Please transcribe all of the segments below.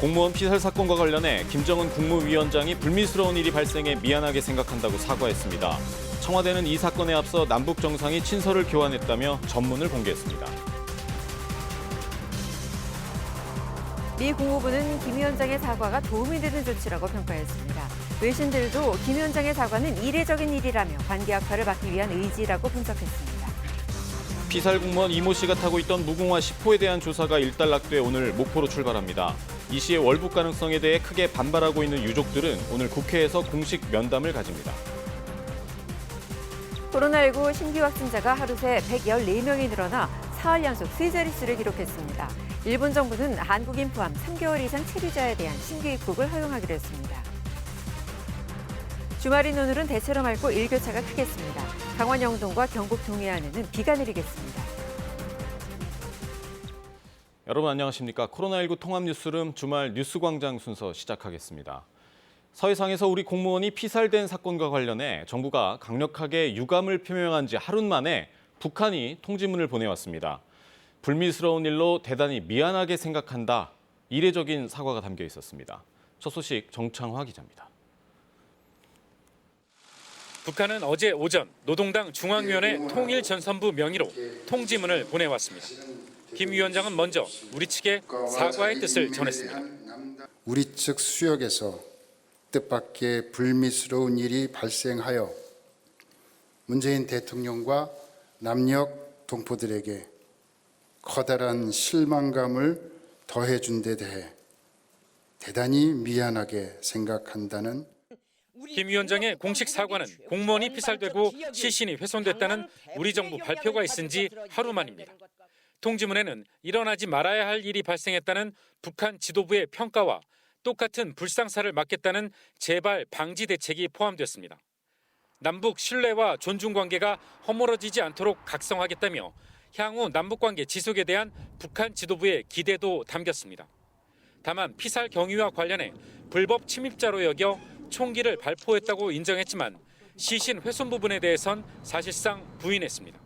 공무원 피살 사건과 관련해 김정은 국무위원장이 불미스러운 일이 발생해 미안하게 생각한다고 사과했습니다. 청와대는 이 사건에 앞서 남북 정상이 친서를 교환했다며 전문을 공개했습니다. 미 국무부는 김 위원장의 사과가 도움이 되는 조치라고 평가했습니다. 외신들도 김 위원장의 사과는 이례적인 일이라며 관계 악화를 막기 위한 의지라고 분석했습니다. 피살 공무원 이모 씨가 타고 있던 무궁화 10호에 대한 조사가 일단락돼 오늘 목포로 출발합니다. 이 씨의 월북 가능성에 대해 크게 반발하고 있는 유족들은 오늘 국회에서 공식 면담을 가집니다. 코로나19 신규 확진자가 하루 새 114명이 늘어나 사흘 연속 세 자릿수를 기록했습니다. 일본 정부는 한국인 포함 3개월 이상 체류자에 대한 신규 입국을 허용하기로 했습니다. 주말인 오늘은 대체로 맑고 일교차가 크겠습니다. 강원 영동과 경북 동해안에는 비가 내리겠습니다. 여러분 안녕하십니까? 코로나19 통합 뉴스룸 주말 뉴스광장 순서 시작하겠습니다. 서해상에서 우리 공무원이 피살된 사건과 관련해 정부가 강력하게 유감을 표명한 지 하루 만에 북한이 통지문을 보내왔습니다. 불미스러운 일로 대단히 미안하게 생각한다. 이례적인 사과가 담겨 있었습니다. 첫 소식 정창화 기자입니다. 북한은 어제 오전 노동당 중앙위원회 통일전선부 명의로 통지문을 보내왔습니다. 김 위원장은 먼저 우리 측에 사과의 뜻을 전했습니다. 우리 측 수역에서 뜻밖의 불미스러운 일이 발생하여 문재인 대통령과 남녘 동포들에게 커다란 실망감을 더해준 데 대해 대단히 미안하게 생각한다는 김 위원장의 공식 사과는 공무원이 피살되고 시신이 훼손됐다는 우리 정부 발표가 있은 지 하루 만입니다. 통지문에는 일어나지 말아야 할 일이 발생했다는 북한 지도부의 평가와 똑같은 불상사를 막겠다는 재발 방지 대책이 포함됐습니다. 남북 신뢰와 존중 관계가 허물어지지 않도록 각성하겠다며 향후 남북관계 지속에 대한 북한 지도부의 기대도 담겼습니다. 다만 피살 경위와 관련해 불법 침입자로 여겨 총기를 발포했다고 인정했지만 시신 훼손 부분에 대해선 사실상 부인했습니다.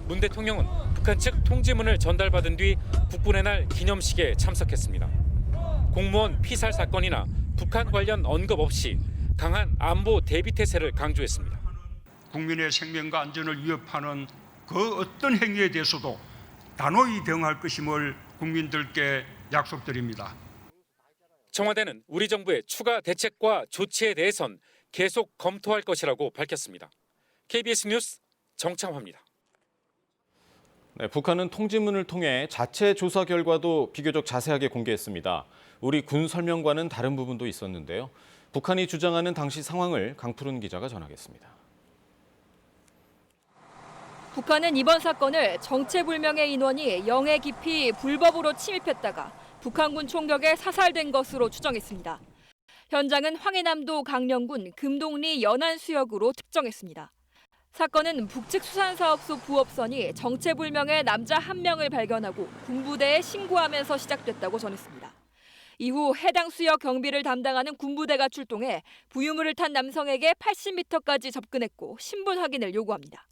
문 대통령은 북한 측 통지문을 전달받은 뒤 국군의 날 기념식에 참석했습니다. 공무원 피살 사건이나 북한 관련 언급 없이 강한 안보 대비 태세를 강조했습니다. 국민의 생명과 안전을 위협하는 그 어떤 행위에 대해서도 단호히 대응할 것임을 국민들께 약속드립니다. 청와대는 우리 정부의 추가 대책과 조치에 대해선 계속 검토할 것이라고 밝혔습니다. KBS 뉴스 정창화입니다. 네, 북한은 통지문을 통해 자체 조사 결과도 비교적 자세하게 공개했습니다. 우리 군 설명과는 다른 부분도 있었는데요. 북한이 주장하는 당시 상황을 강푸른 기자가 전하겠습니다. 북한은 이번 사건을 정체불명의 인원이 영해 깊이 불법으로 침입했다가 북한군 총격에 사살된 것으로 추정했습니다. 현장은 황해남도 강령군 금동리 연안수역으로 특정했습니다. 사건은 북측 수산사업소 부업선이 정체불명의 남자 1명을 발견하고 군부대에 신고하면서 시작됐다고 전했습니다. 이후 해당 수역 경비를 담당하는 군부대가 출동해 부유물을 탄 남성에게 80m까지 접근했고 신분 확인을 요구합니다.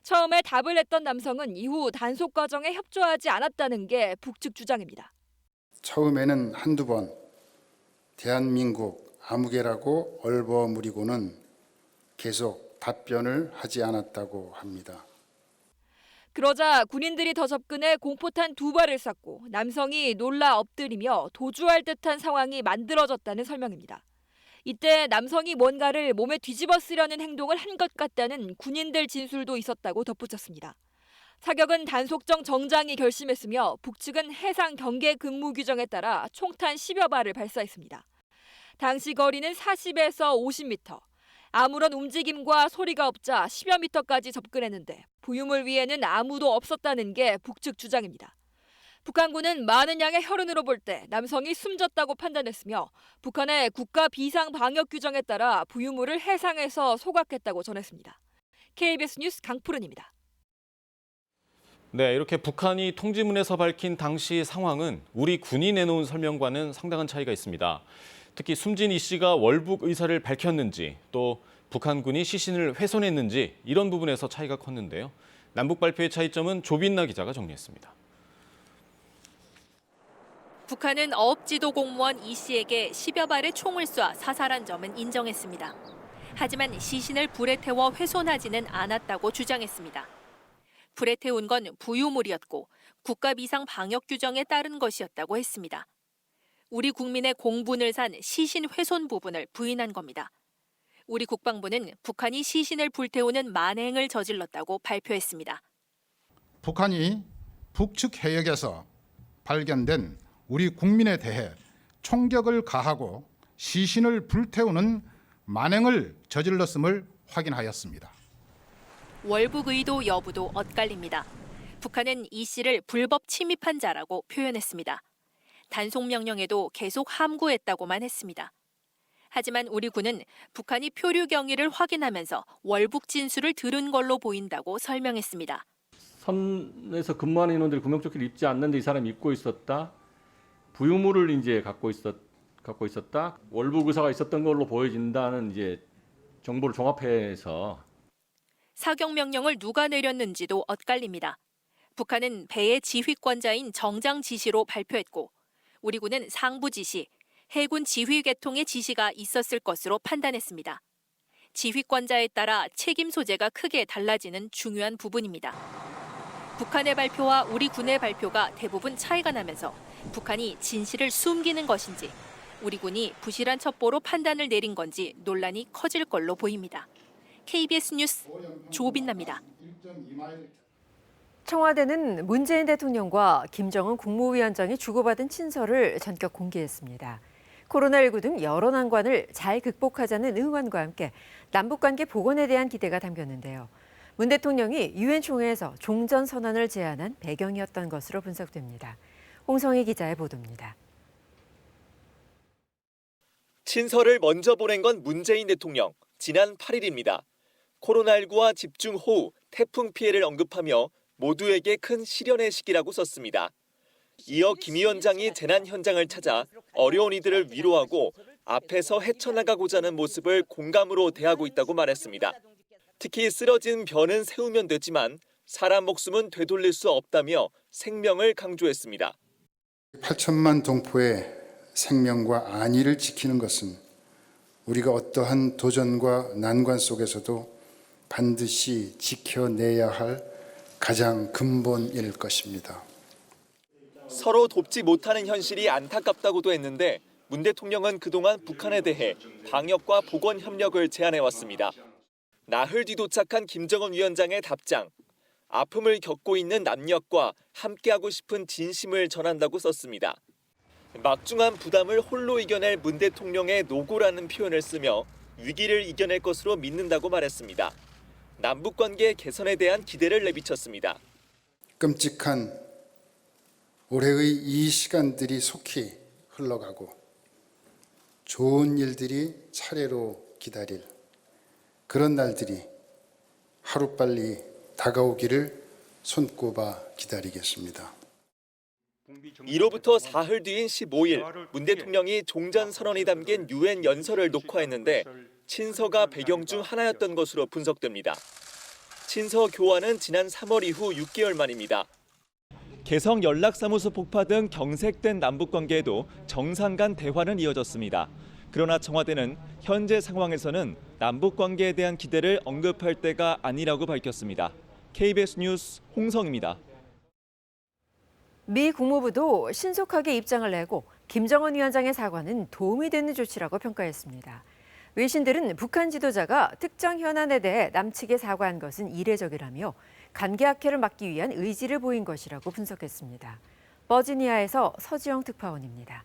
처음에 답을 냈던 남성은 이후 단속 과정에 협조하지 않았다는 게 북측 주장입니다. 처음에는 한두 번 대한민국 아무개라고 얼버무리고는 계속 답변을 하지 않았다고 합니다. 그러자 군인들이 더 접근해 공포탄 2발을 쐈고 남성이 놀라 엎드리며 도주할 듯한 상황이 만들어졌다는 설명입니다. 이때 남성이 뭔가를 몸에 뒤집어 쓰려는 행동을 한 것 같다는 군인들 진술도 있었다고 덧붙였습니다. 사격은 단속정 정장이 결심했으며 북측은 해상 경계 근무 규정에 따라 총탄 10여 발을 발사했습니다. 당시 거리는 40에서 50m. 아무런 움직임과 소리가 없자 10여 미터까지 접근했는데 부유물 위에는 아무도 없었다는 게 북측 주장입니다. 북한군은 많은 양의 혈흔으로 볼 때 남성이 숨졌다고 판단했으며 북한의 국가 비상 방역 규정에 따라 부유물을 해상에서 소각했다고 전했습니다. KBS 뉴스 강푸른입니다. 네, 이렇게 북한이 통지문에서 밝힌 당시 상황은 우리 군이 내놓은 설명과는 상당한 차이가 있습니다. 특히 숨진 이 씨가 월북 의사를 밝혔는지 또 북한군이 시신을 훼손했는지 이런 부분에서 차이가 컸는데요. 남북 발표의 차이점은 조빈나 기자가 정리했습니다. 북한은 어업지도 공무원 이 씨에게 10여 발의 총을 쏴 사살한 점은 인정했습니다. 하지만 시신을 불에 태워 훼손하지는 않았다고 주장했습니다. 불에 태운 건 부유물이었고 국가 비상 방역 규정에 따른 것이었다고 했습니다. 우리 국민의 공분을 산 시신 훼손 부분을 부인한 겁니다. 우리 국방부는 북한이 시신을 불태우는 만행을 저질렀다고 발표했습니다. 북한이 북측 해역에서 발견된 우리 국민에 대해 총격을 가하고 시신을 불태우는 만행을 저질렀음을 확인하였습니다. 월북 의도 여부도 엇갈립니다. 북한은 이 씨를 불법 침입한 자라고 표현했습니다. 단속 명령에도 계속 함구했다고만 했습니다. 하지만 우리 군은 북한이 표류 경위를 확인하면서 월북 진술을 들은 걸로 보인다고 설명했습니다. 선에서 근무하는 인원들이 구명조끼를 입지 않는데 이 사람이 입고 있었다. 부유물을 이제 갖고 있었다. 월북 의사가 있었던 걸로 보여진다는 이제 정보를 종합해서 사격 명령을 누가 내렸는지도 엇갈립니다. 북한은 배의 지휘권자인 정장 지시로 발표했고 우리 군은 상부 지시, 해군 지휘 계통의 지시가 있었을 것으로 판단했습니다. 지휘권자에 따라 책임 소재가 크게 달라지는 중요한 부분입니다. 북한의 발표와 우리 군의 발표가 대부분 차이가 나면서 북한이 진실을 숨기는 것인지 우리 군이 부실한 첩보로 판단을 내린 건지 논란이 커질 걸로 보입니다. KBS 뉴스 조빈나입니다. 청와대는 문재인 대통령과 김정은 국무위원장이 주고받은 친서를 전격 공개했습니다. 코로나19 등 여러 난관을 잘 극복하자는 응원과 함께 남북관계 복원에 대한 기대가 담겼는데요. 문 대통령이 유엔 총회에서 종전선언을 제안한 배경이었던 것으로 분석됩니다. 홍성희 기자의 보도입니다. 친서를 먼저 보낸 건 문재인 대통령. 지난 8일입니다. 코로나19와 집중호우, 태풍 피해를 언급하며 모두에게 큰 시련의 시기라고 썼습니다. 이어 김 위원장이 재난 현장을 찾아 어려운 이들을 위로하고 앞에서 헤쳐나가고자 하는 모습을 공감으로 대하고 있다고 말했습니다. 특히 쓰러진 벼는 세우면 되지만 사람 목숨은 되돌릴 수 없다며 생명을 강조했습니다. 8천만 동포의 생명과 안위를 지키는 것은 우리가 어떠한 도전과 난관 속에서도 반드시 지켜내야 할 가장 근본일 것입니다. 서로 돕지 못하는 현실이 안타깝다고도 했는데 문 대통령은 그동안 북한에 대해 방역과 보건 협력을 제안해왔습니다. 나흘 뒤 도착한 김정은 위원장의 답장. 아픔을 겪고 있는 남녘과 함께하고 싶은 진심을 전한다고 썼습니다. 막중한 부담을 홀로 이겨낼 문 대통령의 노고라는 표현을 쓰며 위기를 이겨낼 것으로 믿는다고 말했습니다. 남북관계 개선에 대한 기대를 내비쳤습니다. 끔찍한 올해의 이 시간들이 속히 흘러가고 좋은 일들이 차례로 기다릴 그런 날들이 하루빨리 다가오기를 손꼽아 기다리겠습니다. 이로부터 사흘 뒤인 15일, 문 대통령이 종전선언이 담긴 유엔 연설을 녹화했는데 친서가 배경 중 하나였던 것으로 분석됩니다. 친서 교환은 지난 3월 이후 6개월 만입니다. 개성 연락사무소 폭파 등 경색된 남북관계에도 정상 간 대화는 이어졌습니다. 그러나 청와대는 현재 상황에서는 남북관계에 대한 기대를 언급할 때가 아니라고 밝혔습니다. KBS 뉴스 홍성입니다. 미 국무부도 신속하게 입장을 내고 김정은 위원장의 사과는 도움이 되는 조치라고 평가했습니다. 외신들은 북한 지도자가 특정 현안에 대해 남측에 사과한 것은 이례적이라며 관계 악화를 막기 위한 의지를 보인 것이라고 분석했습니다. 버지니아에서 서지영 특파원입니다.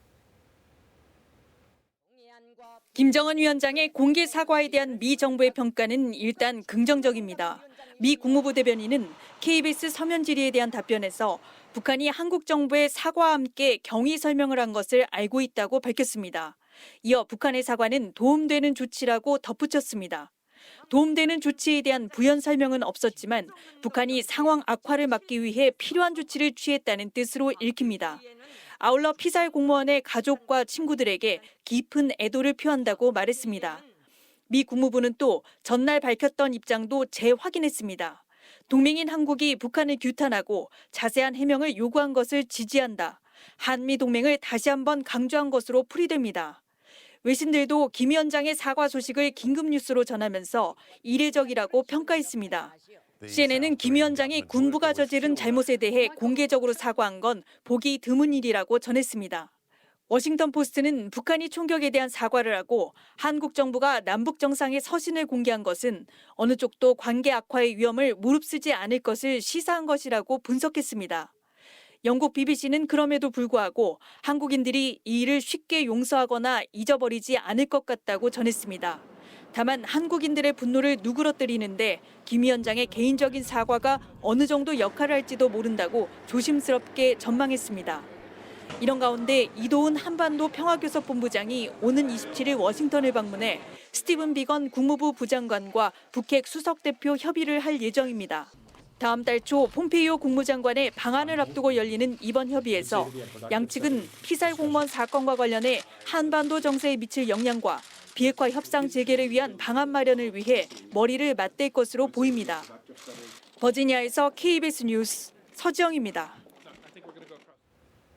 김정은 위원장의 공개 사과에 대한 미 정부의 평가는 일단 긍정적입니다. 미 국무부 대변인은 KBS 서면 질의에 대한 답변에서 북한이 한국 정부의 사과와 함께 경위 설명을 한 것을 알고 있다고 밝혔습니다. 이어 북한의 사과는 도움되는 조치라고 덧붙였습니다. 도움되는 조치에 대한 부연 설명은 없었지만 북한이 상황 악화를 막기 위해 필요한 조치를 취했다는 뜻으로 읽힙니다. 아울러 피살 공무원의 가족과 친구들에게 깊은 애도를 표한다고 말했습니다. 미 국무부는 또 전날 밝혔던 입장도 재확인했습니다. 동맹인 한국이 북한을 규탄하고 자세한 해명을 요구한 것을 지지한다. 한미 동맹을 다시 한번 강조한 것으로 풀이됩니다. 외신들도 김 위원장의 사과 소식을 긴급 뉴스로 전하면서 이례적이라고 평가했습니다. CNN은 김 위원장이 군부가 저지른 잘못에 대해 공개적으로 사과한 건 보기 드문 일이라고 전했습니다. 워싱턴 포스트는 북한이 총격에 대한 사과를 하고 한국 정부가 남북 정상의 서신을 공개한 것은 어느 쪽도 관계 악화의 위험을 무릅쓰지 않을 것을 시사한 것이라고 분석했습니다. 영국 BBC는 그럼에도 불구하고 한국인들이 이 일을 쉽게 용서하거나 잊어버리지 않을 것 같다고 전했습니다. 다만 한국인들의 분노를 누그러뜨리는데 김 위원장의 개인적인 사과가 어느 정도 역할을 할지도 모른다고 조심스럽게 전망했습니다. 이런 가운데 이도훈 한반도 평화교섭본부장이 오는 27일 워싱턴을 방문해 스티븐 비건 국무부 부장관과 북핵 수석대표 협의를 할 예정입니다. 다음 달 초 폼페이오 국무장관의 방한을 앞두고 열리는 이번 협의에서 양측은 피살 공무원 사건과 관련해 한반도 정세에 미칠 영향과 비핵화 협상 재개를 위한 방안 마련을 위해 머리를 맞댈 것으로 보입니다. 버지니아에서 KBS 뉴스 서지영입니다.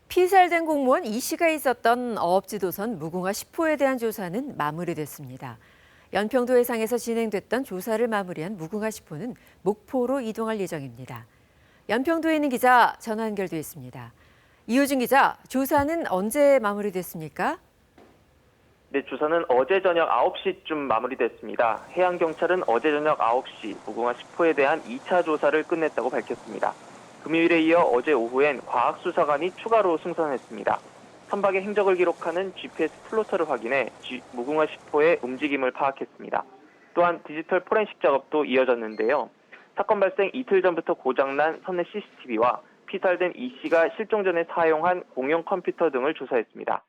피살된 공무원 이 씨가 있었던 어업지도선 무궁화 10호에 대한 조사는 마무리됐습니다. 연평도 해상에서 진행됐던 조사를 마무리한 무궁화 10호는 목포로 이동할 예정입니다. 연평도에 있는 기자 전화 연결돼 있습니다. 이효준 기자, 조사는 언제 마무리됐습니까? 네, 조사는 어제 저녁 9시쯤 마무리됐습니다. 해양경찰은 어제 저녁 9시 무궁화 10호에 대한 2차 조사를 끝냈다고 밝혔습니다. 금요일에 이어 어제 오후엔 과학수사관이 추가로 승선했습니다. 선박의 행적을 기록하는 GPS 플로터를 확인해 무궁화 10호의 움직임을 파악했습니다. 또한 디지털 포렌식 작업도 이어졌는데요. 사건 발생 이틀 전부터 고장난 선내 CCTV와 피살된 이 씨가 실종 전에 사용한 공용 컴퓨터 등을 조사했습니다.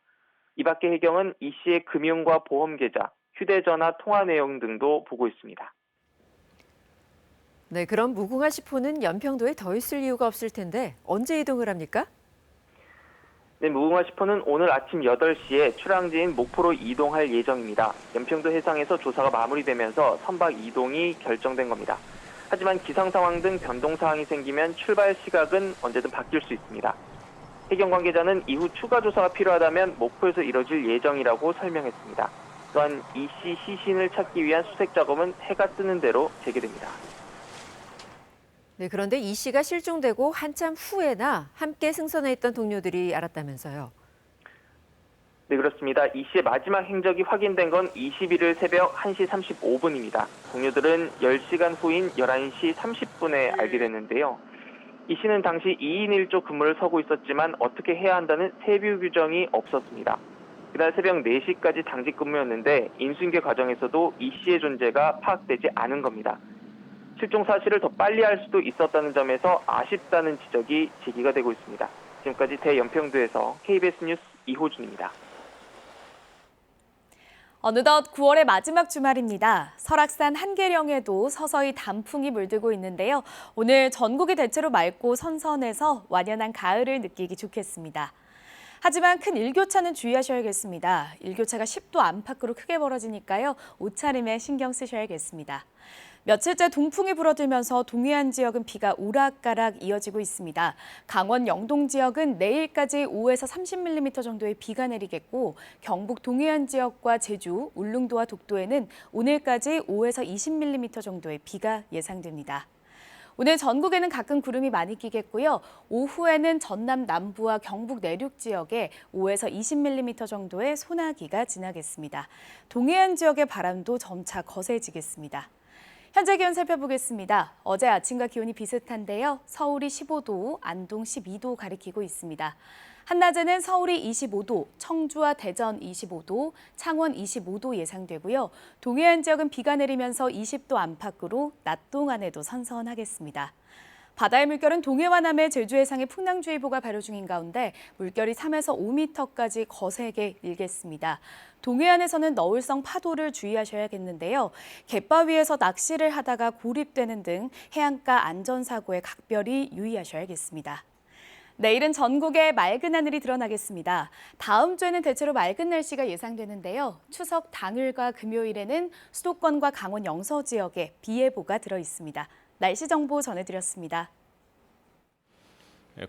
이 밖에 해경은 이 씨의 금융과 보험 계좌, 휴대전화 통화 내용 등도 보고 있습니다. 네, 그럼 무궁화 10호는 연평도에 더 있을 이유가 없을 텐데 언제 이동을 합니까? 네, 무궁화 10호는 오늘 아침 8시에 출항지인 목포로 이동할 예정입니다. 연평도 해상에서 조사가 마무리되면서 선박 이동이 결정된 겁니다. 하지만 기상 상황 등 변동 사항이 생기면 출발 시각은 언제든 바뀔 수 있습니다. 해경 관계자는 이후 추가 조사가 필요하다면 목포에서 이뤄질 예정이라고 설명했습니다. 또한 이 씨 시신을 찾기 위한 수색 작업은 해가 뜨는 대로 재개됩니다. 네, 그런데 이 씨가 실종되고 한참 후에나 함께 승선해 있던 동료들이 알았다면서요. 네, 그렇습니다. 이 씨의 마지막 행적이 확인된 건 21일 새벽 1시 35분입니다. 동료들은 10시간 후인 11시 30분에 알게 됐는데요. 이 씨는 당시 2인 1조 근무를 서고 있었지만 어떻게 해야 한다는 세부 규정이 없었습니다. 그날 새벽 4시까지 당직 근무였는데 인수인계 과정에서도 이 씨의 존재가 파악되지 않은 겁니다. 실종 사실을 더 빨리 알 수도 있었다는 점에서 아쉽다는 지적이 제기가 되고 있습니다. 지금까지 대연평도에서 KBS 뉴스 이호준입니다. 어느덧 9월의 마지막 주말입니다. 설악산 한계령에도 서서히 단풍이 물들고 있는데요. 오늘 전국이 대체로 맑고 선선해서 완연한 가을을 느끼기 좋겠습니다. 하지만 큰 일교차는 주의하셔야겠습니다. 일교차가 10도 안팎으로 크게 벌어지니까요. 옷차림에 신경 쓰셔야겠습니다. 며칠째 동풍이 불어들면서 동해안 지역은 비가 오락가락 이어지고 있습니다. 강원 영동 지역은 내일까지 5에서 30mm 정도의 비가 내리겠고 경북 동해안 지역과 제주, 울릉도와 독도에는 오늘까지 5에서 20mm 정도의 비가 예상됩니다. 오늘 전국에는 가끔 구름이 많이 끼겠고요. 오후에는 전남 남부와 경북 내륙 지역에 5에서 20mm 정도의 소나기가 지나겠습니다. 동해안 지역의 바람도 점차 거세지겠습니다. 현재 기온 살펴보겠습니다. 어제 아침과 기온이 비슷한데요. 서울이 15도, 안동 12도 가리키고 있습니다. 한낮에는 서울이 25도, 청주와 대전 25도, 창원 25도 예상되고요. 동해안 지역은 비가 내리면서 20도 안팎으로 낮 동안에도 선선하겠습니다. 바다의 물결은 동해와 남해 제주 해상에 풍랑주의보가 발효 중인 가운데 물결이 3에서 5m까지 거세게 일겠습니다. 동해안에서는 너울성 파도를 주의하셔야겠는데요. 갯바위에서 낚시를 하다가 고립되는 등 해안가 안전사고에 각별히 유의하셔야겠습니다. 내일은 전국에 맑은 하늘이 드러나겠습니다. 다음 주에는 대체로 맑은 날씨가 예상되는데요. 추석 당일과 금요일에는 수도권과 강원 영서 지역에 비 예보가 들어 있습니다. 날씨 정보 전해드렸습니다.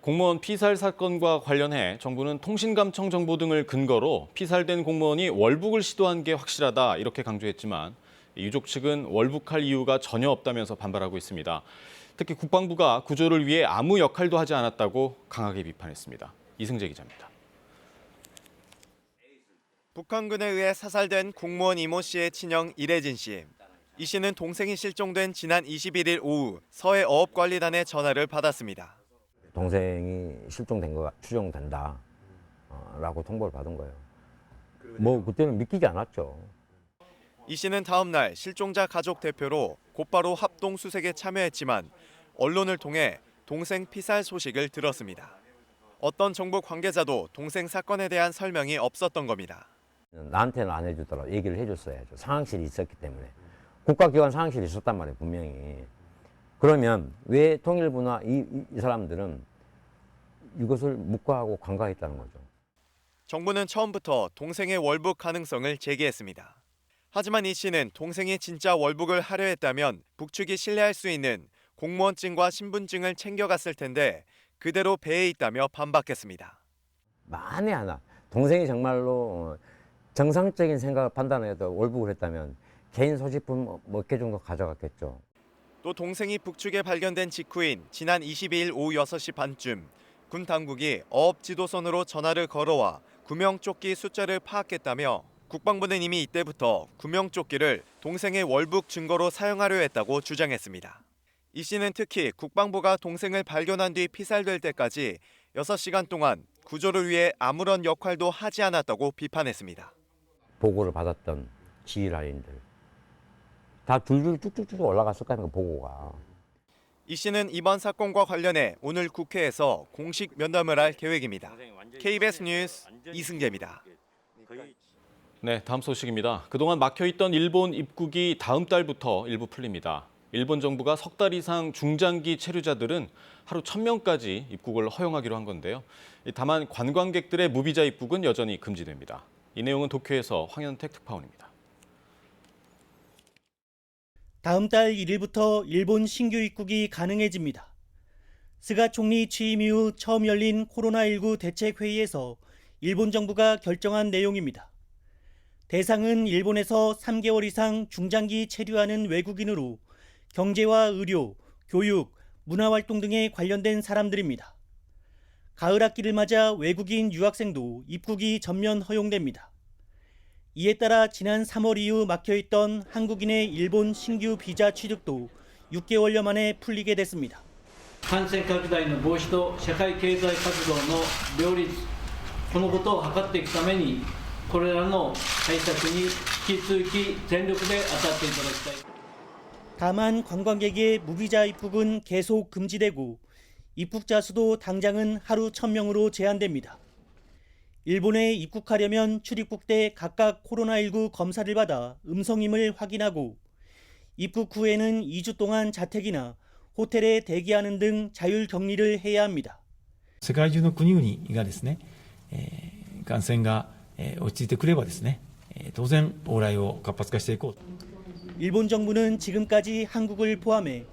공무원 피살 사건과 관련해 정부는 통신감청 정보 등을 근거로 피살된 공무원이 월북을 시도한 게 확실하다 이렇게 강조했지만 유족 측은 월북할 이유가 전혀 없다면서 반발하고 있습니다. 특히 국방부가 구조를 위해 아무 역할도 하지 않았다고 강하게 비판했습니다. 이승재 기자입니다. 북한군에 의해 사살된 공무원 이모 씨의 친형 이래진 씨. 이 씨는 동생이 실종된 지난 21일 오후 서해 어업관리단의 전화를 받았습니다. 동생이 실종된 거가 추정된다 라고 통보를 받은 거예요. 뭐 그때는 믿기지 않았죠. 이 씨는 다음 날 실종자 가족 대표로 곧바로 합동 수색에 참여했지만 언론을 통해 동생 피살 소식을 들었습니다. 어떤 정부 관계자도 동생 사건에 대한 설명이 없었던 겁니다. 나한테는 안 해주더라도 얘기를 해줬어야죠. 상황실이 있었기 때문에. 국가기관 상황실이 있었단 말이에요, 분명히. 그러면 왜 통일부나 이 사람들은 이것을 묵과하고 간과했다는 거죠. 정부는 처음부터 동생의 월북 가능성을 제기했습니다. 하지만 이 씨는 동생이 진짜 월북을 하려 했다면 북측이 신뢰할 수 있는 공무원증과 신분증을 챙겨갔을 텐데 그대로 배에 있다며 반박했습니다. 만에 하나 동생이 정말로 정상적인 생각을 판단해서 월북을 했다면 개인 소지품 몇 개 정도 가져갔겠죠. 또 동생이 북측에 발견된 직후인 지난 22일 오후 6시 반쯤 군 당국이 어업 지도선으로 전화를 걸어와 구명조끼 숫자를 파악했다며 국방부는 이미 이때부터 구명조끼를 동생의 월북 증거로 사용하려 했다고 주장했습니다. 이 씨는 특히 국방부가 동생을 발견한 뒤 피살될 때까지 6시간 동안 구조를 위해 아무런 역할도 하지 않았다고 비판했습니다. 보고를 받았던 지휘라인들 다 줄줄 쭉쭉쭉 올라갔을 거 아닙니까, 보고가. 이 씨는 이번 사건과 관련해 오늘 국회에서 공식 면담을 할 계획입니다. KBS 뉴스 이승재입니다. 네, 다음 소식입니다. 그동안 막혀있던 일본 입국이 다음 달부터 일부 풀립니다. 일본 정부가 석 달 이상 중장기 체류자들은 하루 1,000명까지 입국을 허용하기로 한 건데요. 다만 관광객들의 무비자 입국은 여전히 금지됩니다. 이 내용은 도쿄에서 황현택 특파원입니다. 다음 달 1일부터 일본 신규 입국이 가능해집니다. 스가 총리 취임 이후 처음 열린 코로나19 대책회의에서 일본 정부가 결정한 내용입니다. 대상은 일본에서 3개월 이상 중장기 체류하는 외국인으로 경제와 의료, 교육, 문화활동 등에 관련된 사람들입니다. 가을 학기를 맞아 외국인 유학생도 입국이 전면 허용됩니다. 이에 따라 지난 3월 이후 막혀있던 한국인의 일본 신규 비자 취득도 6개월여 만에 풀리게 됐습니다. 感染拡大の防止と社会経済活動の両立、このことを図っていくために、これらの対策に引き続き全力で当たっていただきたい。 다만 관광객의 무비자 입국은 계속 금지되고 입국자 수도 당장은 하루 1,000명으로 제한됩니다. 일본에 입국하려면 출입국 때 각각 코로나19 검사를 받아 음성임을 확인하고 입국 후에는 2주 동안 자택이나 호텔에 대기하는 등 자율 격리를 해야 합니다. 世界中の国々がですね、感染が落ち着いてくればですね、当然往来を活発化していこう。 일본 정부는 지금까지 한국을 포함해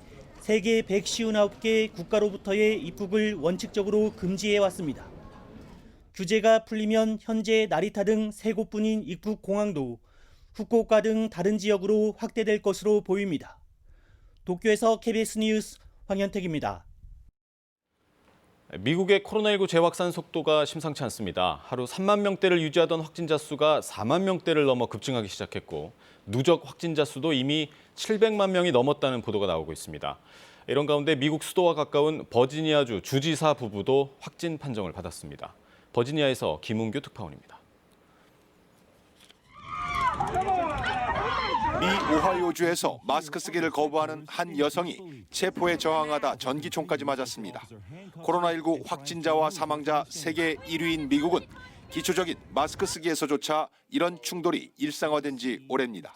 세계 159개 국가로부터의 입국을 원칙적으로 금지해 왔습니다. 규제가 풀리면 현재 나리타 등 3곳뿐인 입국 공항도 후쿠오카 등 다른 지역으로 확대될 것으로 보입니다. 도쿄에서 KBS 뉴스 황현택입니다. 미국의 코로나19 재확산 속도가 심상치 않습니다. 하루 3만 명대를 유지하던 확진자 수가 4만 명대를 넘어 급증하기 시작했고 누적 확진자 수도 이미 700만 명이 넘었다는 보도가 나오고 있습니다. 이런 가운데 미국 수도와 가까운 버지니아주 주지사 부부도 확진 판정을 받았습니다. 버지니아에서 김은규 특파원입니다. 미 오하이오주에서 마스크 쓰기를 거부하는 한 여성이 체포에 저항하다 전기총까지 맞았습니다. 코로나19 확진자와 사망자 세계 1위인 미국은 기초적인 마스크 쓰기에서조차 이런 충돌이 일상화된 지 오래입니다.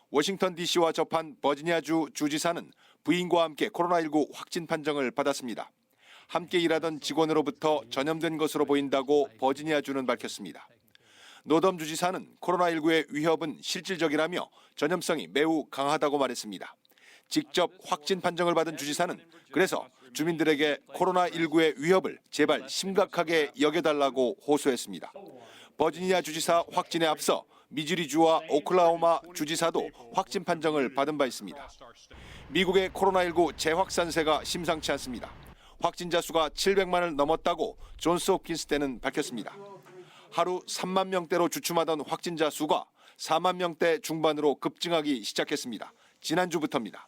워싱턴 DC와 접한 버지니아주 주지사는 부인과 함께 코로나19 확진 판정을 받았습니다. 함께 일하던 직원으로부터 전염된 것으로 보인다고 버지니아주는 밝혔습니다. 노덤 주지사는 코로나19의 위협은 실질적이라며 전염성이 매우 강하다고 말했습니다. 직접 확진 판정을 받은 주지사는 그래서 주민들에게 코로나19의 위협을 제발 심각하게 여겨달라고 호소했습니다. 버지니아 주지사 확진에 앞서 미주리주와 오클라호마 주지사도 확진 판정을 받은 바 있습니다. 미국의 코로나19 재확산세가 심상치 않습니다. 확진자 수가 700만을 넘었다고 존스 홉킨스 대는 밝혔습니다. 하루 3만 명대로 주춤하던 확진자 수가 4만 명대 중반으로 급증하기 시작했습니다. 지난주부터입니다.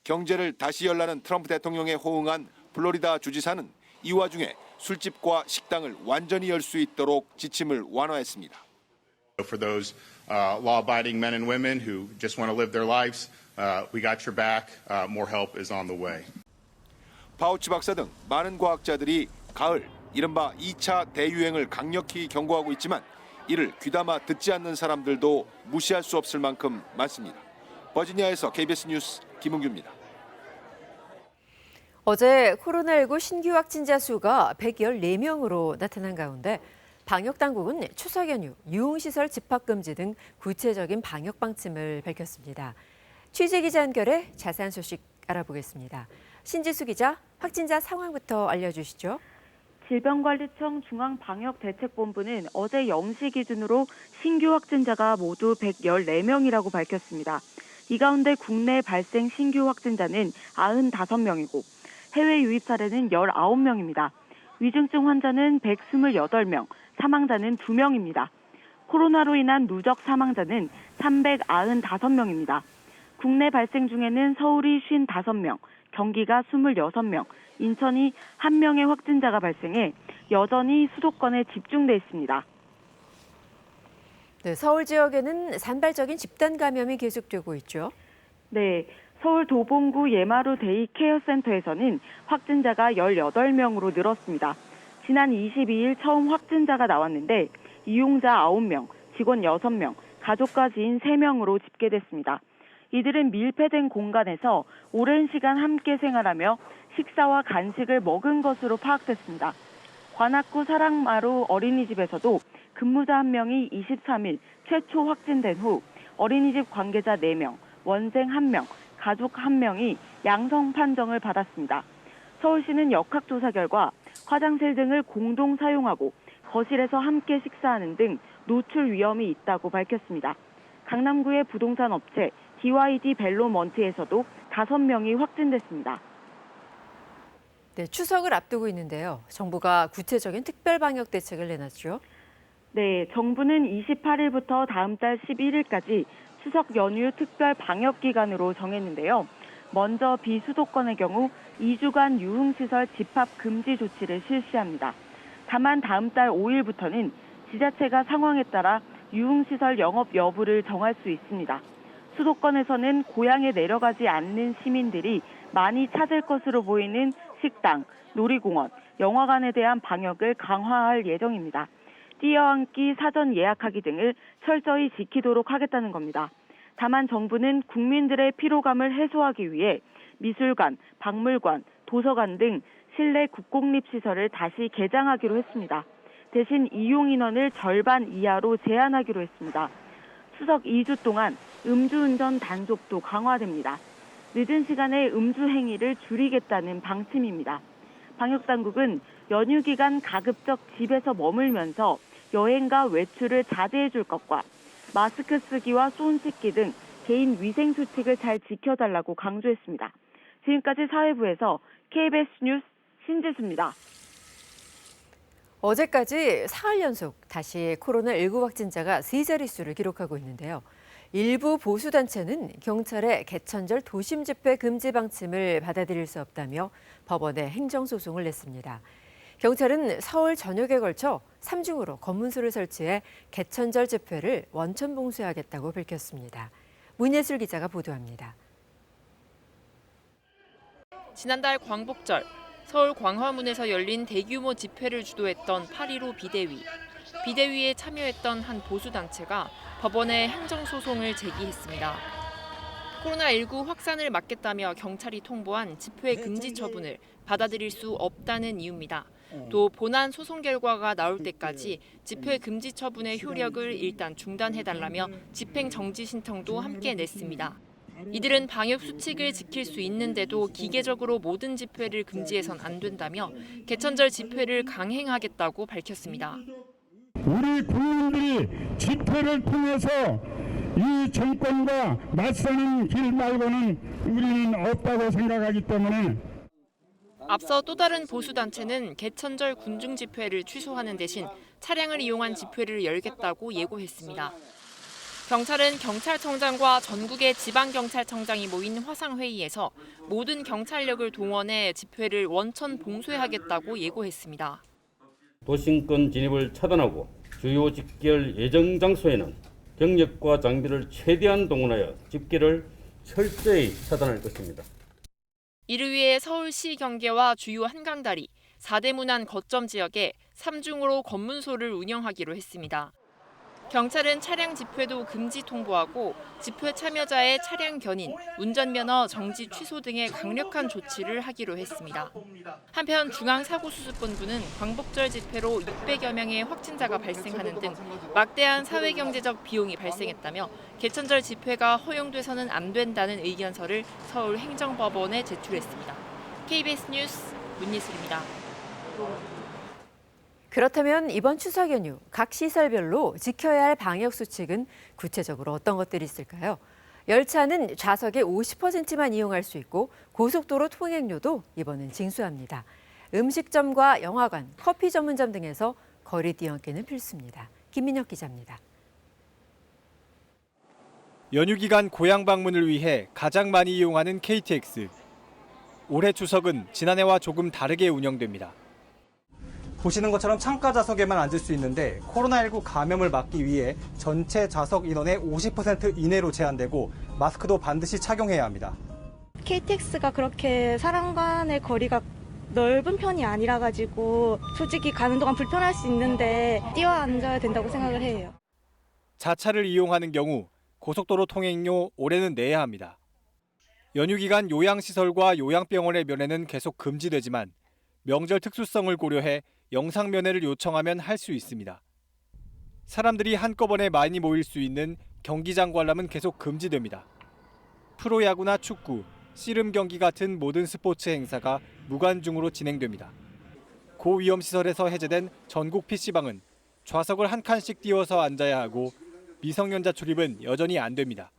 경제를 다시 열라는 트럼프 대통령에 호응한 플로리다 주지사는 이 와중에 술집과 식당을 완전히 열 수 있도록 지침을 완화했습니다. For those law-abiding men and women who just want to live their lives, we got your back. More help is on the way. 파우치 박사 등 많은 과학자들이 가을, 이른바 2차 대유행을 강력히 경고하고 있지만 이를 귀담아 듣지 않는 사람들도 무시할 수 없을 만큼 많습니다. 버지니아에서 KBS 뉴스 김은규입니다. 어제 코로나19 신규 확진자 수가 114명으로 나타난 가운데 방역당국은 추석 연휴, 유흥시설 집합금지 등 구체적인 방역 방침을 밝혔습니다. 취재기자 연결해 자세한 소식 알아보겠습니다. 신지수 기자, 확진자 상황부터 알려주시죠. 질병관리청 중앙방역대책본부는 어제 0시 기준으로 신규 확진자가 모두 114명이라고 밝혔습니다. 이 가운데 국내 발생 신규 확진자는 95명이고 해외 유입 사례는 19명입니다. 위중증 환자는 128명, 사망자는 2명입니다. 코로나로 인한 누적 사망자는 395명입니다. 국내 발생 중에는 서울이 55명, 경기가 26명, 인천이 1명의 확진자가 발생해 여전히 수도권에 집중돼 있습니다. 네, 서울 지역에는 산발적인 집단 감염이 계속되고 있죠. 네, 서울 도봉구 예마루 데이케어센터에서는 확진자가 18명으로 늘었습니다. 지난 22일 처음 확진자가 나왔는데 이용자 9명, 직원 6명, 가족과 지인 3명으로 집계됐습니다. 이들은 밀폐된 공간에서 오랜 시간 함께 생활하며 식사와 간식을 먹은 것으로 파악됐습니다. 관악구 사랑마루 어린이집에서도 근무자 1명이 23일 최초 확진된 후 어린이집 관계자 4명, 원생 1명, 가족 1명이 양성 판정을 받았습니다. 서울시는 역학조사 결과 화장실 등을 공동 사용하고 거실에서 함께 식사하는 등 노출 위험이 있다고 밝혔습니다. 강남구의 부동산 업체 DYD 벨로먼트에서도 5명이 확진됐습니다. 네, 추석을 앞두고 있는데요. 정부가 구체적인 특별 방역 대책을 내놨죠. 네, 정부는 28일부터 다음 달 11일까지 추석 연휴 특별 방역 기간으로 정했는데요. 먼저 비수도권의 경우 2주간 유흥시설 집합 금지 조치를 실시합니다. 다만 다음 달 5일부터는 지자체가 상황에 따라 유흥시설 영업 여부를 정할 수 있습니다. 수도권에서는 고향에 내려가지 않는 시민들이 많이 찾을 것으로 보이는 식당, 놀이공원, 영화관에 대한 방역을 강화할 예정입니다. 뛰어앉기, 사전 예약하기 등을 철저히 지키도록 하겠다는 겁니다. 다만 정부는 국민들의 피로감을 해소하기 위해 미술관, 박물관, 도서관 등 실내 국공립시설을 다시 개장하기로 했습니다. 대신 이용 인원을 절반 이하로 제한하기로 했습니다. 추석 2주 동안 음주운전 단속도 강화됩니다. 늦은 시간에 음주 행위를 줄이겠다는 방침입니다. 방역당국은 연휴 기간 가급적 집에서 머물면서 여행과 외출을 자제해 줄 것과 마스크 쓰기와 손 씻기 등 개인 위생 수칙을 잘 지켜달라고 강조했습니다. 지금까지 사회부에서 KBS 뉴스 신지수입니다. 어제까지 사흘 연속 다시 코로나19 확진자가 3자릿수를 기록하고 있는데요. 일부 보수단체는 경찰의 개천절 도심 집회 금지 방침을 받아들일 수 없다며 법원에 행정소송을 냈습니다. 경찰은 서울 전역에 걸쳐 3중으로 검문소를 설치해 개천절 집회를 원천 봉쇄하겠다고 밝혔습니다. 문예슬 기자가 보도합니다. 지난달 광복절, 서울 광화문에서 열린 대규모 집회를 주도했던 8.15 비대위. 비대위에 참여했던 한 보수단체가 법원에 행정소송을 제기했습니다. 코로나19 확산을 막겠다며 경찰이 통보한 집회 금지 처분을 받아들일 수 없다는 이유입니다. 또 본안 소송 결과가 나올 때까지 집회 금지 처분의 효력을 일단 중단해달라며 집행 정지 신청도 함께 냈습니다. 이들은 방역 수칙을 지킬 수 있는데도 기계적으로 모든 집회를 금지해선 안 된다며 개천절 집회를 강행하겠다고 밝혔습니다. 우리 국민들이 집회를 통해서 이 정권과 맞서는 길 말고는 우리는 없다고 생각하기 때문에 앞서 또 다른 보수단체는 개천절 군중 집회를 취소하는 대신 차량을 이용한 집회를 열겠다고 예고했습니다. 경찰은 경찰청장과 전국의 지방경찰청장이 모인 화상회의에서 모든 경찰력을 동원해 집회를 원천 봉쇄하겠다고 예고했습니다. 도심권 진입을 차단하고 주요 집결 예정 장소에는 경력과 장비를 최대한 동원하여 집결을 철저히 차단할 것입니다. 이를 위해 서울시 경계와 주요 한강다리, 4대 문안 거점 지역에 3중으로 검문소를 운영하기로 했습니다. 경찰은 차량 집회도 금지 통보하고 집회 참여자의 차량 견인, 운전면허 정지 취소 등의 강력한 조치를 하기로 했습니다. 한편 중앙사고수습본부는 광복절 집회로 600여 명의 확진자가 발생하는 등 막대한 사회경제적 비용이 발생했다며 개천절 집회가 허용돼서는 안 된다는 의견서를 서울행정법원에 제출했습니다. KBS 뉴스 문예슬입니다. 그렇다면 이번 추석 연휴 각 시설별로 지켜야 할 방역 수칙은 구체적으로 어떤 것들이 있을까요? 열차는 좌석의 50%만 이용할 수 있고 고속도로 통행료도 이번엔 징수합니다. 음식점과 영화관, 커피 전문점 등에서 거리 뛰어넘기는 필수입니다. 김민혁 기자입니다. 연휴 기간 고향 방문을 위해 가장 많이 이용하는 KTX. 올해 추석은 지난해와 조금 다르게 운영됩니다. 보시는 것처럼 창가 좌석에만 앉을 수 있는데 코로나19 감염을 막기 위해 전체 좌석 인원의 50% 이내로 제한되고 마스크도 반드시 착용해야 합니다. KTX가 그렇게 사람 간의 거리가 넓은 편이 아니라 가지고 솔직히 가는 동안 불편할 수 있는데 뛰어 앉아야 된다고 생각을 해요. 자차를 이용하는 경우 고속도로 통행료 올해는 내야 합니다. 연휴 기간 요양시설과 요양병원의 면회는 계속 금지되지만 명절 특수성을 고려해 영상 면회를 요청하면 할 수 있습니다. 사람들이 한꺼번에 많이 모일 수 있는 경기장 관람은 계속 금지됩니다. 프로야구나 축구, 씨름 경기 같은 모든 스포츠 행사가 무관중으로 진행됩니다. 고위험시설에서 해제된 전국 PC방은 좌석을 한 칸씩 띄워서 앉아야 하고 미성년자 출입은 여전히 안 됩니다.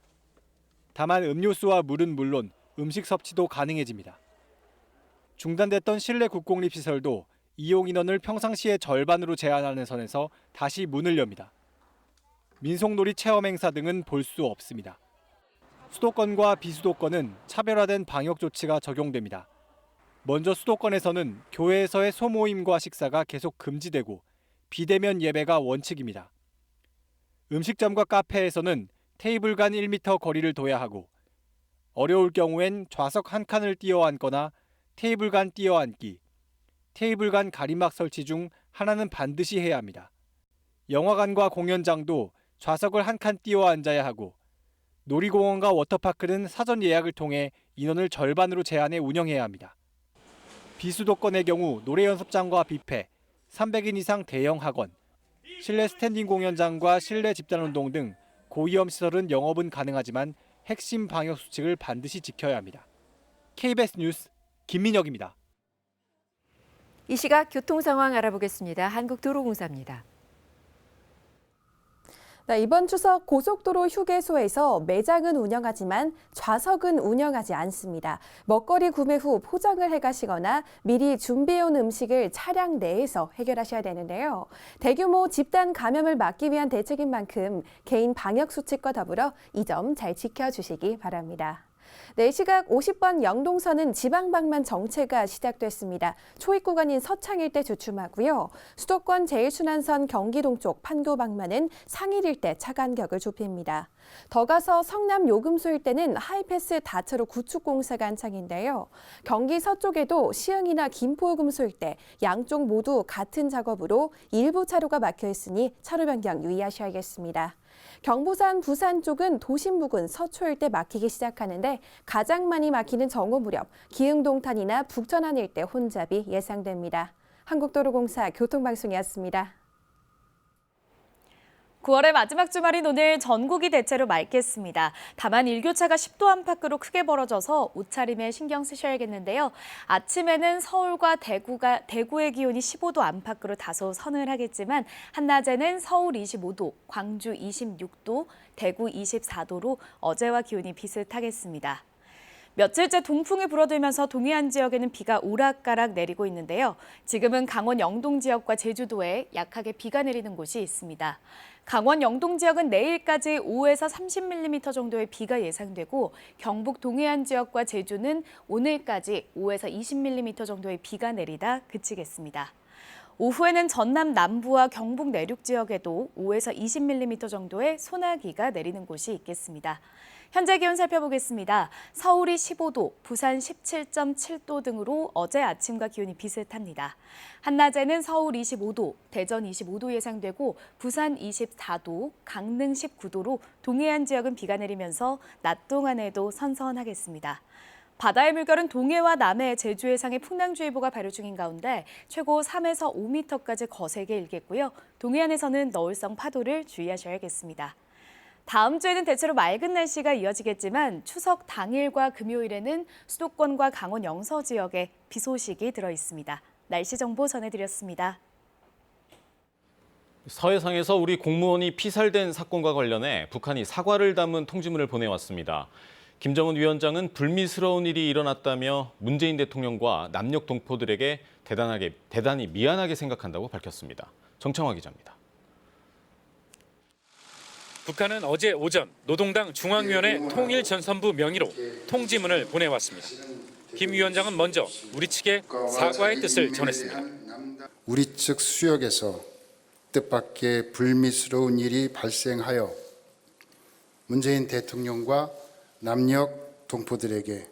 다만 음료수와 물은 물론 음식 섭취도 가능해집니다. 중단됐던 실내 국공립시설도 이용 인원을 평상시의 절반으로 제한하는 선에서 다시 문을 엽니다. 민속놀이 체험 행사 등은 볼 수 없습니다. 수도권과 비수도권은 차별화된 방역 조치가 적용됩니다. 먼저 수도권에서는 교회에서의 소모임과 식사가 계속 금지되고 비대면 예배가 원칙입니다. 음식점과 카페에서는 테이블 간 1m 거리를 둬야 하고 어려울 경우엔 좌석 한 칸을 띄어 앉거나 테이블 간 띄어 앉기, 테이블 간 가림막 설치 중 하나는 반드시 해야 합니다. 영화관과 공연장도 좌석을 한 칸 띄어 앉아야 하고 놀이공원과 워터파크는 사전 예약을 통해 인원을 절반으로 제한해 운영해야 합니다. 비수도권의 경우 노래연습장과 뷔페, 300인 이상 대형 학원, 실내 스탠딩 공연장과 실내 집단운동 등 고위험 시설은 영업은 가능하지만 핵심 방역 수칙을 반드시 지켜야 합니다. KBS 뉴스 김민혁입니다. 이 시각 교통 상황 알아보겠습니다. 한국도로공사입니다. 네, 이번 추석 고속도로 휴게소에서 매장은 운영하지만 좌석은 운영하지 않습니다. 먹거리 구매 후 포장을 해가시거나 미리 준비해온 음식을 차량 내에서 해결하셔야 되는데요. 대규모 집단 감염을 막기 위한 대책인 만큼 개인 방역 수칙과 더불어 이 점 잘 지켜주시기 바랍니다. 네, 시각 50번 영동선은 지방방만 정체가 시작됐습니다. 초입 구간인 서창 일대 주춤하고요. 수도권 제1순환선 경기동 쪽 판교 방면은 상일 일대 차 간격을 좁힙니다. 더 가서 성남 요금소 일대는 하이패스 다차로 구축 공사가 한창인데요. 경기 서쪽에도 시흥이나 김포요금소 일대 양쪽 모두 같은 작업으로 일부 차로가 막혀 있으니 차로 변경 유의하셔야겠습니다. 경부산 부산 쪽은 도심 부근 서초 일대 막히기 시작하는데 가장 많이 막히는 정오 무렵 기흥동탄이나 북천안 일대 혼잡이 예상됩니다. 한국도로공사 교통방송이었습니다. 9월의 마지막 주말인 오늘 전국이 대체로 맑겠습니다. 다만 일교차가 10도 안팎으로 크게 벌어져서 옷차림에 신경 쓰셔야겠는데요. 아침에는 서울과 대구의 기온이 15도 안팎으로 다소 서늘하겠지만 한낮에는 서울 25도, 광주 26도, 대구 24도로 어제와 기온이 비슷하겠습니다. 며칠째 동풍이 불어들면서 동해안 지역에는 비가 오락가락 내리고 있는데요. 지금은 강원 영동 지역과 제주도에 약하게 비가 내리는 곳이 있습니다. 강원 영동 지역은 내일까지 5에서 30mm 정도의 비가 예상되고 경북 동해안 지역과 제주는 오늘까지 5에서 20mm 정도의 비가 내리다 그치겠습니다. 오후에는 전남 남부와 경북 내륙 지역에도 5에서 20mm 정도의 소나기가 내리는 곳이 있겠습니다. 현재 기온 살펴보겠습니다. 서울이 15도, 부산 17.7도 등으로 어제 아침과 기온이 비슷합니다. 한낮에는 서울 25도, 대전 25도 예상되고 부산 24도, 강릉 19도로 동해안 지역은 비가 내리면서 낮 동안에도 선선하겠습니다. 바다의 물결은 동해와 남해, 제주 해상에 풍랑주의보가 발효 중인 가운데 최고 3에서 5m까지 거세게 일겠고요. 동해안에서는 너울성 파도를 주의하셔야겠습니다. 다음 주에는 대체로 맑은 날씨가 이어지겠지만 추석 당일과 금요일에는 수도권과 강원 영서 지역에 비 소식이 들어 있습니다. 날씨 정보 전해드렸습니다. 서해상에서 우리 공무원이 피살된 사건과 관련해 북한이 사과를 담은 통지문을 보내왔습니다. 김정은 위원장은 불미스러운 일이 일어났다며 문재인 대통령과 남녘 동포들에게 대단히 미안하게 생각한다고 밝혔습니다. 정창화 기자입니다. 북한은 어제 오전 노동당 중앙위원회 통일전선부 명의로 통지문을 보내왔습니다. 김 위원장은 먼저 우리 측에 사과의 뜻을 전했습니다. 우리 측 수역에서 뜻밖의 불미스러운 일이 발생하여 문재인 대통령과 남녘 동포들에게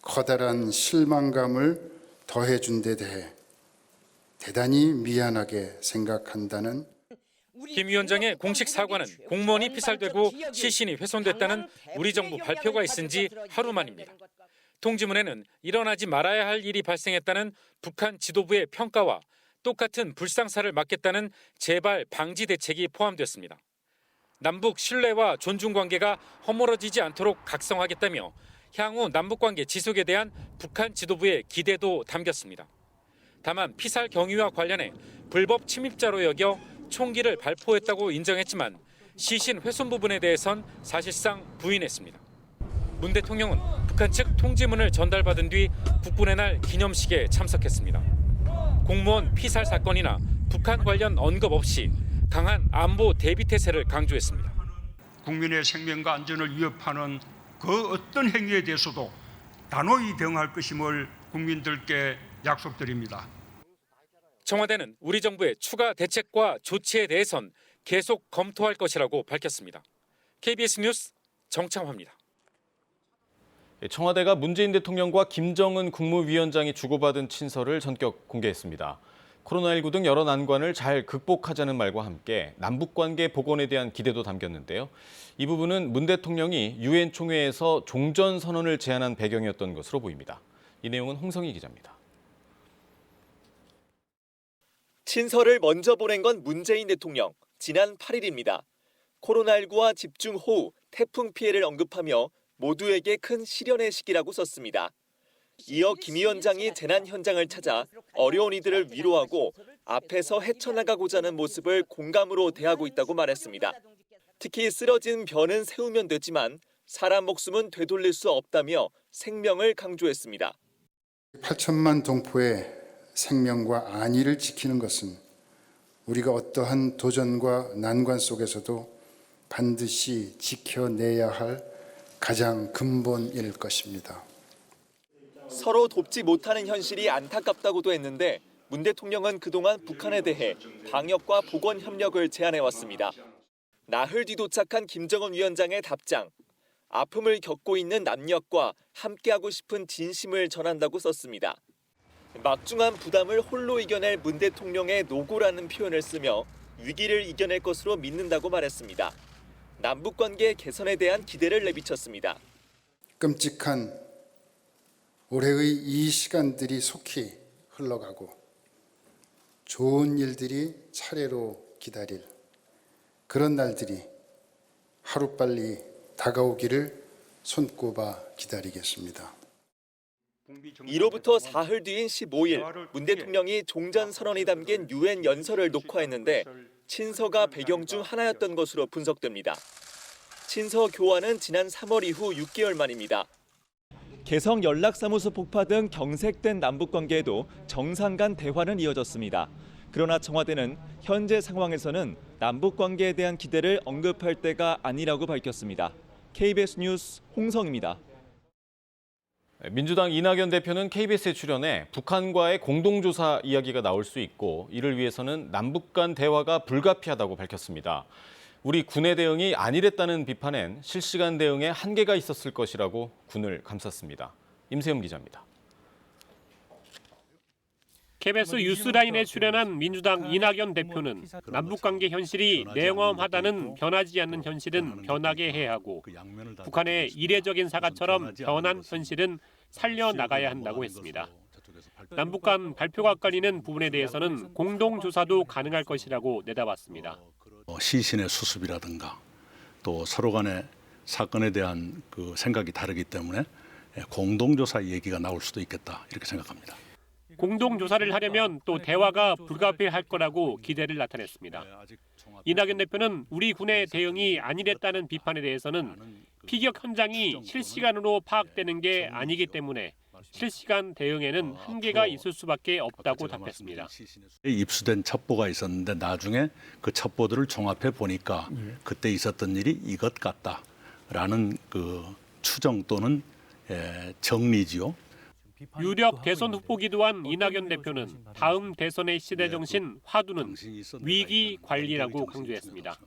커다란 실망감을 더해준 데 대해 대단히 미안하게 생각한다는 김 위원장의 공식 사과는 공무원이 피살되고 시신이 훼손됐다는 우리 정부 발표가 있은 지 하루 만입니다. 통지문에는 일어나지 말아야 할 일이 발생했다는 북한 지도부의 평가와 똑같은 불상사를 막겠다는 재발 방지 대책이 포함됐습니다. 남북 신뢰와 존중 관계가 허물어지지 않도록 각성하겠다며 향후 남북 관계 지속에 대한 북한 지도부의 기대도 담겼습니다. 다만 피살 경위와 관련해 불법 침입자로 여겨 총기를 발포했다고 인정했지만 시신 훼손 부분에 대해선 사실상 부인했습니다. 문 대통령은 북한 측 통지문을 전달받은 뒤 국군의 날 기념식에 참석했습니다. 공무원 피살 사건이나 북한 관련 언급 없이 강한 안보 대비 태세를 강조했습니다. 국민의 생명과 안전을 위협하는 그 어떤 행위에 대해서도 단호히 대응할 것임을 국민들께 약속드립니다. 청와대는 우리 정부의 추가 대책과 조치에 대해선 계속 검토할 것이라고 밝혔습니다. KBS 뉴스 정창화입니다. 청와대가 문재인 대통령과 김정은 국무위원장이 주고받은 친서를 전격 공개했습니다. 코로나19 등 여러 난관을 잘 극복하자는 말과 함께 남북관계 복원에 대한 기대도 담겼는데요. 이 부분은 문 대통령이 유엔 총회에서 종전선언을 제안한 배경이었던 것으로 보입니다. 이 내용은 홍성희 기자입니다. 친서를 먼저 보낸 건 문재인 대통령. 지난 8일입니다. 코로나19와 집중호우, 태풍 피해를 언급하며 모두에게 큰 시련의 시기라고 썼습니다. 이어 김 위원장이 재난 현장을 찾아 어려운 이들을 위로하고 앞에서 헤쳐나가고자 하는 모습을 공감으로 대하고 있다고 말했습니다. 특히 쓰러진 벼는 세우면 되지만 사람 목숨은 되돌릴 수 없다며 생명을 강조했습니다. 8천만 동포의 생명과 안위를 지키는 것은 우리가 어떠한 도전과 난관 속에서도 반드시 지켜내야 할 가장 근본일 것입니다. 서로 돕지 못하는 현실이 안타깝다고도 했는데 문 대통령은 그동안 북한에 대해 방역과 보건 협력을 제안해왔습니다. 나흘 뒤 도착한 김정은 위원장의 답장. 아픔을 겪고 있는 남녘과 함께하고 싶은 진심을 전한다고 썼습니다. 막중한 부담을 홀로 이겨낼 문 대통령의 노고라는 표현을 쓰며 위기를 이겨낼 것으로 믿는다고 말했습니다. 남북관계 개선에 대한 기대를 내비쳤습니다. 끔찍한 올해의 이 시간들이 속히 흘러가고 좋은 일들이 차례로 기다릴 그런 날들이 하루빨리 다가오기를 손꼽아 기다리겠습니다. 1호부터 사흘 뒤인 15일, 문 대통령이 종전선언이 담긴 유엔 연설을 녹화했는데 친서가 배경 중 하나였던 것으로 분석됩니다. 친서 교환은 지난 3월 이후 6개월 만입니다. 개성 연락사무소 폭파 등 경색된 남북관계에도 정상 간 대화는 이어졌습니다. 그러나 청와대는 현재 상황에서는 남북관계에 대한 기대를 언급할 때가 아니라고 밝혔습니다. KBS 뉴스 홍성입니다. 민주당 이낙연 대표는 KBS에 출연해 북한과의 공동조사 이야기가 나올 수 있고 이를 위해서는 남북 간 대화가 불가피하다고 밝혔습니다. 우리 군의 대응이 안일했다는 비판엔 실시간 대응에 한계가 있었을 것이라고 군을 감쌌습니다. 임세영 기자입니다. KBS 뉴스라인에 출연한 민주당 이낙연 대표는 남북관계 현실이 냉엄하다는 변하지 않는 현실은 변하게 해야 하고 북한의 이례적인 사과처럼 변한 현실은 살려나가야 한다고 했습니다. 남북 간 발표가 엇갈리는 부분에 대해서는 공동조사도 가능할 것이라고 내다봤습니다. 시신의 수습이라든가 또 서로 간의 사건에 대한 그 생각이 다르기 때문에 공동조사 얘기가 나올 수도 있겠다 이렇게 생각합니다. 공동조사를 하려면 또 대화가 불가피할 거라고 기대를 나타냈습니다. 이낙연 대표는 우리 군의 대응이 안일했다는 비판에 대해서는 피격 현장이 실시간으로 파악되는 게 아니기 때문에 실시간 대응에는 한계가 있을 수밖에 없다고 답했습니다. 입수된 첩보가 있었는데 나중에 그 첩보들을 종합해 보니까 그때 있었던 일이 이것 같다라는 그 추정 또는 정리지요. 유력 대선 후보기도 한 이낙연 대표는 다음 대선의 시대 정신 화두는 위기 관리라고 강조했습니다.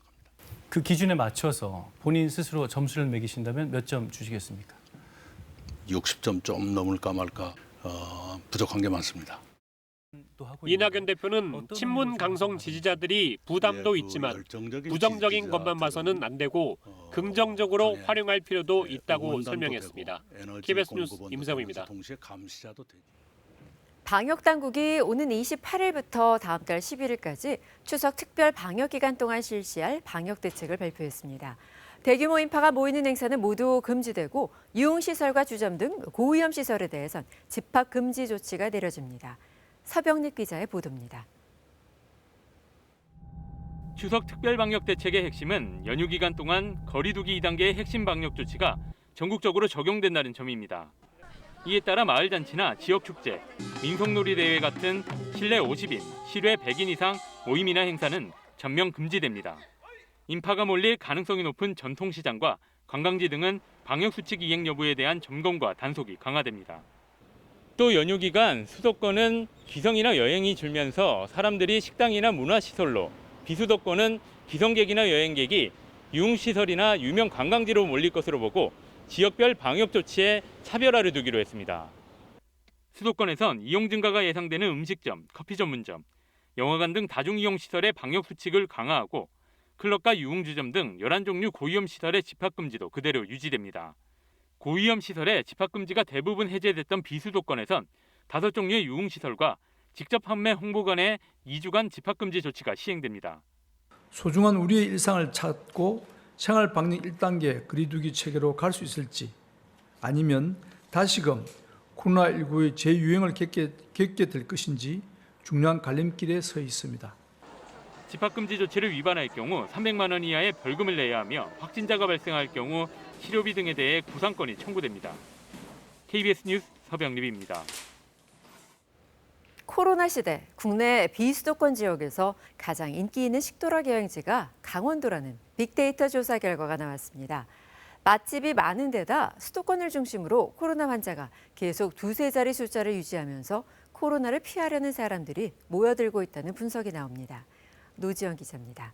그 기준에 맞춰서 본인 스스로 점수를 매기신다면 몇 점 주시겠습니까? 60점 좀 넘을까 말까 부족한 게 많습니다. 이낙연 대표는 친문 강성 지지자들이 부담도 있지만 부정적인 것만 봐서는 안 되고 긍정적으로 활용할 필요도 있다고 설명했습니다. KBS 뉴스 임세웅입니다. 방역당국이 오는 28일부터 다음 달 11일까지 추석 특별 방역기간 동안 실시할 방역대책을 발표했습니다. 대규모 인파가 모이는 행사는 모두 금지되고 유흥시설과 주점 등 고위험시설에 대해선 집합금지 조치가 내려집니다. 서병립 기자의 보도입니다. 추석 특별방역대책의 핵심은 연휴 기간 동안 거리 두기 2단계의 핵심 방역 조치가 전국적으로 적용된다는 점입니다. 이에 따라 마을잔치나 지역축제, 민속놀이대회 같은 실내 50인, 실외 100인 이상 모임이나 행사는 전면 금지됩니다. 인파가 몰릴 가능성이 높은 전통시장과 관광지 등은 방역수칙 이행 여부에 대한 점검과 단속이 강화됩니다. 또 연휴 기간 수도권은 기성이나 여행이 줄면서 사람들이 식당이나 문화시설로, 비수도권은 기성객이나 여행객이 유흥시설이나 유명 관광지로 몰릴 것으로 보고 지역별 방역 조치에 차별화를 두기로 했습니다. 수도권에선 이용 증가가 예상되는 음식점, 커피 전문점, 영화관 등 다중이용시설의 방역 수칙을 강화하고 클럽과 유흥주점 등 11종류 고위험시설의 집합금지도 그대로 유지됩니다. 고위험시설의 집합금지가 대부분 해제됐던 비수도권에선 5종류의 유흥시설과 직접 판매 홍보관의 2주간 집합금지 조치가 시행됩니다. 소중한 우리의 일상을 찾고 생활방역 1단계 거리두기 체계로 갈 수 있을지 아니면 다시금 코로나19의 재유행을 겪게 될 것인지 중요한 갈림길에 서 있습니다. 집합금지 조치를 위반할 경우 300만 원 이하의 벌금을 내야 하며 확진자가 발생할 경우 치료비 등에 대해 구상권이 청구됩니다. KBS 뉴스 서병립입니다. 코로나 시대 국내 비수도권 지역에서 가장 인기 있는 식도락 여행지가 강원도라는 빅데이터 조사 결과가 나왔습니다. 맛집이 많은 데다 수도권을 중심으로 코로나 환자가 계속 두세 자리 숫자를 유지하면서 코로나를 피하려는 사람들이 모여들고 있다는 분석이 나옵니다. 노지영 기자입니다.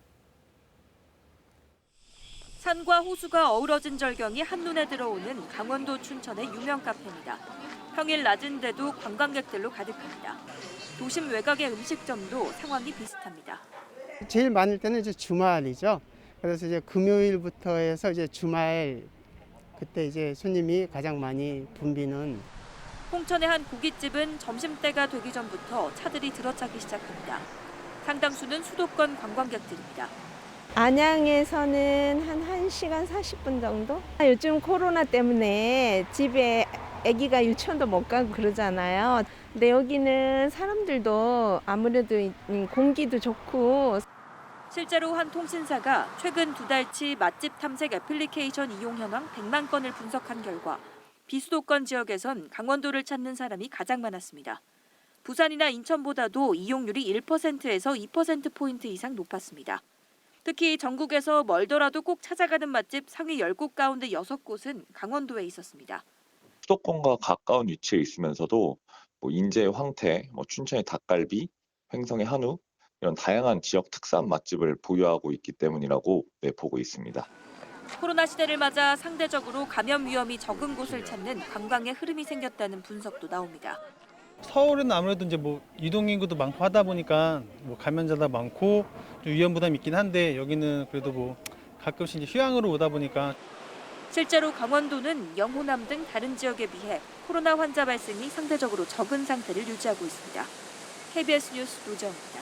산과 호수가 어우러진 절경이 한눈에 들어오는 강원도 춘천의 유명 카페입니다. 평일 낮인데도 관광객들로 가득합니다. 도심 외곽의 음식점도 상황이 비슷합니다. 제일 많을 때는 이제 주말이죠. 그래서 이제 금요일부터 해서 이제 주말 그때 이제 손님이 가장 많이 붐비는. 홍천의 한 고깃집은 점심때가 되기 전부터 차들이 들어차기 시작합니다. 상당수는 수도권 관광객들입니다. 안양에서는 한 1시간 40분 정도? 요즘 코로나 때문에 집에 아기가 유치원도 못 가고 그러잖아요. 근데 여기는 사람들도 아무래도 공기도 좋고. 실제로 한 통신사가 최근 2달치 맛집 탐색 애플리케이션 이용 현황 100만 건을 분석한 결과 비수도권 지역에선 강원도를 찾는 사람이 가장 많았습니다. 부산이나 인천보다도 이용률이 1%에서 2%포인트 이상 높았습니다. 특히 전국에서 멀더라도 꼭 찾아가는 맛집 상위 10곳 가운데 6곳은 강원도에 있었습니다. 수도권과 가까운 위치에 있으면서도 인제의 황태, 춘천의 닭갈비, 횡성의 한우 이런 다양한 지역 특산 맛집을 보유하고 있기 때문이라고 보고 있습니다. 코로나 시대를 맞아 상대적으로 감염 위험이 적은 곳을 찾는 관광의 흐름이 생겼다는 분석도 나옵니다. 서울은 아무래도 이제 이동 인구도 많고 하다 보니까 감염자도 많고 좀 위험 부담이 있긴 한데 여기는 그래도 가끔씩 이제 휴양으로 오다 보니까. 실제로 강원도는 영호남 등 다른 지역에 비해 코로나 환자 발생이 상대적으로 적은 상태를 유지하고 있습니다. KBS 뉴스 노정입니다.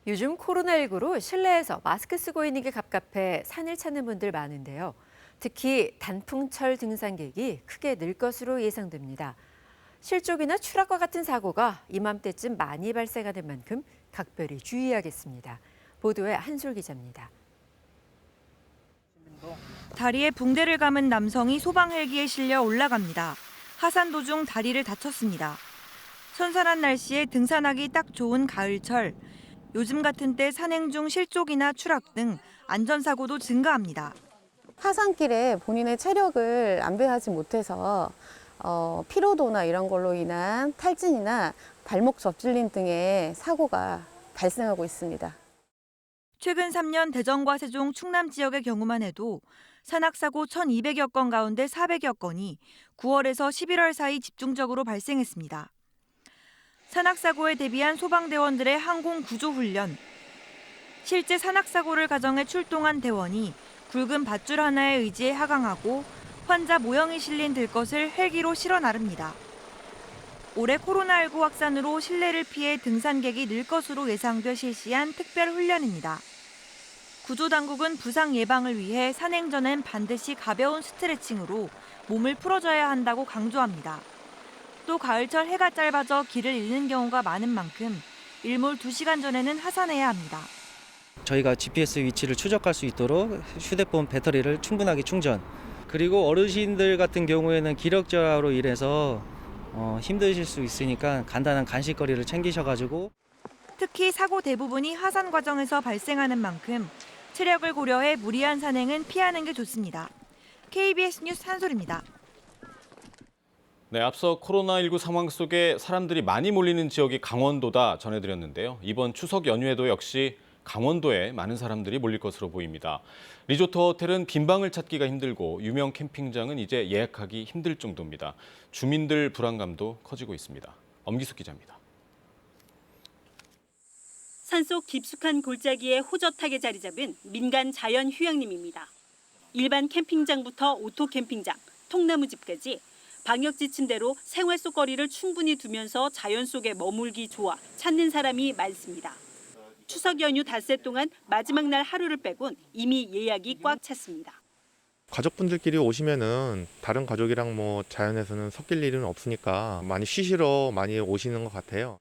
요즘 코로나19로 실내에서 마스크 쓰고 있는 게 갑갑해 산을 찾는 분들 많은데요. 특히 단풍철 등산객이 크게 늘 것으로 예상됩니다. 실족이나 추락과 같은 사고가 이맘때쯤 많이 발생하는 만큼 각별히 주의해야겠습니다. 보도에 한솔 기자입니다. 다리에 붕대를 감은 남성이 소방 헬기에 실려 올라갑니다. 하산 도중 다리를 다쳤습니다. 선선한 날씨에 등산하기 딱 좋은 가을철. 요즘 같은 때 산행 중 실족이나 추락 등 안전사고도 증가합니다. 하산길에 본인의 체력을 안배하지 못해서 피로도나 이런 걸로 인한 탈진이나 발목 접질림 등의 사고가 발생하고 있습니다. 최근 3년 대전과 세종, 충남 지역의 경우만 해도 산악사고 1,200여 건 가운데 400여 건이 9월에서 11월 사이 집중적으로 발생했습니다. 산악사고에 대비한 소방대원들의 항공구조훈련. 실제 산악사고를 가정해 출동한 대원이 굵은 밧줄 하나에 의지해 하강하고 환자 모형이 실린 들것을 헬기로 실어 나릅니다. 올해 코로나19 확산으로 실내를 피해 등산객이 늘 것으로 예상돼 실시한 특별 훈련입니다. 구조당국은 부상 예방을 위해 산행 전엔 반드시 가벼운 스트레칭으로 몸을 풀어줘야 한다고 강조합니다. 또 가을철 해가 짧아져 길을 잃는 경우가 많은 만큼 일몰 2시간 전에는 하산해야 합니다. 저희가 GPS 위치를 추적할 수 있도록 휴대폰 배터리를 충분하게 충전. 그리고 어르신들 같은 경우에는 기력 저하로 인해서 힘드실 수 있으니까 간단한 간식거리를 챙기셔가지고. 특히 사고 대부분이 하산 과정에서 발생하는 만큼 체력을 고려해 무리한 산행은 피하는 게 좋습니다. KBS 뉴스 한솔입니다. 네, 앞서 코로나19 상황 속에 사람들이 많이 몰리는 지역이 강원도다 전해드렸는데요. 이번 추석 연휴에도 역시 강원도에 많은 사람들이 몰릴 것으로 보입니다. 리조트 호텔은 빈 방을 찾기가 힘들고 유명 캠핑장은 이제 예약하기 힘들 정도입니다. 주민들 불안감도 커지고 있습니다. 엄기숙 기자입니다. 산속 깊숙한 골짜기에 호젓하게 자리 잡은 민간 자연 휴양림입니다. 일반 캠핑장부터 오토 캠핑장, 통나무집까지 방역 지침대로 생활 속 거리를 충분히 두면서 자연 속에 머물기 좋아 찾는 사람이 많습니다. 추석 연휴 닷새 동안 마지막 날 하루를 빼곤 이미 예약이 꽉 찼습니다. 가족분들끼리 오시면은 다른 가족이랑 자연에서는 섞일 일은 없으니까 많이 쉬시러 많이 오시는 것 같아요.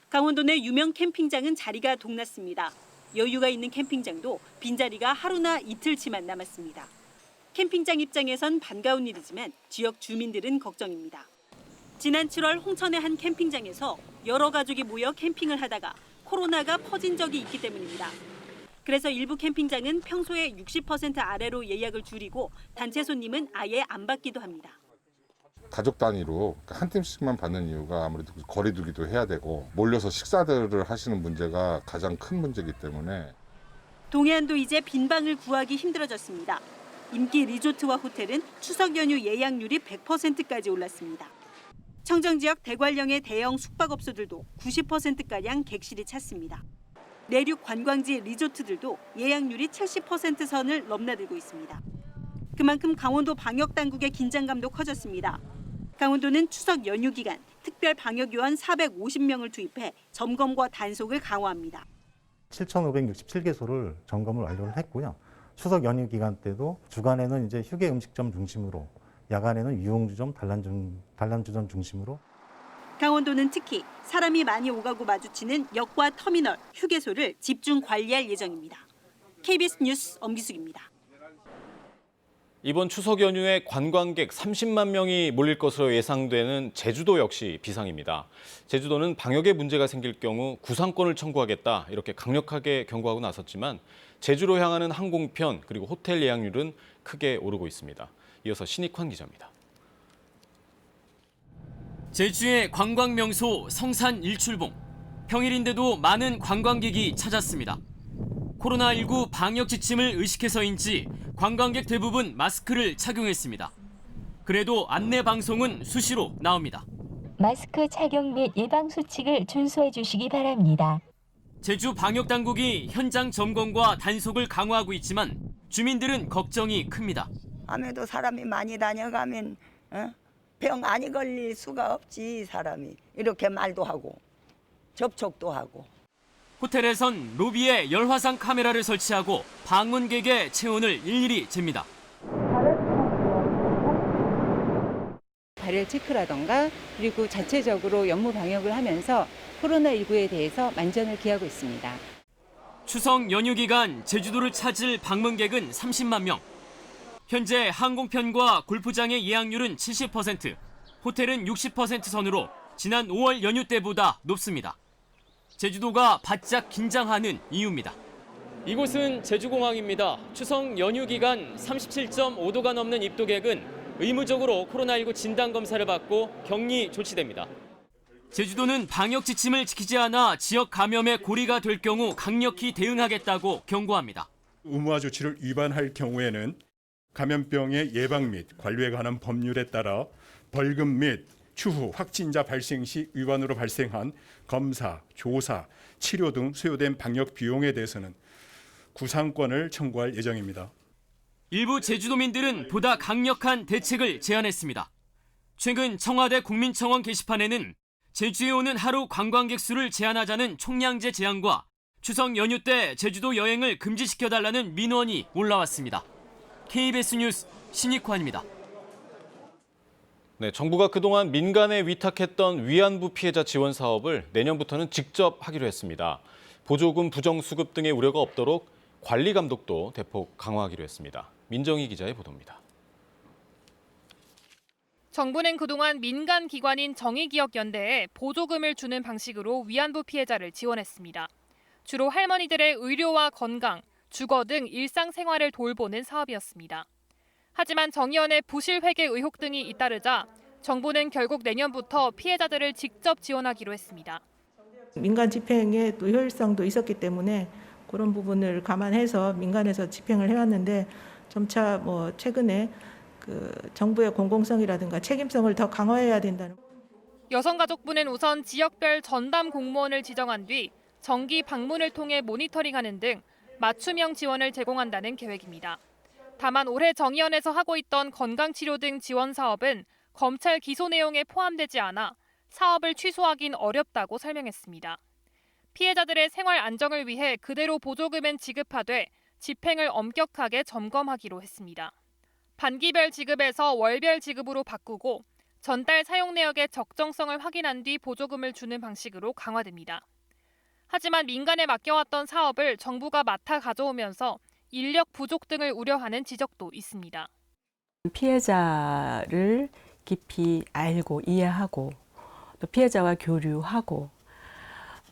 강원도 내 유명 캠핑장은 자리가 동났습니다. 여유가 있는 캠핑장도 빈자리가 하루나 이틀치만 남았습니다. 캠핑장 입장에선 반가운 일이지만 지역 주민들은 걱정입니다. 지난 7월 홍천의 한 캠핑장에서 여러 가족이 모여 캠핑을 하다가 코로나가 퍼진 적이 있기 때문입니다. 그래서 일부 캠핑장은 평소의 60% 아래로 예약을 줄이고 단체 손님은 아예 안 받기도 합니다. 가족 단위로 한 팀씩만 받는 이유가 아무래도 거리 두기도 해야 되고 몰려서 식사들을 하시는 문제가 가장 큰 문제이기 때문에. 동해안도 이제 빈 방을 구하기 힘들어졌습니다. 인기 리조트와 호텔은 추석 연휴 예약률이 100%까지 올랐습니다. 청정 지역 대관령의 대형 숙박업소들도 90%가량 객실이 찼습니다. 내륙 관광지 리조트들도 예약률이 70% 선을 넘나들고 있습니다. 그만큼 강원도 방역당국의 긴장감도 커졌습니다. 강원도는 추석 연휴 기간 특별 방역요원 450명을 투입해 점검과 단속을 강화합니다. 7,567개소를 점검을 완료를 했고요. 추석 연휴 기간 때도 주간에는 이제 휴게 음식점 중심으로, 야간에는 유흥주점, 단란주점 중심으로. 강원도는 특히 사람이 많이 오가고 마주치는 역과 터미널, 휴게소를 집중 관리할 예정입니다. KBS 뉴스 엄기숙입니다. 이번 추석 연휴에 관광객 30만 명이 몰릴 것으로 예상되는 제주도 역시 비상입니다. 제주도는 방역에 문제가 생길 경우 구상권을 청구하겠다 이렇게 강력하게 경고하고 나섰지만 제주로 향하는 항공편 그리고 호텔 예약률은 크게 오르고 있습니다. 이어서 신익환 기자입니다. 제주의 관광 명소 성산 일출봉. 평일인데도 많은 관광객이 찾았습니다. 코로나19 방역 지침을 의식해서인지 관광객 대부분 마스크를 착용했습니다. 그래도 안내 방송은 수시로 나옵니다. 마스크 착용 및 예방 수칙을 준수해 주시기 바랍니다. 제주 방역 당국이 현장 점검과 단속을 강화하고 있지만 주민들은 걱정이 큽니다. 아무래도 사람이 많이 다녀가면 병 안 걸릴 수가 없지. 사람이 이렇게 말도 하고 접촉도 하고. 호텔에선 로비에 열화상 카메라를 설치하고 방문객의 체온을 일일이 잽니다. 발열 체크라던가 그리고 자체적으로 연무 방역을 하면서 코로나19에 대해서 만전을 기하고 있습니다. 추석 연휴 기간 제주도를 찾을 방문객은 30만 명. 현재 항공편과 골프장의 예약률은 70%, 호텔은 60% 선으로 지난 5월 연휴 때보다 높습니다. 제주도가 바짝 긴장하는 이유입니다. 이곳은 제주공항입니다. 추석 연휴 기간 37.5도가 넘는 입도객은 의무적으로 코로나19 진단검사를 받고 격리 조치됩니다. 제주도는 방역 지침을 지키지 않아 지역 감염의 고리가 될 경우 강력히 대응하겠다고 경고합니다. 의무화 조치를 위반할 경우에는 감염병의 예방 및 관리에 관한 법률에 따라 벌금 및 추후 확진자 발생 시 위반으로 발생한 검사, 조사, 치료 등 소요된 방역 비용에 대해서는 구상권을 청구할 예정입니다. 일부 제주도민들은 보다 강력한 대책을 제안했습니다. 최근 청와대 국민청원 게시판에는 제주에 오는 하루 관광객 수를 제한하자는 총량제 제안과 추석 연휴 때 제주도 여행을 금지시켜달라는 민원이 올라왔습니다. KBS 뉴스 신익환입니다. 네, 정부가 그동안 민간에 위탁했던 위안부 피해자 지원 사업을 내년부터는 직접 하기로 했습니다. 보조금 부정수급 등의 우려가 없도록 관리 감독도 대폭 강화하기로 했습니다. 민정희 기자의 보도입니다. 정부는 그동안 민간 기관인 정의기억연대에 보조금을 주는 방식으로 위안부 피해자를 지원했습니다. 주로 할머니들의 의료와 건강, 주거 등 일상생활을 돌보는 사업이었습니다. 하지만 정의연의 부실 회계 의혹 등이 잇따르자 정부는 결국 내년부터 피해자들을 직접 지원하기로 했습니다. 민간 집행의 또 효율성도 있었기 때문에 그런 부분을 감안해서 민간에서 집행을 해왔는데 점차 최근에 정부의 공공성이라든가 책임성을 더 강화해야 된다는. 여성가족부는 우선 지역별 전담 공무원을 지정한 뒤 정기 방문을 통해 모니터링하는 등 맞춤형 지원을 제공한다는 계획입니다. 다만 올해 정의연에서 하고 있던 건강치료 등 지원 사업은 검찰 기소 내용에 포함되지 않아 사업을 취소하긴 어렵다고 설명했습니다. 피해자들의 생활 안정을 위해 그대로 보조금은 지급하되 집행을 엄격하게 점검하기로 했습니다. 반기별 지급에서 월별 지급으로 바꾸고 전달 사용 내역의 적정성을 확인한 뒤 보조금을 주는 방식으로 강화됩니다. 하지만 민간에 맡겨왔던 사업을 정부가 맡아 가져오면서 인력 부족 등을 우려하는 지적도 있습니다. 피해자를 깊이 알고 이해하고 또 피해자와 교류하고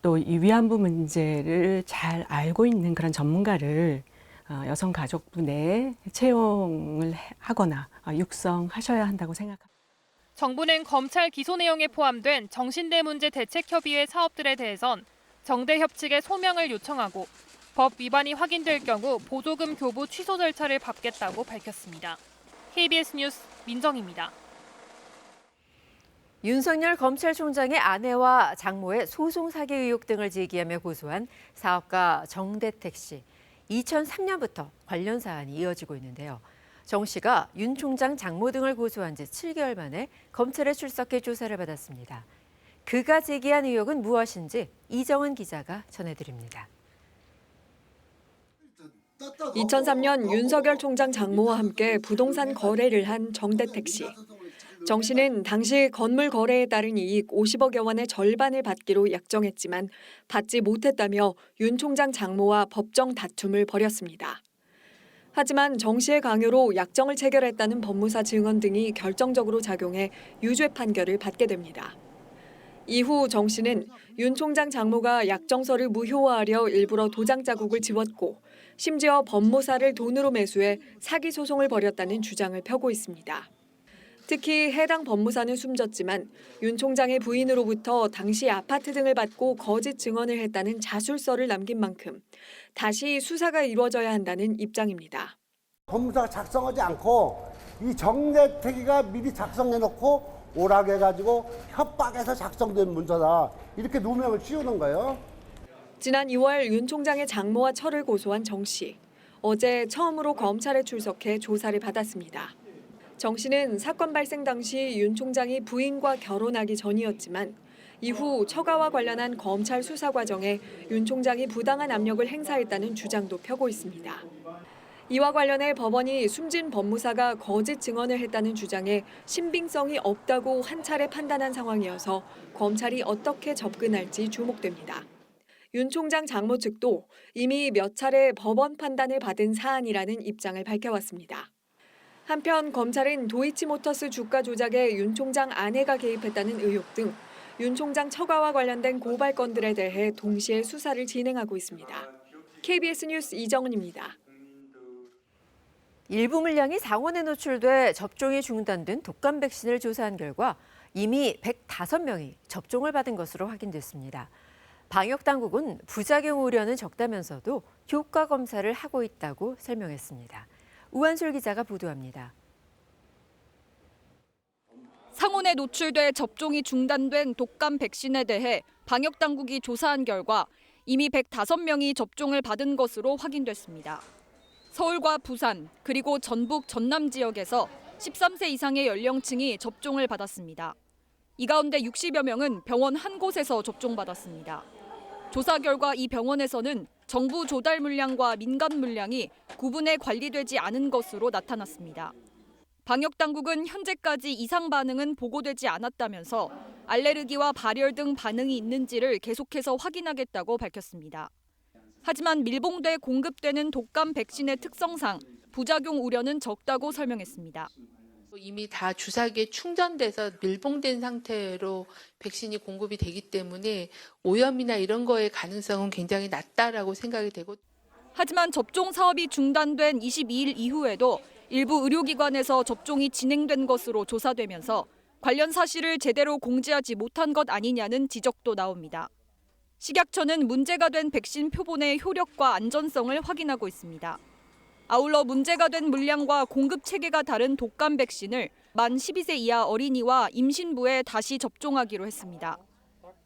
또 이 위안부 문제를 잘 알고 있는 그런 전문가를 여성가족부 내에 채용을 하거나 육성하셔야 한다고 생각합니다. 정부는 검찰 기소 내용에 포함된 정신대 문제 대책협의회 사업들에 대해선 정대협 측에 소명을 요청하고 법 위반이 확인될 경우 보조금 교부 취소 절차를 밟겠다고 밝혔습니다. KBS 뉴스 민정입니다. 윤석열 검찰총장의 아내와 장모의 소송 사기 의혹 등을 제기하며 고소한 사업가 정대택 씨. 2003년부터 관련 사안이 이어지고 있는데요. 정 씨가 윤 총장 장모 등을 고소한 지 7개월 만에 검찰에 출석해 조사를 받았습니다. 그가 제기한 의혹은 무엇인지 이정은 기자가 전해드립니다. 2003년 윤석열 총장 장모와 함께 부동산 거래를 한 정대택 씨. 정 씨는 당시 건물 거래에 따른 이익 50억여 원의 절반을 받기로 약정했지만 받지 못했다며 윤 총장 장모와 법정 다툼을 벌였습니다. 하지만 정 씨의 강요로 약정을 체결했다는 법무사 증언 등이 결정적으로 작용해 유죄 판결을 받게 됩니다. 이후 정 씨는 윤 총장 장모가 약정서를 무효화하려 일부러 도장 자국을 지웠고 심지어 법무사를 돈으로 매수해 사기 소송을 벌였다는 주장을 펴고 있습니다. 특히 해당 법무사는 숨졌지만 윤 총장의 부인으로부터 당시 아파트 등을 받고 거짓 증언을 했다는 자술서를 남긴 만큼 다시 수사가 이루어져야 한다는 입장입니다. 법무사가 작성하지 않고 이 정대택이가 미리 작성해놓고 오라고 해가지고 협박해서 작성된 문서다. 이렇게 누명을 씌우는 거예요. 지난 2월 윤 총장의 장모와 처를 고소한 정 씨. 어제 처음으로 검찰에 출석해 조사를 받았습니다. 정 씨는 사건 발생 당시 윤 총장이 부인과 결혼하기 전이었지만 이후 처가와 관련한 검찰 수사 과정에 윤 총장이 부당한 압력을 행사했다는 주장도 펴고 있습니다. 이와 관련해 법원이 숨진 법무사가 거짓 증언을 했다는 주장에 신빙성이 없다고 한 차례 판단한 상황이어서 검찰이 어떻게 접근할지 주목됩니다. 윤 총장 장모 측도 이미 몇 차례 법원 판단을 받은 사안이라는 입장을 밝혀왔습니다. 한편 검찰은 도이치모터스 주가 조작에 윤 총장 아내가 개입했다는 의혹 등 윤 총장 처가와 관련된 고발 건들에 대해 동시에 수사를 진행하고 있습니다. KBS 뉴스 이정은입니다. 일부 물량이 상온에 노출돼 접종이 중단된 독감 백신을 조사한 결과 이미 105명이 접종을 받은 것으로 확인됐습니다. 방역당국은 부작용 우려는 적다면서도 효과 검사를 하고 있다고 설명했습니다. 우한솔 기자가 보도합니다. 상온에 노출돼 접종이 중단된 독감 백신에 대해 방역당국이 조사한 결과 이미 105명이 접종을 받은 것으로 확인됐습니다. 서울과 부산, 그리고 전북, 전남 지역에서 13세 이상의 연령층이 접종을 받았습니다. 이 가운데 60여 명은 병원 한 곳에서 접종받았습니다. 조사 결과 이 병원에서는 정부 조달 물량과 민간 물량이 구분해 관리되지 않은 것으로 나타났습니다. 방역당국은 현재까지 이상 반응은 보고되지 않았다면서 알레르기와 발열 등 반응이 있는지를 계속해서 확인하겠다고 밝혔습니다. 하지만 밀봉돼 공급되는 독감 백신의 특성상 부작용 우려는 적다고 설명했습니다. 이미 다 주사기에 충전돼서 밀봉된 상태로 백신이 공급이 되기 때문에 오염이나 이런 거의 가능성은 굉장히 낮다라고 생각이 되고. 하지만 접종 사업이 중단된 22일 이후에도 일부 의료기관에서 접종이 진행된 것으로 조사되면서 관련 사실을 제대로 공지하지 못한 것 아니냐는 지적도 나옵니다. 식약처는 문제가 된 백신 표본의 효력과 안전성을 확인하고 있습니다. 아울러 문제가 된 물량과 공급 체계가 다른 독감 백신을 만 12세 이하 어린이와 임신부에 다시 접종하기로 했습니다.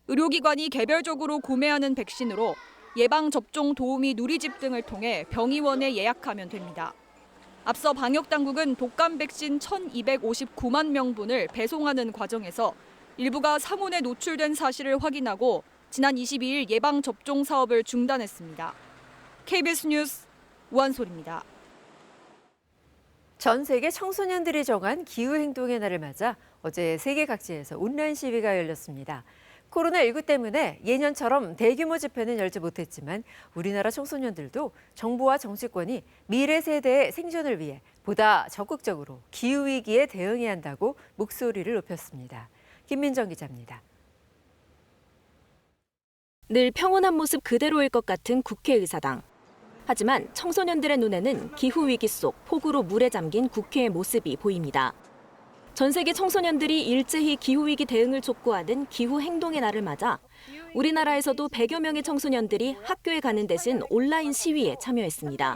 의료기관이 개별적으로 구매하는 백신으로 예방접종 도우미 누리집 등을 통해 병의원에 예약하면 됩니다. 앞서 방역당국은 독감 백신 1,259만 명분을 배송하는 과정에서 일부가 상온에 노출된 사실을 확인하고 지난 22일 예방접종 사업을 중단했습니다. KBS 뉴스 우한솔입니다. 전 세계 청소년들이 정한 기후행동의 날을 맞아 어제 세계 각지에서 온라인 시위가 열렸습니다. 코로나19 때문에 예년처럼 대규모 집회는 열지 못했지만 우리나라 청소년들도 정부와 정치권이 미래 세대의 생존을 위해 보다 적극적으로 기후위기에 대응해야 한다고 목소리를 높였습니다. 김민정 기자입니다. 늘 평온한 모습 그대로일 것 같은 국회의사당. 하지만 청소년들의 눈에는 기후위기 속 폭우로 물에 잠긴 국회의 모습이 보입니다. 전 세계 청소년들이 일제히 기후위기 대응을 촉구하는 기후행동의 날을 맞아 우리나라에서도 100여 명의 청소년들이 학교에 가는 대신 온라인 시위에 참여했습니다.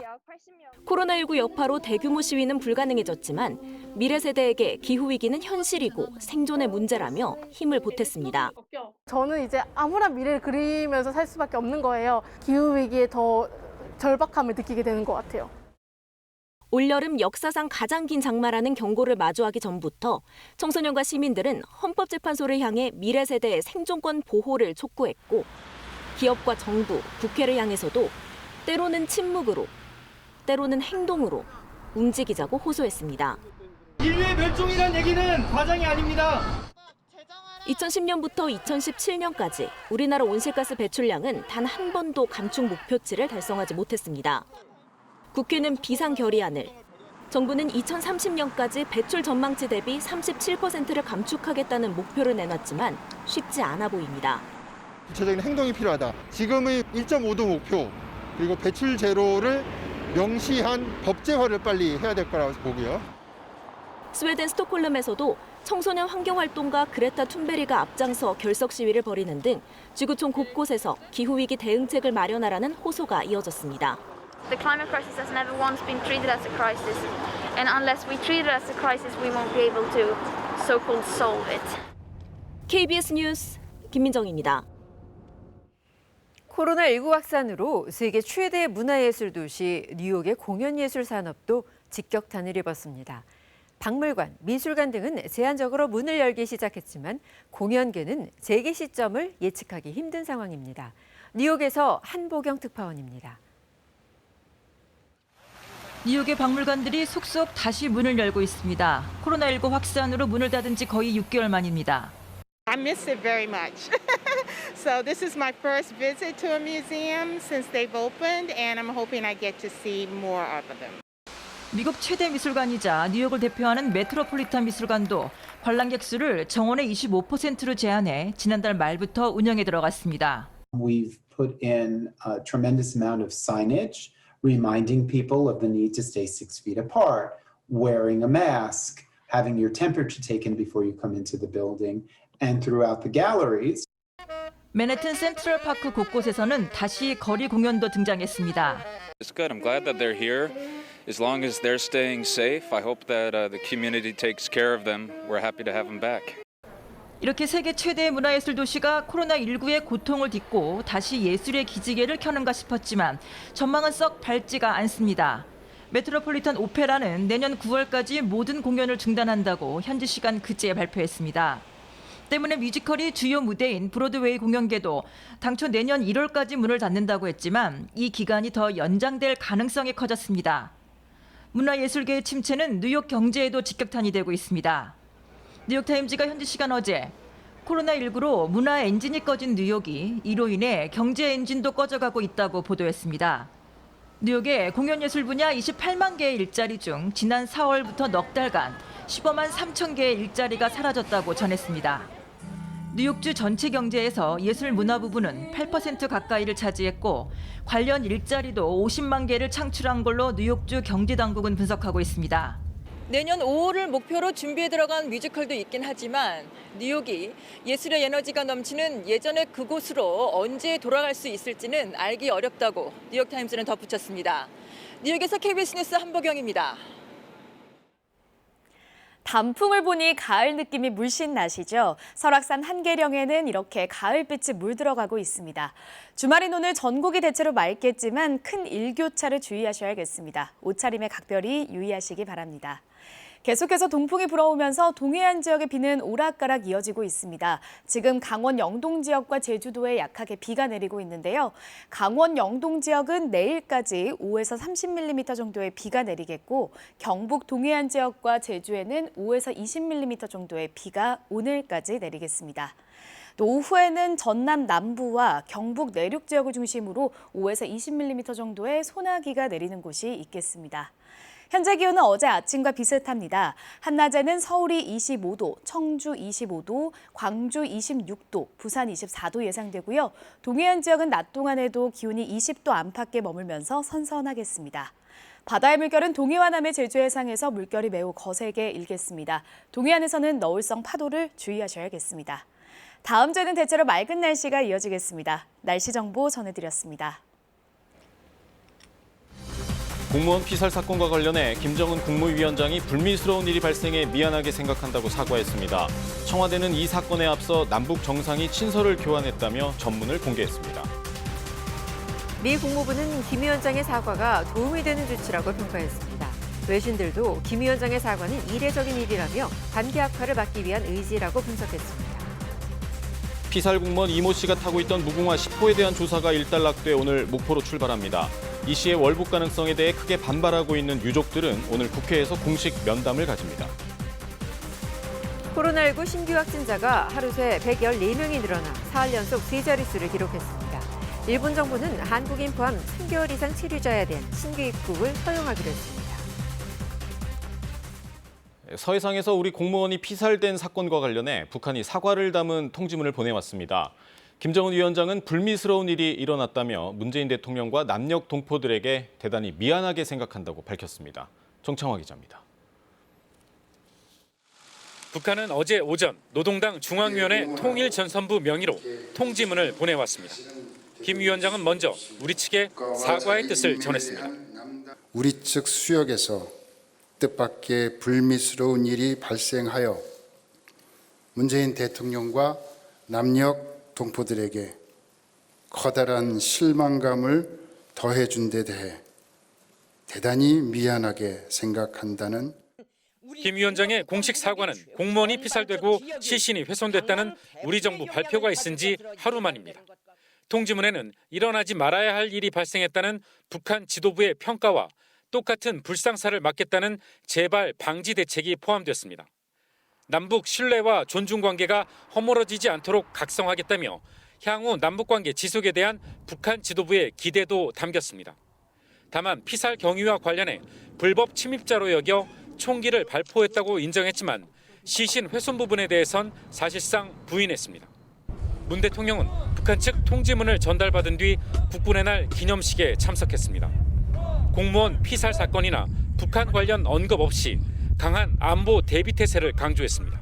코로나19 여파로 대규모 시위는 불가능해졌지만 미래 세대에게 기후위기는 현실이고 생존의 문제라며 힘을 보탰습니다. 저는 이제 암울한 미래를 그리면서 살 수밖에 없는 거예요. 기후위기에 더 절박함을 느끼게 되는 것 같아요. 올여름 역사상 가장 긴 장마라는 경고를 마주하기 전부터 청소년과 시민들은 헌법재판소를 향해 미래 세대의 생존권 보호를 촉구했고 기업과 정부, 국회를 향해서도 때로는 침묵으로 때로는 행동으로 움직이자고 호소했습니다. 인류의 멸종이란 얘기는 과장이 아닙니다. 2010년부터 2017년까지 우리나라 온실가스 배출량은 단 한 번도 감축 목표치를 달성하지 못했습니다. 국회는 비상결의안을, 정부는 2030년까지 배출 전망치 대비 37%를 감축하겠다는 목표를 내놨지만 쉽지 않아 보입니다. 구체적인 행동이 필요하다. 지금의 1.5도 목표 그리고 배출 제로를 명시한 법제화를 빨리 해야 될 거라고 보고요. 스웨덴 스톡홀름에서도 청소년 환경활동가 그레타 툰베리가 앞장서 결석 시위를 벌이는 등 지구촌 곳곳에서 기후위기 대응책을 마련하라는 호소가 이어졌습니다. The climate crisis has never once been treated as a crisis, and unless we treat it as a crisis, we won't be able to so-called solve it. KBS 뉴스 김민정입니다. 코로나19 확산으로 세계 최대 문화예술 도시 뉴욕의 공연예술 산업도 직격탄을 입었습니다. 박물관, 미술관 등은 제한적으로 문을 열기 시작했지만 공연계는 재개 시점을 예측하기 힘든 상황입니다. 뉴욕에서 한보경 특파원입니다. 뉴욕의 박물관들이 속속 다시 문을 열고 있습니다. 코로나19 확산으로 문을 닫은 지 거의 6개월 만입니다. I miss it very much. So this is my first visit to a museum since they've opened, and I'm hoping I get to see more of them. 미국 최대 미술관이자 뉴욕을 대표하는 메트로폴리탄 미술관도 관람객 수를 정원의 25%로 제한해 지난달 말부터 운영에 들어갔습니다. We've put in a tremendous amount of signage reminding people of the need to stay 6 feet apart, wearing a mask, having your temperature taken before you come into the building, and throughout the galleries. 맨해튼 센트럴 파크 곳곳에서는 다시 거리 공연도 등장했습니다. It's good. I'm glad that they're here. As long as they're staying safe, I hope that the community takes care of them. We're happy to have them back. 이렇게 세계 최대의 문화예술 도시가 코로나19의 고통을 딛고 다시 예술의 기지개를 켜는가 싶었지만 전망은 썩 밝지가 않습니다. 메트로폴리탄 오페라는 내년 9월까지 모든 공연을 중단한다고 현지 시간 그제 발표했습니다. 때문에 뮤지컬이 주요 무대인 브로드웨이 공연계도 당초 내년 1월까지 문을 닫는다고 했지만 이 기간이 더 연장될 가능성이 커졌습니다. 문화예술계의 침체는 뉴욕 경제에도 직격탄이 되고 있습니다. 뉴욕타임즈가 현지 시간 어제 코로나19로 문화 엔진이 꺼진 뉴욕이 이로 인해 경제 엔진도 꺼져가고 있다고 보도했습니다. 뉴욕의 공연예술 분야 28만 개의 일자리 중 지난 4월부터 넉 달간 15만 3천 개의 일자리가 사라졌다고 전했습니다. 뉴욕주 전체 경제에서 예술 문화 부분은 8% 가까이를 차지했고 관련 일자리도 50만 개를 창출한 걸로 뉴욕주 경제당국은 분석하고 있습니다. 내년 5월을 목표로 준비에 들어간 뮤지컬도 있긴 하지만 뉴욕이 예술의 에너지가 넘치는 예전의 그곳으로 언제 돌아갈 수 있을지는 알기 어렵다고 뉴욕타임즈는 덧붙였습니다. 뉴욕에서 KBS 뉴스 한보경입니다. 단풍을 보니 가을 느낌이 물씬 나시죠? 설악산 한계령에는 이렇게 가을빛이 물들어가고 있습니다. 주말인 오늘 전국이 대체로 맑겠지만 큰 일교차를 주의하셔야겠습니다. 옷차림에 각별히 유의하시기 바랍니다. 계속해서 동풍이 불어오면서 동해안 지역의 비는 오락가락 이어지고 있습니다. 지금 강원 영동 지역과 제주도에 약하게 비가 내리고 있는데요. 강원 영동 지역은 내일까지 5에서 30mm 정도의 비가 내리겠고 경북 동해안 지역과 제주에는 5에서 20mm 정도의 비가 오늘까지 내리겠습니다. 또 오후에는 전남 남부와 경북 내륙 지역을 중심으로 5에서 20mm 정도의 소나기가 내리는 곳이 있겠습니다. 현재 기온은 어제 아침과 비슷합니다. 한낮에는 서울이 25도, 청주 25도, 광주 26도, 부산 24도 예상되고요. 동해안 지역은 낮 동안에도 기온이 20도 안팎에 머물면서 선선하겠습니다. 바다의 물결은 동해와 남해 제주 해상에서 물결이 매우 거세게 일겠습니다. 동해안에서는 너울성 파도를 주의하셔야겠습니다. 다음 주에는 대체로 맑은 날씨가 이어지겠습니다. 날씨 정보 전해드렸습니다. 공무원 피살 사건과 관련해 김정은 국무위원장이 불미스러운 일이 발생해 미안하게 생각한다고 사과했습니다. 청와대는 이 사건에 앞서 남북 정상이 친서를 교환했다며 전문을 공개했습니다. 미 국무부는 김 위원장의 사과가 도움이 되는 조치라고 평가했습니다. 외신들도 김 위원장의 사과는 이례적인 일이라며 관계 악화를 막기 위한 의지라고 분석했습니다. 피살 공무원 이모 씨가 타고 있던 무궁화 10호에 대한 조사가 일단락돼 오늘 목포로 출발합니다. 이 시의 월북 가능성에 대해 크게 반발하고 있는 유족들은 오늘 국회에서 공식 면담을 가집니다. 코로나19 신규 확진자가 하루 새 114명이 늘어나 사흘 연속 세 자릿수를 기록했습니다. 일본 정부는 한국인 포함 3개월 이상 체류자에 대한 신규 입국을 허용하기로 했습니다. 서해상에서 우리 공무원이 피살된 사건과 관련해 북한이 사과를 담은 통지문을 보내왔습니다. 김정은 위원장은 불미스러운 일이 일어났다며 문재인 대통령과 남녘 동포들에게 대단히 미안하게 생각한다고 밝혔습니다. 정창화 기자입니다. 북한은 어제 오전 노동당 중앙위원회 통일전선부 명의로 통지문을 보내왔습니다. 김 위원장은 먼저 우리 측에 사과의 뜻을 전했습니다. 우리 측 수역에서 뜻밖의 불미스러운 일이 발생하여 문재인 대통령과 남녘 동포들에게 커다란 실망감을 더해준 데 대해 대단히 미안하게 생각한다는 김 위원장의 공식 사과는 공무원이 피살되고 시신이 훼손됐다는 우리 정부 발표가 있은 지 하루 만입니다. 통지문에는 일어나지 말아야 할 일이 발생했다는 북한 지도부의 평가와 똑같은 불상사를 막겠다는 재발 방지 대책이 포함됐습니다. 남북 신뢰와 존중 관계가 허물어지지 않도록 각성하겠다며 향후 남북 관계 지속에 대한 북한 지도부의 기대도 담겼습니다. 다만 피살 경위와 관련해 불법 침입자로 여겨 총기를 발포했다고 인정했지만 시신 훼손 부분에 대해선 사실상 부인했습니다. 문 대통령은 북한 측 통지문을 전달받은 뒤 국군의 날 기념식에 참석했습니다. 공무원 피살 사건이나 북한 관련 언급 없이 강한 안보 대비 태세를 강조했습니다.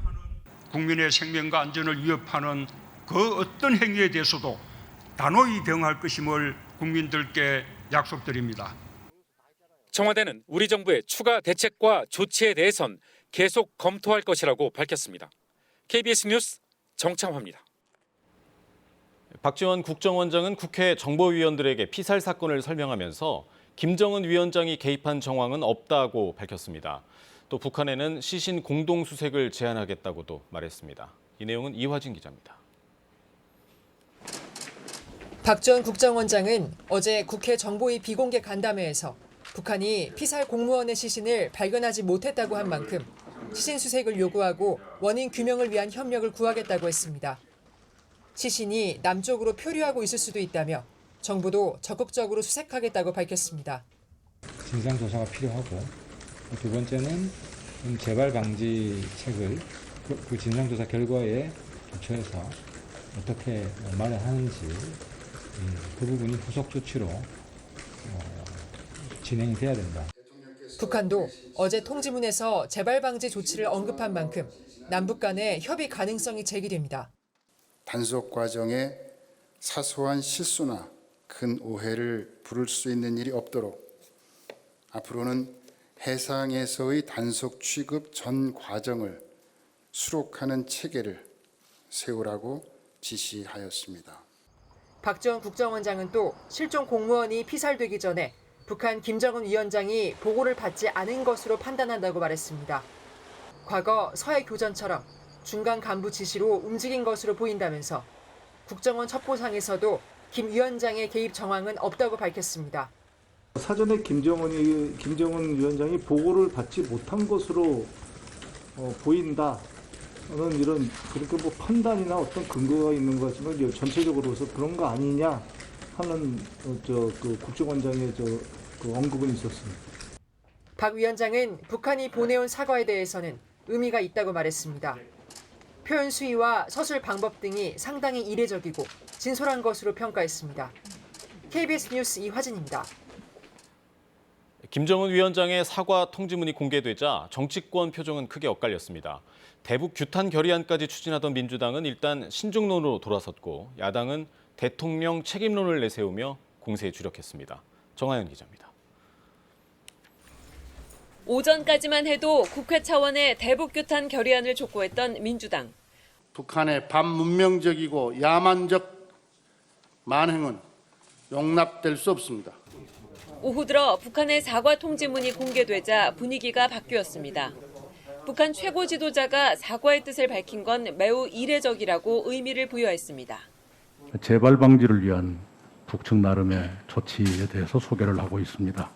국민의 생명과 안전을 위협하는 그 어떤 행위에 대해서도 단호히 대응할 것임을 국민들께 약속드립니다. 청와대는 우리 정부의 추가 대책과 조치에 대해선 계속 검토할 것이라고 밝혔습니다. KBS 뉴스 정창화입니다. 박지원 국정원장은 국회 정보위원들에게 피살 사건을 설명하면서 김정은 위원장이 개입한 정황은 없다고 밝혔습니다. 또 북한에는 시신 공동수색을 제안하겠다고도 말했습니다. 이 내용은 이화진 기자입니다. 박지원 국정원장은 어제 국회 정보위 비공개 간담회에서 북한이 피살 공무원의 시신을 발견하지 못했다고 한 만큼 시신 수색을 요구하고 원인 규명을 위한 협력을 구하겠다고 했습니다. 시신이 남쪽으로 표류하고 있을 수도 있다며 정부도 적극적으로 수색하겠다고 밝혔습니다. 진상조사가 필요하고 두 번째는 재발 방지책을 그 진상조사 결과에 기초해서 어떻게 마련하는지 그 부분이 후속 조치로 진행이 돼야 된다. 북한도 어제 통지문에서 재발 방지 조치를 언급한 만큼 남북 간의 협의 가능성이 제기됩니다. 단속 과정에 사소한 실수나 큰 오해를 부를 수 있는 일이 없도록 앞으로는 해상에서의 단속 취급 전 과정을 수록하는 체계를 세우라고 지시하였습니다. 박지원 국정원장은 또 실종 공무원이 피살되기 전에 북한 김정은 위원장이 보고를 받지 않은 것으로 판단한다고 말했습니다. 과거 서해 교전처럼 중간 간부 지시로 움직인 것으로 보인다면서 국정원 첩보상에서도 김 위원장의 개입 정황은 없다고 밝혔습니다. 사전에 김정은 위원장이 보고를 받지 못한 것으로 보인다는 이런 그렇게 뭐 판단이나 어떤 근거가 있는 것 같지만 전체적으로서 그런 거 아니냐 하는 그 국정원장의 그 언급은 있었습니다. 박 위원장은 북한이 보내온 사과에 대해서는 의미가 있다고 말했습니다. 표현 수위와 서술 방법 등이 상당히 이례적이고 진솔한 것으로 평가했습니다. KBS 뉴스 이화진입니다. 김정은 위원장의 사과 통지문이 공개되자 정치권 표정은 크게 엇갈렸습니다. 대북 규탄 결의안까지 추진하던 민주당은 일단 신중론으로 돌아섰고 야당은 대통령 책임론을 내세우며 공세에 주력했습니다. 정하연 기자입니다. 오전까지만 해도 국회 차원의 대북 규탄 결의안을 촉구했던 민주당. 북한의 반문명적이고 야만적 만행은 용납될 수 없습니다. 오후 들어 북한의 사과 통지문이 공개되자 분위기가 바뀌었습니다. 북한 최고 지도자가 사과의 뜻을 밝힌 건 매우 이례적이라고 의미를 부여했습니다. 재발 방지를 위한 북측 나름의 조치에 대해서 소개를 하고 있습니다.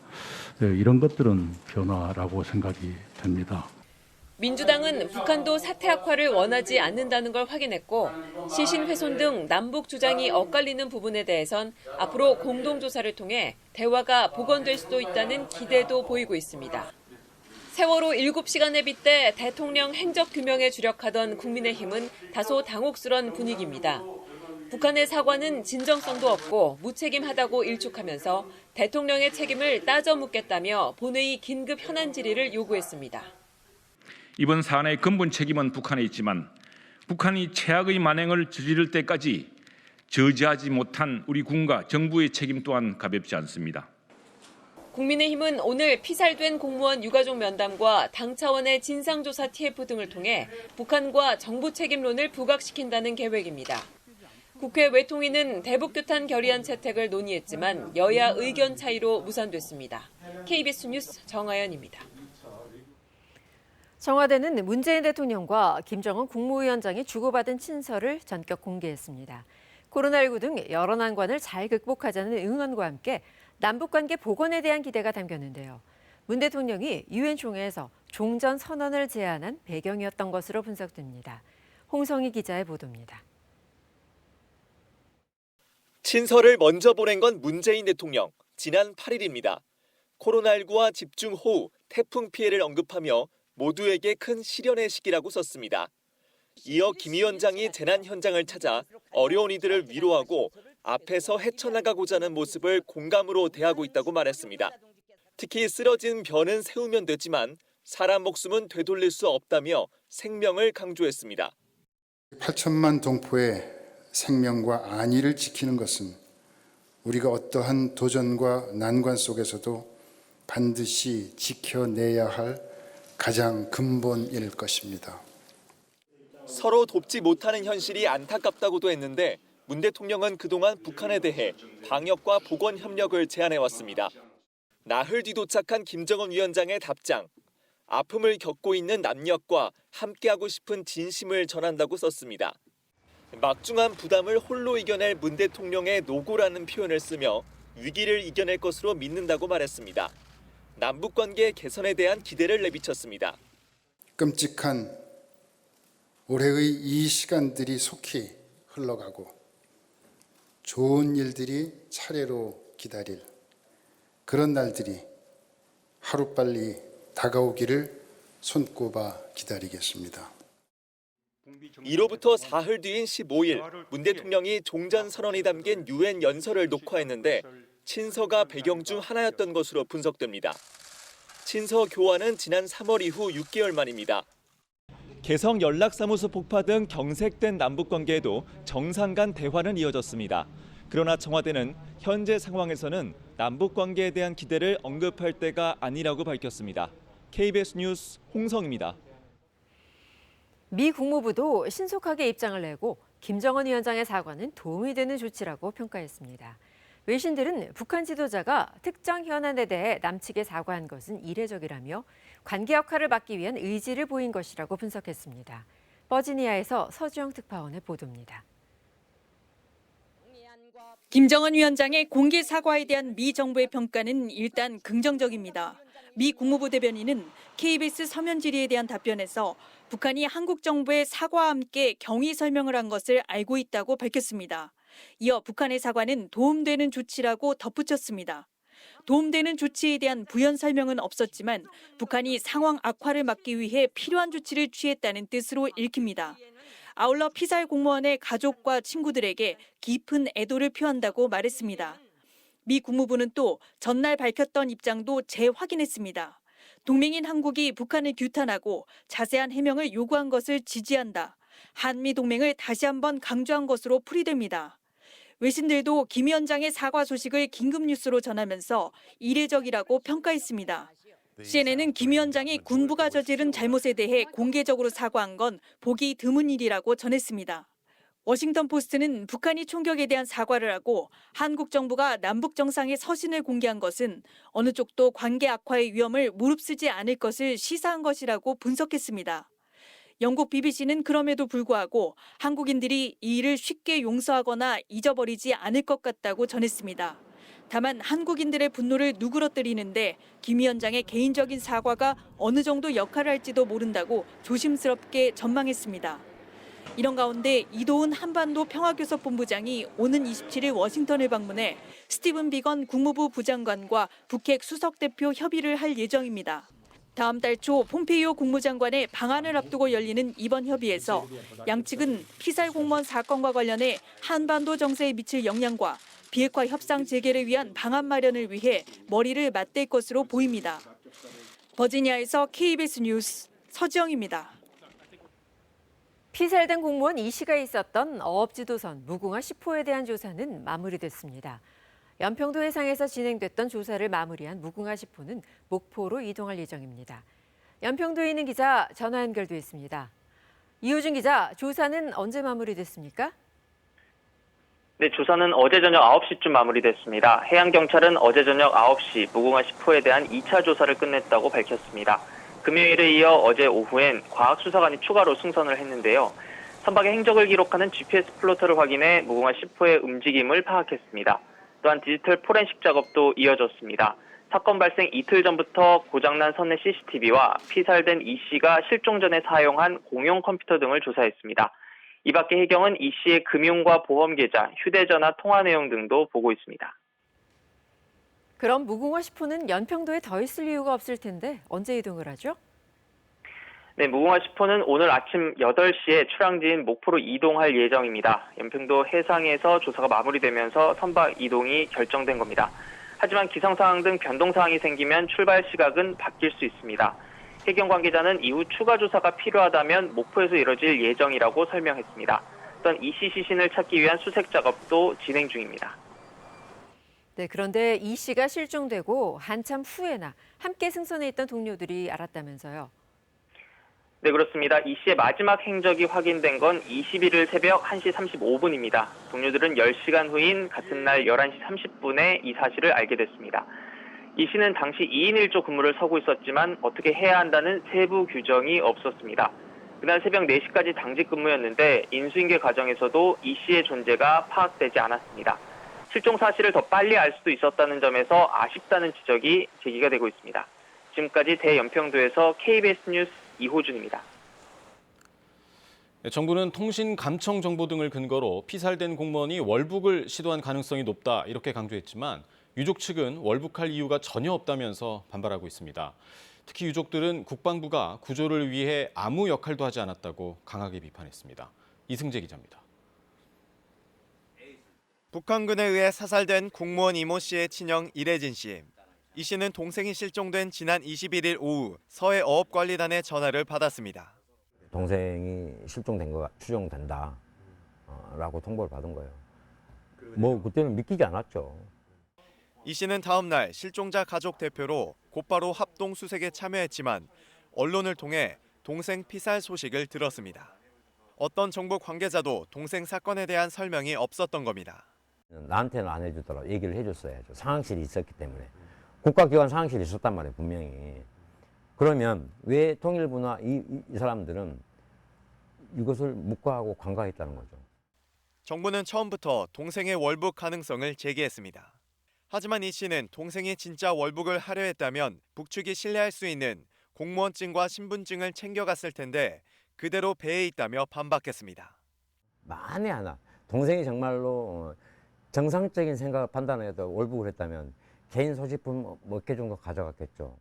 이런 것들은 변화라고 생각이 됩니다. 민주당은 북한도 사태 악화를 원하지 않는다는 걸 확인했고 시신 훼손 등 남북 주장이 엇갈리는 부분에 대해선 앞으로 공동조사를 통해 대화가 복원될 수도 있다는 기대도 보이고 있습니다. 세월호 7시간에 빗대 대통령 행적 규명에 주력하던 국민의힘은 다소 당혹스런 분위기입니다. 북한의 사과는 진정성도 없고 무책임하다고 일축하면서 대통령의 책임을 따져 묻겠다며 본회의 긴급 현안 질의를 요구했습니다. 이번 사안의 근본 책임은 북한에 있지만 북한이 최악의 만행을 저지를 때까지 저지하지 못한 우리 군과 정부의 책임 또한 가볍지 않습니다. 국민의힘은 오늘 피살된 공무원 유가족 면담과 당 차원의 진상조사 TF 등을 통해 북한과 정부 책임론을 부각시킨다는 계획입니다. 국회 외통위는 대북규탄 결의안 채택을 논의했지만 여야 의견 차이로 무산됐습니다. KBS 뉴스 정아연입니다. 청와대는 문재인 대통령과 김정은 국무위원장이 주고받은 친서를 전격 공개했습니다. 코로나19 등 여러 난관을 잘 극복하자는 응원과 함께 남북관계 복원에 대한 기대가 담겼는데요. 문 대통령이 유엔 총회에서 종전 선언을 제안한 배경이었던 것으로 분석됩니다. 홍성희 기자의 보도입니다. 친서를 먼저 보낸 건 문재인 대통령. 지난 8일입니다. 코로나19와 집중호우, 태풍 피해를 언급하며 모두에게 큰 시련의 시기라고 썼습니다. 이어 김 위원장이 재난 현장을 찾아 어려운 이들을 위로하고 앞에서 헤쳐나가고자 하는 모습을 공감으로 대하고 있다고 말했습니다. 특히 쓰러진 벼는 세우면 되지만 사람 목숨은 되돌릴 수 없다며 생명을 강조했습니다. 8천만 동포의 생명과 안위를 지키는 것은 우리가 어떠한 도전과 난관 속에서도 반드시 지켜내야 할 가장 근본일 것입니다. 서로 돕지 못하는 현실이 안타깝다고도 했는데 문 대통령은 그동안 북한에 대해 방역과 보건 협력을 제안해왔습니다. 나흘 뒤 도착한 김정은 위원장의 답장. 아픔을 겪고 있는 남녘과 함께하고 싶은 진심을 전한다고 썼습니다. 막중한 부담을 홀로 이겨낼 문 대통령의 노고라는 표현을 쓰며 위기를 이겨낼 것으로 믿는다고 말했습니다. 남북관계 개선에 대한 기대를 내비쳤습니다. 끔찍한 올해의 이 시간들이 속히 흘러가고 좋은 일들이 차례로 기다릴 그런 날들이 하루빨리 다가오기를 손꼽아 기다리겠습니다. 이로부터 사흘 뒤인 15일 문 대통령이 종전선언이 담긴 유엔 연설을 녹화했는데 친서가 배경 중 하나였던 것으로 분석됩니다. 친서 교환은 지난 3월 이후 6개월 만입니다. 개성 연락사무소 폭파 등 경색된 남북관계에도 정상 간 대화는 이어졌습니다. 그러나 청와대는 현재 상황에서는 남북관계에 대한 기대를 언급할 때가 아니라고 밝혔습니다. KBS 뉴스 홍성입니다. 미 국무부도 신속하게 입장을 내고 김정은 위원장의 사과는 도움이 되는 조치라고 평가했습니다. 외신들은 북한 지도자가 특정 현안에 대해 남측에 사과한 것은 이례적이라며 관계 역할을 막기 위한 의지를 보인 것이라고 분석했습니다. 버지니아에서 서주영 특파원의 보도입니다. 김정은 위원장의 공개 사과에 대한 미 정부의 평가는 일단 긍정적입니다. 미 국무부 대변인은 KBS 서면 질의에 대한 답변에서 북한이 한국 정부의 사과와 함께 경위 설명을 한 것을 알고 있다고 밝혔습니다. 이어 북한의 사과는 도움되는 조치라고 덧붙였습니다. 도움되는 조치에 대한 부연 설명은 없었지만 북한이 상황 악화를 막기 위해 필요한 조치를 취했다는 뜻으로 읽힙니다. 아울러 피살 공무원의 가족과 친구들에게 깊은 애도를 표한다고 말했습니다. 미 국무부는 또 전날 밝혔던 입장도 재확인했습니다. 동맹인 한국이 북한을 규탄하고 자세한 해명을 요구한 것을 지지한다. 한미 동맹을 다시 한번 강조한 것으로 풀이됩니다. 외신들도 김 위원장의 사과 소식을 긴급 뉴스로 전하면서 이례적이라고 평가했습니다. CNN은 김 위원장이 군부가 저지른 잘못에 대해 공개적으로 사과한 건 보기 드문 일이라고 전했습니다. 워싱턴 포스트는 북한이 총격에 대한 사과를 하고 한국 정부가 남북 정상의 서신을 공개한 것은 어느 쪽도 관계 악화의 위험을 무릅쓰지 않을 것을 시사한 것이라고 분석했습니다. 영국 BBC는 그럼에도 불구하고 한국인들이 이 일을 쉽게 용서하거나 잊어버리지 않을 것 같다고 전했습니다. 다만 한국인들의 분노를 누그러뜨리는데 김 위원장의 개인적인 사과가 어느 정도 역할을 할지도 모른다고 조심스럽게 전망했습니다. 이런 가운데 이도훈 한반도 평화교섭본부장이 오는 27일 워싱턴을 방문해 스티븐 비건 국무부 부장관과 북핵 수석대표 협의를 할 예정입니다. 다음 달 초 폼페이오 국무장관의 방한을 앞두고 열리는 이번 협의에서 양측은 피살 공무원 사건과 관련해 한반도 정세에 미칠 영향과 비핵화 협상 재개를 위한 방안 마련을 위해 머리를 맞댈 것으로 보입니다. 버지니아에서 KBS 뉴스 서지영입니다. 피살된 공무원 이 씨가 있었던 어업지도선 무궁화 10호에 대한 조사는 마무리됐습니다. 연평도 해상에서 진행됐던 조사를 마무리한 무궁화 10호는 목포로 이동할 예정입니다. 연평도에 있는 기자 전화 연결돼 있습니다. 이호준 기자, 조사는 언제 마무리됐습니까? 네, 조사는 어제 저녁 9시쯤 마무리됐습니다. 해양경찰은 어제 저녁 9시 무궁화 10호에 대한 2차 조사를 끝냈다고 밝혔습니다. 금요일에 이어 어제 오후엔 과학수사관이 추가로 승선을 했는데요. 선박의 행적을 기록하는 GPS 플로터를 확인해 무궁화 10호의 움직임을 파악했습니다. 또한 디지털 포렌식 작업도 이어졌습니다. 사건 발생 이틀 전부터 고장난 선내 CCTV와 피살된 이 씨가 실종 전에 사용한 공용 컴퓨터 등을 조사했습니다. 이 밖에 해경은 이 씨의 금융과 보험 계좌, 휴대전화 통화 내용 등도 보고 있습니다. 그럼 무궁화 10호는 연평도에 더 있을 이유가 없을 텐데 언제 이동을 하죠? 네, 무궁화 10호는 오늘 아침 8시에 출항지인 목포로 이동할 예정입니다. 연평도 해상에서 조사가 마무리되면서 선박 이동이 결정된 겁니다. 하지만 기상 상황 등 변동 사항이 생기면 출발 시각은 바뀔 수 있습니다. 해경 관계자는 이후 추가 조사가 필요하다면 목포에서 이뤄질 예정이라고 설명했습니다. 또한 이 씨 시신을 찾기 위한 수색 작업도 진행 중입니다. 네, 그런데 이 씨가 실종되고 한참 후에나 함께 승선해 있던 동료들이 알았다면서요. 네, 그렇습니다. 이 씨의 마지막 행적이 확인된 건 21일 새벽 1시 35분입니다. 동료들은 10시간 후인 같은 날 11시 30분에 이 사실을 알게 됐습니다. 이 씨는 당시 2인 1조 근무를 서고 있었지만 어떻게 해야 한다는 세부 규정이 없었습니다. 그날 새벽 4시까지 당직 근무였는데 인수인계 과정에서도 이 씨의 존재가 파악되지 않았습니다. 실종 사실을 더 빨리 알 수도 있었다는 점에서 아쉽다는 지적이 제기가 되고 있습니다. 지금까지 대연평도에서 KBS 뉴스 이호준입니다. 정부는 통신 감청 정보 등을 근거로 피살된 공무원이 월북을 시도한 가능성이 높다 이렇게 강조했지만 유족 측은 월북할 이유가 전혀 없다면서 반발하고 있습니다. 특히 유족들은 국방부가 구조를 위해 아무 역할도 하지 않았다고 강하게 비판했습니다. 이승재 기자입니다. 북한군에 의해 사살된 공무원 이모 씨의 친형 이래진 씨. 이 씨는 동생이 실종된 지난 21일 오후 서해 어업관리단의 전화를 받았습니다. 동생이 실종된 거 추정된다 라고 통보를 받은 거예요. 뭐 그때는 믿기지 않았죠. 이 씨는 다음 날 실종자 가족 대표로 곧바로 합동 수색에 참여했지만 언론을 통해 동생 피살 소식을 들었습니다. 어떤 정부 관계자도 동생 사건에 대한 설명이 없었던 겁니다. 나한테는 안 해주더라도 얘기를 해줬어야죠. 상황실이 있었기 때문에. 국가기관 상황실이 있었단 말이에요, 분명히. 그러면 왜 통일부나 이 사람들은 이것을 묵과하고 간과했다는 거죠. 정부는 처음부터 동생의 월북 가능성을 제기했습니다. 하지만 이 씨는 동생이 진짜 월북을 하려 했다면 북측이 신뢰할 수 있는 공무원증과 신분증을 챙겨갔을 텐데 그대로 배에 있다며 반박했습니다. 만에 하나 동생이 정말로 정상적인 생각을 판단해도 월북을 했다면 개인 소지품 몇 개 정도 가져갔겠죠.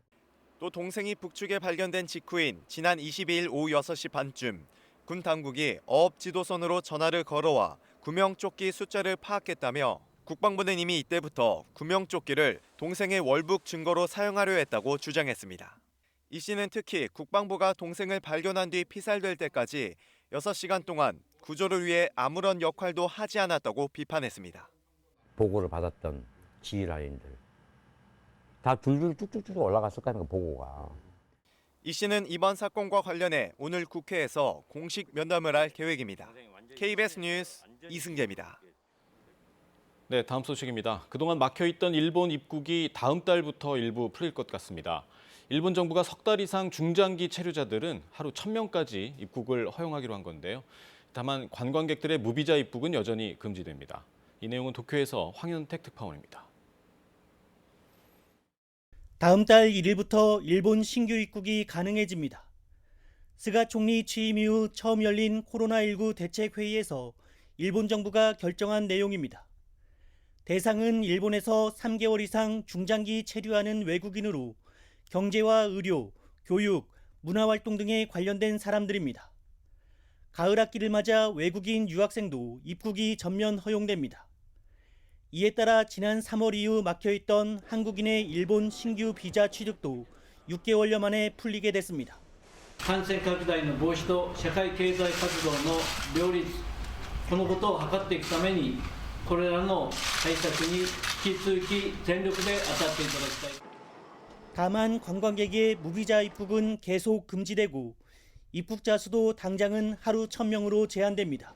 또 동생이 북측에 발견된 직후인 지난 22일 오후 6시 반쯤 군 당국이 어업지도선으로 전화를 걸어와 구명조끼 숫자를 파악했다며 국방부는 이미 이때부터 구명조끼를 동생의 월북 증거로 사용하려 했다고 주장했습니다. 이 씨는 특히 국방부가 동생을 발견한 뒤 피살될 때까지 6시간 동안 구조를 위해 아무런 역할도 하지 않았다고 비판했습니다. 보고를 받았던 지휘라인들 다 줄줄 쭉쭉쭉 올라갔을 거니까 보고가. 이 씨는 이번 사건과 관련해 오늘 국회에서 공식 면담을 할 계획입니다. KBS 뉴스 이승재입니다. 네, 다음 소식입니다. 그동안 막혀있던 일본 입국이 다음 달부터 일부 풀릴 것 같습니다. 일본 정부가 석 달 이상 중장기 체류자들은 하루 1,000명까지 입국을 허용하기로 한 건데요. 다만 관광객들의 무비자 입국은 여전히 금지됩니다. 이 내용은 도쿄에서 황현택 특파원입니다. 다음 달 1일부터 일본 신규 입국이 가능해집니다. 스가 총리 취임 이후 처음 열린 코로나19 대책회의에서 일본 정부가 결정한 내용입니다. 대상은 일본에서 3개월 이상 중장기 체류하는 외국인으로 경제와 의료, 교육, 문화활동 등에 관련된 사람들입니다. 가을 학기를 맞아 외국인 유학생도 입국이 전면 허용됩니다. 이에 따라 지난 3월 이후 막혀있던 한국인의 일본 신규 비자 취득도 6개월여 만에 풀리게 됐습니다. 感染拡大の防止と社会経済活動の両立、このことを図っていくために、これらの対策に引き続き全力で当たっていただきたい。 다만 관광객의 무비자 입국은 계속 금지되고 입국자 수도 당장은 하루 1,000명으로 제한됩니다.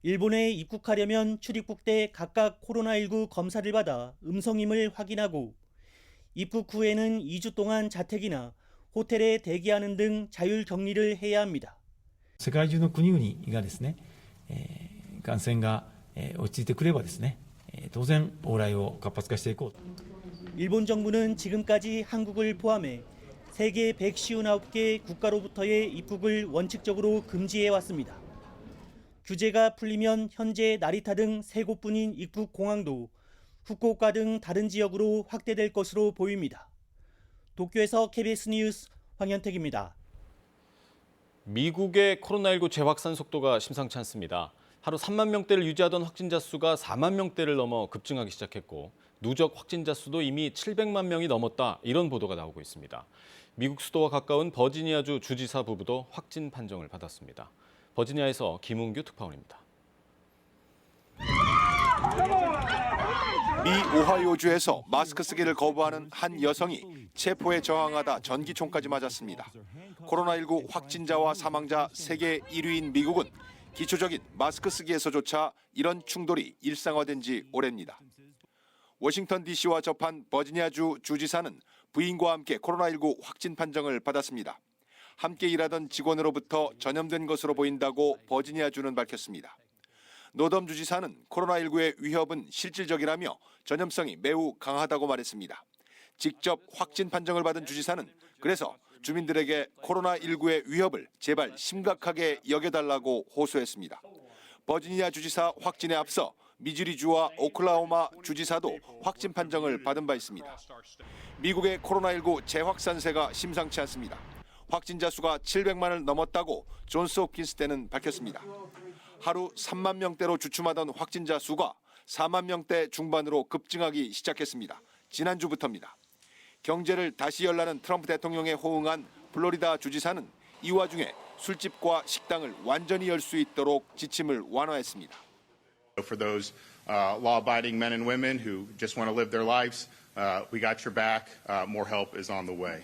일본에 입국하려면 출입국 때 각각 코로나19 검사를 받아 음성임을 확인하고 입국 후에는 2주 동안 자택이나 호텔에 대기하는 등 자율 격리를 해야 합니다. 世界中の国々がですね、感染が落ち着いてくればですね、当然往来を活発化していこう。 일본 정부는 지금까지 한국을 포함해 세계 159개 국가로부터의 입국을 원칙적으로 금지해 왔습니다. 규제가 풀리면 현재 나리타 등 3곳뿐인 입국 공항도 후쿠오카 등 다른 지역으로 확대될 것으로 보입니다. 도쿄에서 KBS 뉴스 황현택입니다. 미국의 코로나19 재확산 속도가 심상치 않습니다. 하루 3만 명대를 유지하던 확진자 수가 4만 명대를 넘어 급증하기 시작했고 누적 확진자 수도 이미 700만 명이 넘었다, 이런 보도가 나오고 있습니다. 미국 수도와 가까운 버지니아주 주지사 부부도 확진 판정을 받았습니다. 버지니아에서 김은규 특파원입니다. 미 오하이오주에서 마스크 쓰기를 거부하는 한 여성이 체포에 저항하다 전기총까지 맞았습니다. 코로나19 확진자와 사망자 세계 1위인 미국은 기초적인 마스크 쓰기에서조차 이런 충돌이 일상화된 지 오래입니다. 워싱턴 DC와 접한 버지니아주 주지사는 부인과 함께 코로나19 확진 판정을 받았습니다. 함께 일하던 직원으로부터 전염된 것으로 보인다고 버지니아주는 밝혔습니다. 노덤 주지사는 코로나19의 위협은 실질적이라며 전염성이 매우 강하다고 말했습니다. 직접 확진 판정을 받은 주지사는 그래서 주민들에게 코로나19의 위협을 제발 심각하게 여겨달라고 호소했습니다. 버지니아 주지사 확진에 앞서 미주리주와 오클라호마 주지사도 확진 판정을 받은 바 있습니다. 미국의 코로나19 재확산세가 심상치 않습니다. 확진자 수가 700만을 넘었다고 존스 홉킨스 대는 밝혔습니다. 하루 3만 명대로 주춤하던 확진자 수가 4만 명대 중반으로 급증하기 시작했습니다. 지난주부터입니다. 경제를 다시 열라는 트럼프 대통령에 호응한 플로리다 주지사는 이 와중에 술집과 식당을 완전히 열 수 있도록 지침을 완화했습니다. For those law-abiding men and women who just want to live their lives, we got your back. More help is on the way.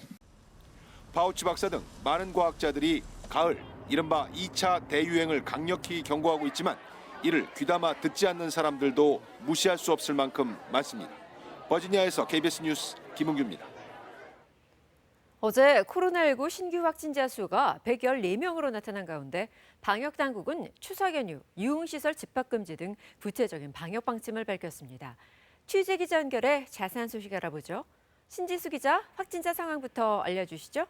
파우치 박사 등 많은 과학자들이 가을, 이른바 2차 대유행을 강력히 경고하고 있지만 이를 귀담아 듣지 않는 사람들도 무시할 수 없을 만큼 많습니다. 버지니아에서 KBS 뉴스 김은규입니다. 어제 코로나19 신규 확진자 수가 114명으로 나타난 가운데 방역당국은 추석 연휴, 유흥시설 집합금지 등 구체적인 방역 방침을 밝혔습니다. 취재 기자 연결해 자세한 소식 알아보죠. 신지수 기자, 확진자 상황부터 알려주시죠.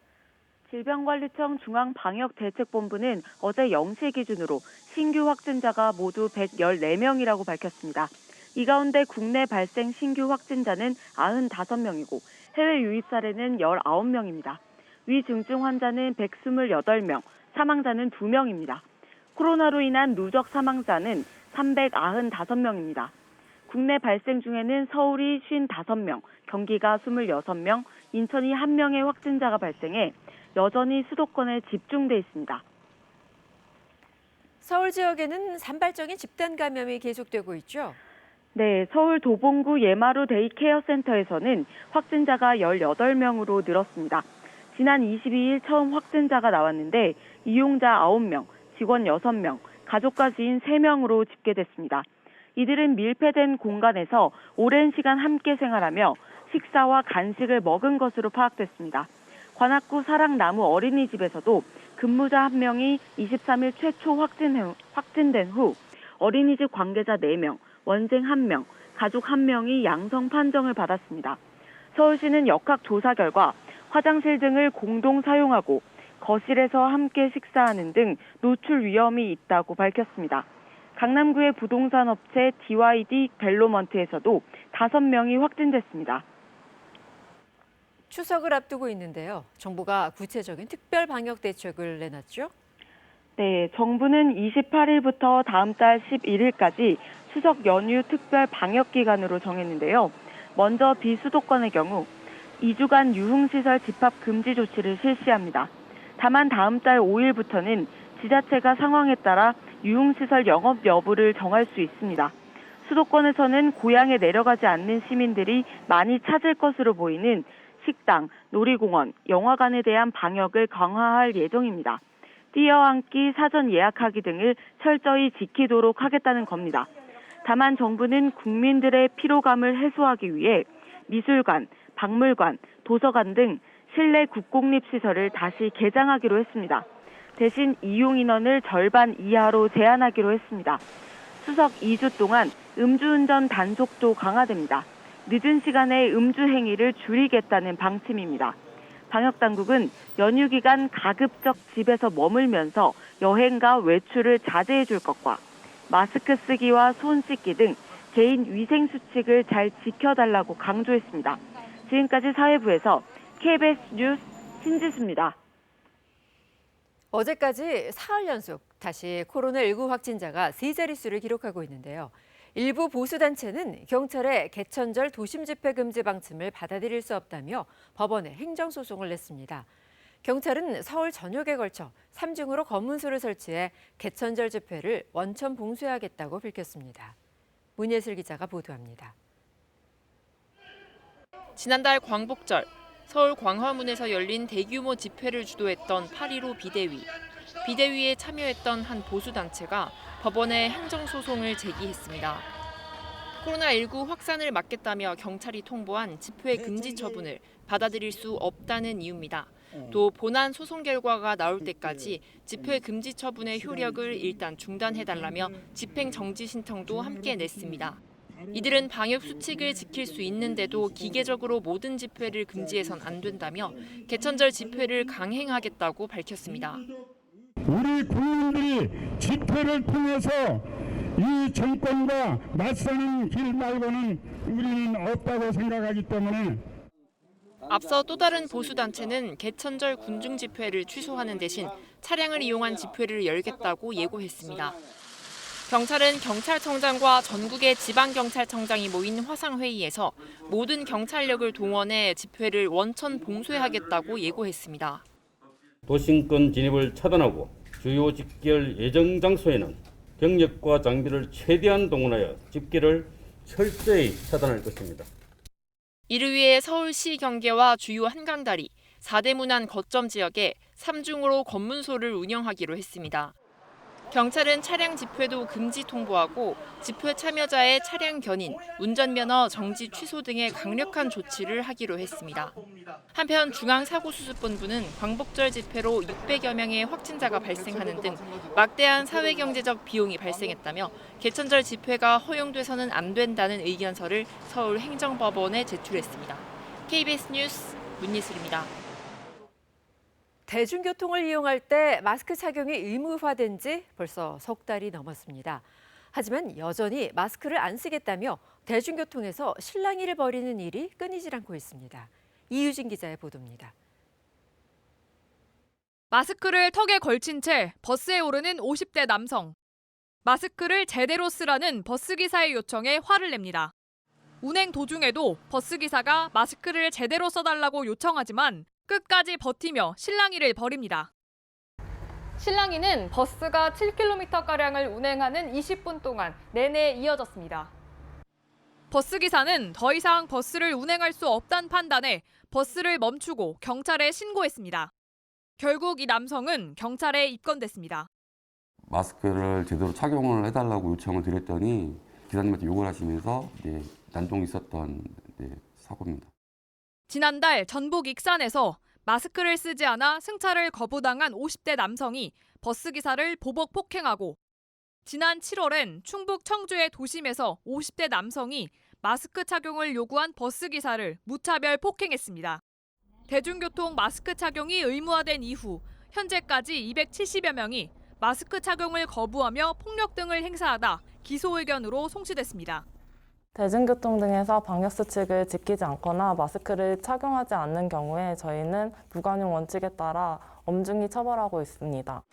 질병관리청 중앙방역대책본부는 어제 0시 기준으로 신규 확진자가 모두 114명이라고 밝혔습니다. 이 가운데 국내 발생 신규 확진자는 95명이고 해외 유입 사례는 19명입니다. 위중증 환자는 128명, 사망자는 2명입니다. 코로나로 인한 누적 사망자는 395명입니다. 국내 발생 중에는 서울이 55명, 경기가 26명, 인천이 1명의 확진자가 발생해 여전히 수도권에 집중돼 있습니다. 서울 지역에는 산발적인 집단 감염이 계속되고 있죠. 네, 서울 도봉구 예마루 데이케어 센터에서는 확진자가 18명으로 늘었습니다. 지난 22일 처음 확진자가 나왔는데 이용자 9명, 직원 6명, 가족과 지인 3명으로 집계됐습니다. 이들은 밀폐된 공간에서 오랜 시간 함께 생활하며 식사와 간식을 먹은 것으로 파악됐습니다. 관악구 사랑나무 어린이집에서도 근무자 1명이 23일 최초 확진된 후 어린이집 관계자 4명, 원생 1명, 가족 1명이 양성 판정을 받았습니다. 서울시는 역학 조사 결과 화장실 등을 공동 사용하고 거실에서 함께 식사하는 등 노출 위험이 있다고 밝혔습니다. 강남구의 부동산 업체 DYD 벨로먼트에서도 5명이 확진됐습니다. 추석을 앞두고 있는데요. 정부가 구체적인 특별 방역 대책을 내놨죠? 네, 정부는 28일부터 다음 달 11일까지 추석 연휴 특별 방역 기간으로 정했는데요. 먼저 비수도권의 경우 2주간 유흥시설 집합 금지 조치를 실시합니다. 다만 다음 달 5일부터는 지자체가 상황에 따라 유흥시설 영업 여부를 정할 수 있습니다. 수도권에서는 고향에 내려가지 않는 시민들이 많이 찾을 것으로 보이는 식당, 놀이공원, 영화관에 대한 방역을 강화할 예정입니다. 뛰어앉기, 사전 예약하기 등을 철저히 지키도록 하겠다는 겁니다. 다만 정부는 국민들의 피로감을 해소하기 위해 미술관, 박물관, 도서관 등 실내 국공립시설을 다시 개장하기로 했습니다. 대신 이용 인원을 절반 이하로 제한하기로 했습니다. 추석 2주 동안 음주운전 단속도 강화됩니다. 늦은 시간에 음주 행위를 줄이겠다는 방침입니다. 방역당국은 연휴 기간 가급적 집에서 머물면서 여행과 외출을 자제해 줄 것과 마스크 쓰기와 손 씻기 등 개인 위생 수칙을 잘 지켜달라고 강조했습니다. 지금까지 사회부에서 KBS 뉴스 신지수입니다. 어제까지 사흘 연속 다시 코로나19 확진자가 3자릿수를 기록하고 있는데요. 일부 보수단체는 경찰의 개천절 도심 집회 금지 방침을 받아들일 수 없다며 법원에 행정소송을 냈습니다. 경찰은 서울 전역에 걸쳐 3중으로 검문소를 설치해 개천절 집회를 원천 봉쇄하겠다고 밝혔습니다. 문예슬 기자가 보도합니다. 지난달 광복절, 서울 광화문에서 열린 대규모 집회를 주도했던 8.15 비대위. 비대위에 참여했던 한 보수단체가 법원에 행정소송을 제기했습니다. 코로나19 확산을 막겠다며 경찰이 통보한 집회 금지 처분을 받아들일 수 없다는 이유입니다. 또 본안 소송 결과가 나올 때까지 집회 금지 처분의 효력을 일단 중단해달라며 집행 정지 신청도 함께 냈습니다. 이들은 방역 수칙을 지킬 수 있는데도 기계적으로 모든 집회를 금지해선 안 된다며 개천절 집회를 강행하겠다고 밝혔습니다. 우리 국민들이 집회를 통해서 이 정권과 맞서는 길 말고는 우리는 없다고 생각하기 때문에 앞서 또 다른 보수단체는 개천절 군중 집회를 취소하는 대신 차량을 이용한 집회를 열겠다고 예고했습니다. 경찰은 경찰청장과 전국의 지방경찰청장이 모인 화상회의에서 모든 경찰력을 동원해 집회를 원천 봉쇄하겠다고 예고했습니다. 도심권 진입을 차단하고 주요 집결 예정 장소에는 경력과 장비를 최대한 동원하여 집결을 철저히 차단할 것입니다. 이를 위해 서울시 경계와 주요 한강다리, 4대 문안 거점 지역에 3중으로 검문소를 운영하기로 했습니다. 경찰은 차량 집회도 금지 통보하고 집회 참여자의 차량 견인, 운전면허 정지 취소 등의 강력한 조치를 하기로 했습니다. 한편 중앙사고수습본부는 광복절 집회로 600여 명의 확진자가 발생하는 등 막대한 사회경제적 비용이 발생했다며 개천절 집회가 허용돼서는 안 된다는 의견서를 서울행정법원에 제출했습니다. KBS 뉴스 문예슬입니다. 대중교통을 이용할 때 마스크 착용이 의무화된 지 벌써 석 달이 넘었습니다. 하지만 여전히 마스크를 안 쓰겠다며 대중교통에서 실랑이를 벌이는 일이 끊이질 않고 있습니다. 이유진 기자의 보도입니다. 마스크를 턱에 걸친 채 버스에 오르는 50대 남성. 마스크를 제대로 쓰라는 버스기사의 요청에 화를 냅니다. 운행 도중에도 버스기사가 마스크를 제대로 써달라고 요청하지만 끝까지 버티며 실랑이를 벌입니다. 실랑이는 버스가 7km가량을 운행하는 20분 동안 내내 이어졌습니다. 버스기사는 더 이상 버스를 운행할 수 없다는 판단에 버스를 멈추고 경찰에 신고했습니다. 결국 이 남성은 경찰에 입건됐습니다. 마스크를 제대로 착용을 해달라고 요청을 드렸더니 기사님한테 욕을 하시면서 난동이 있었던 사고입니다. 지난달 전북 익산에서 마스크를 쓰지 않아 승차를 거부당한 50대 남성이 버스기사를 보복 폭행하고 지난 7월엔 충북 청주의 도심에서 50대 남성이 마스크 착용을 요구한 버스기사를 무차별 폭행했습니다. 대중교통 마스크 착용이 의무화된 이후 현재까지 270여 명이 마스크 착용을 거부하며 폭력 등을 행사하다 기소 의견으로 송치됐습니다. 대중교통 등에서 방역수칙을 지키지 않거나 마스크를 착용하지 않는 경우에 저희는 무관용 원칙에 따라 엄중히 처벌하고 있습니다.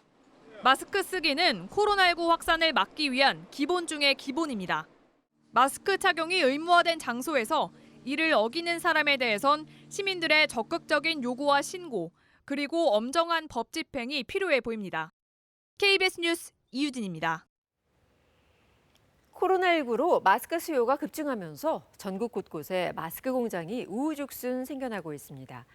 마스크 쓰기는 코로나19 확산을 막기 위한 기본 중의 기본입니다. 마스크 착용이 의무화된 장소에서 이를 어기는 사람에 대해선 시민들의 적극적인 요구와 신고, 그리고 엄정한 법 집행이 필요해 보입니다. KBS 뉴스 이유진입니다. 코로나19로 마스크 수요가 급증하면서 전국 곳곳에 마스크 공장이 우후죽순 생겨나고 있습니다.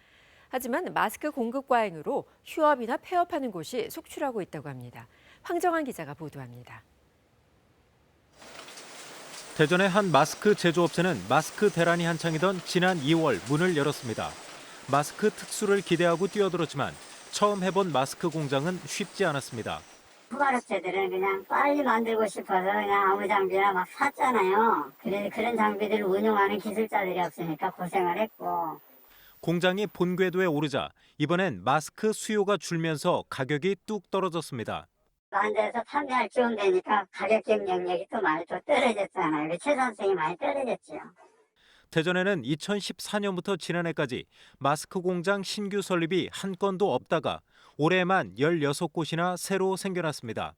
하지만 마스크 공급 과잉으로 휴업이나 폐업하는 곳이 속출하고 있다고 합니다. 황정한 기자가 보도합니다. 대전의 한 마스크 제조업체는 마스크 대란이 한창이던 지난 2월 문을 열었습니다. 마스크 특수를 기대하고 뛰어들었지만 처음 해본 마스크 공장은 쉽지 않았습니다. 후발업체들은 그냥 빨리 만들고 싶어서 그냥 아무 장비나 막 샀잖아요. 그런 장비들을 운용하는 기술자들이 없으니까 고생을 했고. 공장이 본궤도에 오르자 이번엔 마스크 수요가 줄면서 가격이 뚝 떨어졌습니다. 딴 데서 판매할 쯤 되니까 가격 경쟁력이 또 많이 또 떨어졌잖아요. 채산성이 많이 떨어졌죠. 대전에는 2014년부터 지난해까지 마스크 공장 신규 설립이 한 건도 없다가 올해만 16곳이나 새로 생겨났습니다.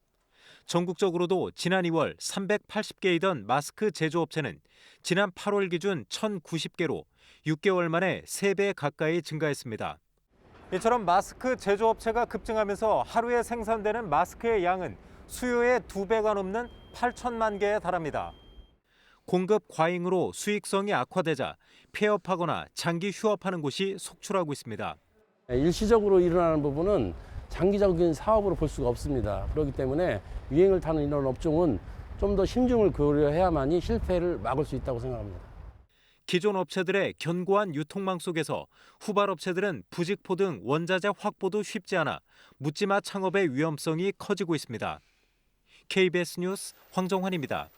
전국적으로도 지난 2월 380개이던 마스크 제조업체는 지난 8월 기준 1,090개로 6개월 만에 3배 가까이 증가했습니다. 이처럼 마스크 제조업체가 급증하면서 하루에 생산되는 마스크의 양은 수요의 2배가 넘는 8천만 개에 달합니다. 공급 과잉으로 수익성이 악화되자 폐업하거나 장기 휴업하는 곳이 속출하고 있습니다. 일시적으로 일어나는 부분은 장기적인 사업으로 볼 수가 없습니다. 그렇기 때문에 유행을 타는 이런 업종은 좀 더 신중을 고려해야만이 실패를 막을 수 있다고 생각합니다. 기존 업체들의 견고한 유통망 속에서 후발 업체들은 부직포 등 원자재 확보도 쉽지 않아 묻지마 창업의 위험성이 커지고 있습니다. KBS 뉴스 황정환입니다.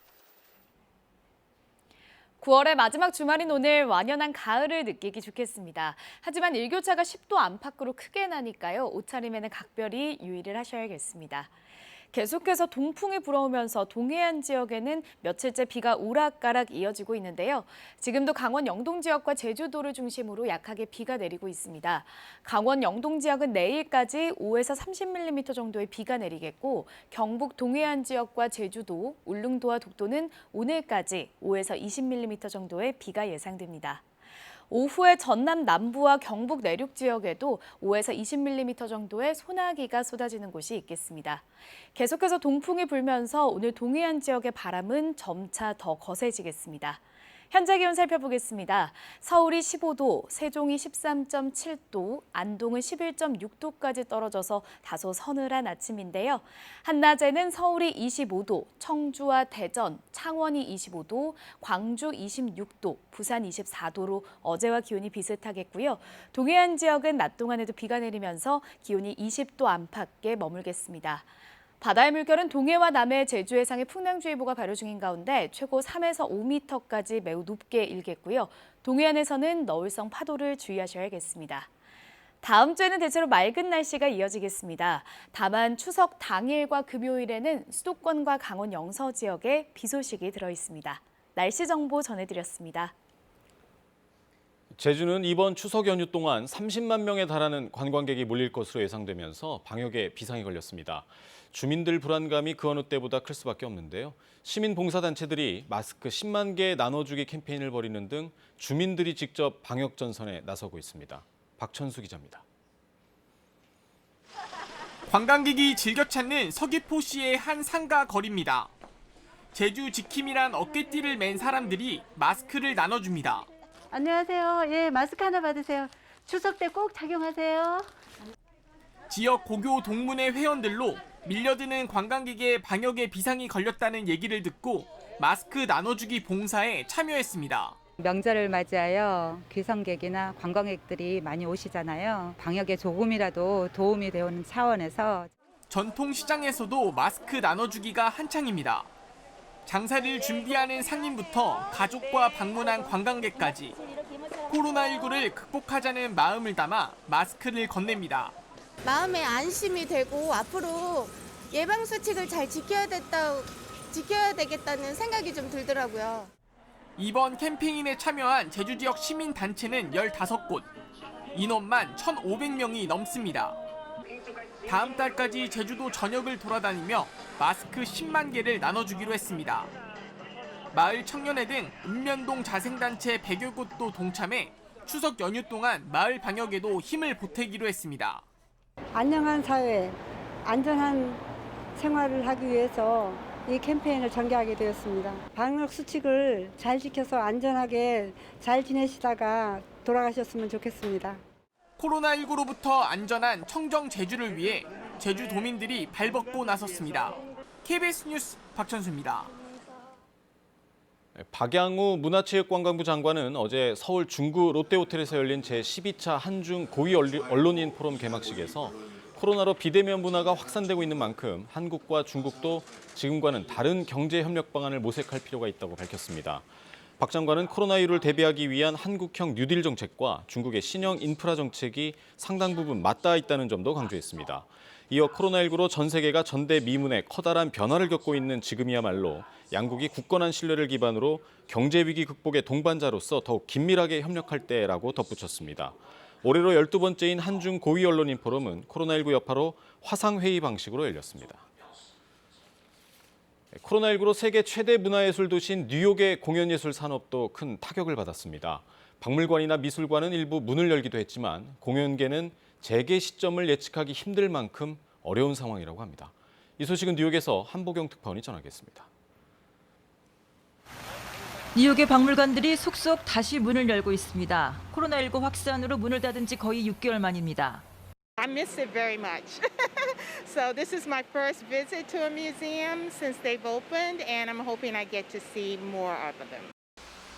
9월의 마지막 주말인 오늘 완연한 가을을 느끼기 좋겠습니다. 하지만 일교차가 10도 안팎으로 크게 나니까요. 옷차림에는 각별히 유의를 하셔야겠습니다. 계속해서 동풍이 불어오면서 동해안 지역에는 며칠째 비가 오락가락 이어지고 있는데요. 지금도 강원 영동 지역과 제주도를 중심으로 약하게 비가 내리고 있습니다. 강원 영동 지역은 내일까지 5에서 30mm 정도의 비가 내리겠고 경북 동해안 지역과 제주도, 울릉도와 독도는 오늘까지 5에서 20mm 정도의 비가 예상됩니다. 오후에 전남 남부와 경북 내륙 지역에도 5에서 20mm 정도의 소나기가 쏟아지는 곳이 있겠습니다. 계속해서 동풍이 불면서 오늘 동해안 지역의 바람은 점차 더 거세지겠습니다. 현재 기온 살펴보겠습니다. 서울이 15도, 세종이 13.7도, 안동은 11.6도까지 떨어져서 다소 서늘한 아침인데요. 한낮에는 서울이 25도, 청주와 대전, 창원이 25도, 광주 26도, 부산 24도로 어제와 기온이 비슷하겠고요. 동해안 지역은 낮 동안에도 비가 내리면서 기온이 20도 안팎에 머물겠습니다. 바다의 물결은 동해와 남해, 제주 해상에 풍랑주의보가 발효 중인 가운데 최고 3에서 5m까지 매우 높게 일겠고요. 동해안에서는 너울성 파도를 주의하셔야겠습니다. 다음 주에는 대체로 맑은 날씨가 이어지겠습니다. 다만 추석 당일과 금요일에는 수도권과 강원 영서 지역에 비 소식이 들어있습니다. 날씨 정보 전해드렸습니다. 제주는 이번 추석 연휴 동안 30만 명에 달하는 관광객이 몰릴 것으로 예상되면서 방역에 비상이 걸렸습니다. 주민들 불안감이 그 어느 때보다 클 수밖에 없는데요. 시민 봉사단체들이 마스크 10만 개 나눠주기 캠페인을 벌이는 등 주민들이 직접 방역 전선에 나서고 있습니다. 박천수 기자입니다. 관광객이 즐겨 찾는 서귀포시의 한 상가 거리입니다. 제주 지킴이란 어깨띠를 맨 사람들이 마스크를 나눠줍니다. 안녕하세요. 예, 마스크 하나 받으세요. 추석 때 꼭 착용하세요. 지역 고교 동문회 회원들로 밀려드는 관광객의 방역에 비상이 걸렸다는 얘기를 듣고 마스크 나눠주기 봉사에 참여했습니다. 명절을 맞이하여 귀성객이나 관광객들이 많이 오시잖아요. 방역에 조금이라도 도움이 되는 차원에서 전통시장에서도 마스크 나눠주기가 한창입니다. 장사를 준비하는 상인부터 가족과 방문한 관광객까지 코로나19를 극복하자는 마음을 담아 마스크를 건넵니다. 마음에 안심이 되고 앞으로 예방수칙을 잘 지켜야 되겠다는 생각이 좀 들더라고요. 이번 캠페인에 참여한 제주 지역 시민단체는 15곳, 인원만 1,500명이 넘습니다. 다음 달까지 제주도 전역을 돌아다니며 마스크 10만 개를 나눠주기로 했습니다. 마을 청년회 등 읍면동 자생단체 100여 곳도 동참해 추석 연휴 동안 마을 방역에도 힘을 보태기로 했습니다. 안녕한 사회, 안전한 생활을 하기 위해서 이 캠페인을 전개하게 되었습니다. 방역 수칙을 잘 지켜서 안전하게 잘 지내시다가 돌아가셨으면 좋겠습니다. 코로나19로부터 안전한 청정 제주를 위해 제주도민들이 발벗고 나섰습니다. KBS 뉴스 박천수입니다. 박양우 문화체육관광부 장관은 어제 서울 중구 롯데호텔에서 열린 제12차 한중 고위 언론인 포럼 개막식에서 코로나로 비대면 문화가 확산되고 있는 만큼 한국과 중국도 지금과는 다른 경제 협력 방안을 모색할 필요가 있다고 밝혔습니다. 박 장관은 코로나19를 대비하기 위한 한국형 뉴딜 정책과 중국의 신형 인프라 정책이 상당 부분 맞닿아 있다는 점도 강조했습니다. 이어 코로나19로 전 세계가 전대미문의 커다란 변화를 겪고 있는 지금이야말로 양국이 굳건한 신뢰를 기반으로 경제 위기 극복의 동반자로서 더욱 긴밀하게 협력할 때라고 덧붙였습니다. 올해로 12번째인 한중 고위 언론인 포럼은 코로나19 여파로 화상회의 방식으로 열렸습니다. 코로나19로 세계 최대 문화예술 도시인 뉴욕의 공연예술 산업도 큰 타격을 받았습니다. 박물관이나 미술관은 일부 문을 열기도 했지만 공연계는 재개 시점을 예측하기 힘들 만큼 어려운 상황이라고 합니다. 이 소식은 뉴욕에서 한보경 특파원이 전하겠습니다. 뉴욕의 박물관들이 속속 다시 문을 열고 있습니다. 코로나19 확산으로 문을 닫은 지 거의 6개월 만입니다. I miss it very much. So this is my first visit to a museum since they've opened, and I'm hoping I get to see more of them.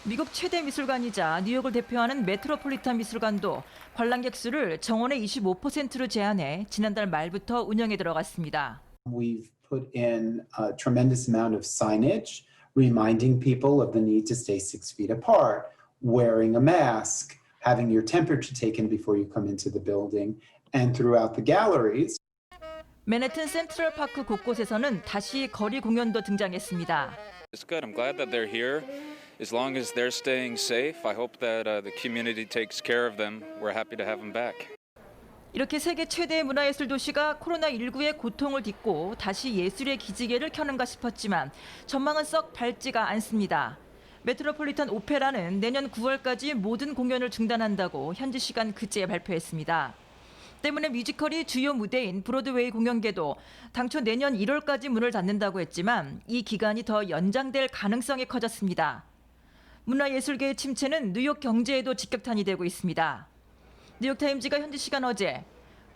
미국 최대 미술관이자 뉴욕을 대표하는 메트로폴리탄 미술관도 관람객 수를 정원의 25%로 제한해 지난달 말부터 운영에 들어갔습니다. We've put in a tremendous amount of signage reminding people of the need to stay 6 feet apart, wearing a mask, having your temperature taken before you come into the building, and throughout the galleries. 맨해튼 센트럴 파크 곳곳에서는 다시 거리 공연도 등장했습니다. It's good. I'm glad that they're here. As long as they're staying safe, I hope that the community takes care of them. We're happy to have them back. 이렇게 세계 최대의 문화예술 도시가 코로나19의 고통을 딛고 다시 예술의 기지개를 켜는가 싶었지만 전망은 썩 밝지가 않습니다. 메트로폴리탄 오페라는 내년 9월까지 모든 공연을 중단한다고 현지 시간 그제 발표했습니다. 때문에 뮤지컬이 주요 무대인 브로드웨이 공연계도 당초 내년 1월까지 문을 닫는다고 했지만 이 기간이 더 연장될 가능성이 커졌습니다. 문화예술계의 침체는 뉴욕 경제에도 직격탄이 되고 있습니다. 뉴욕타임즈가 현지 시간 어제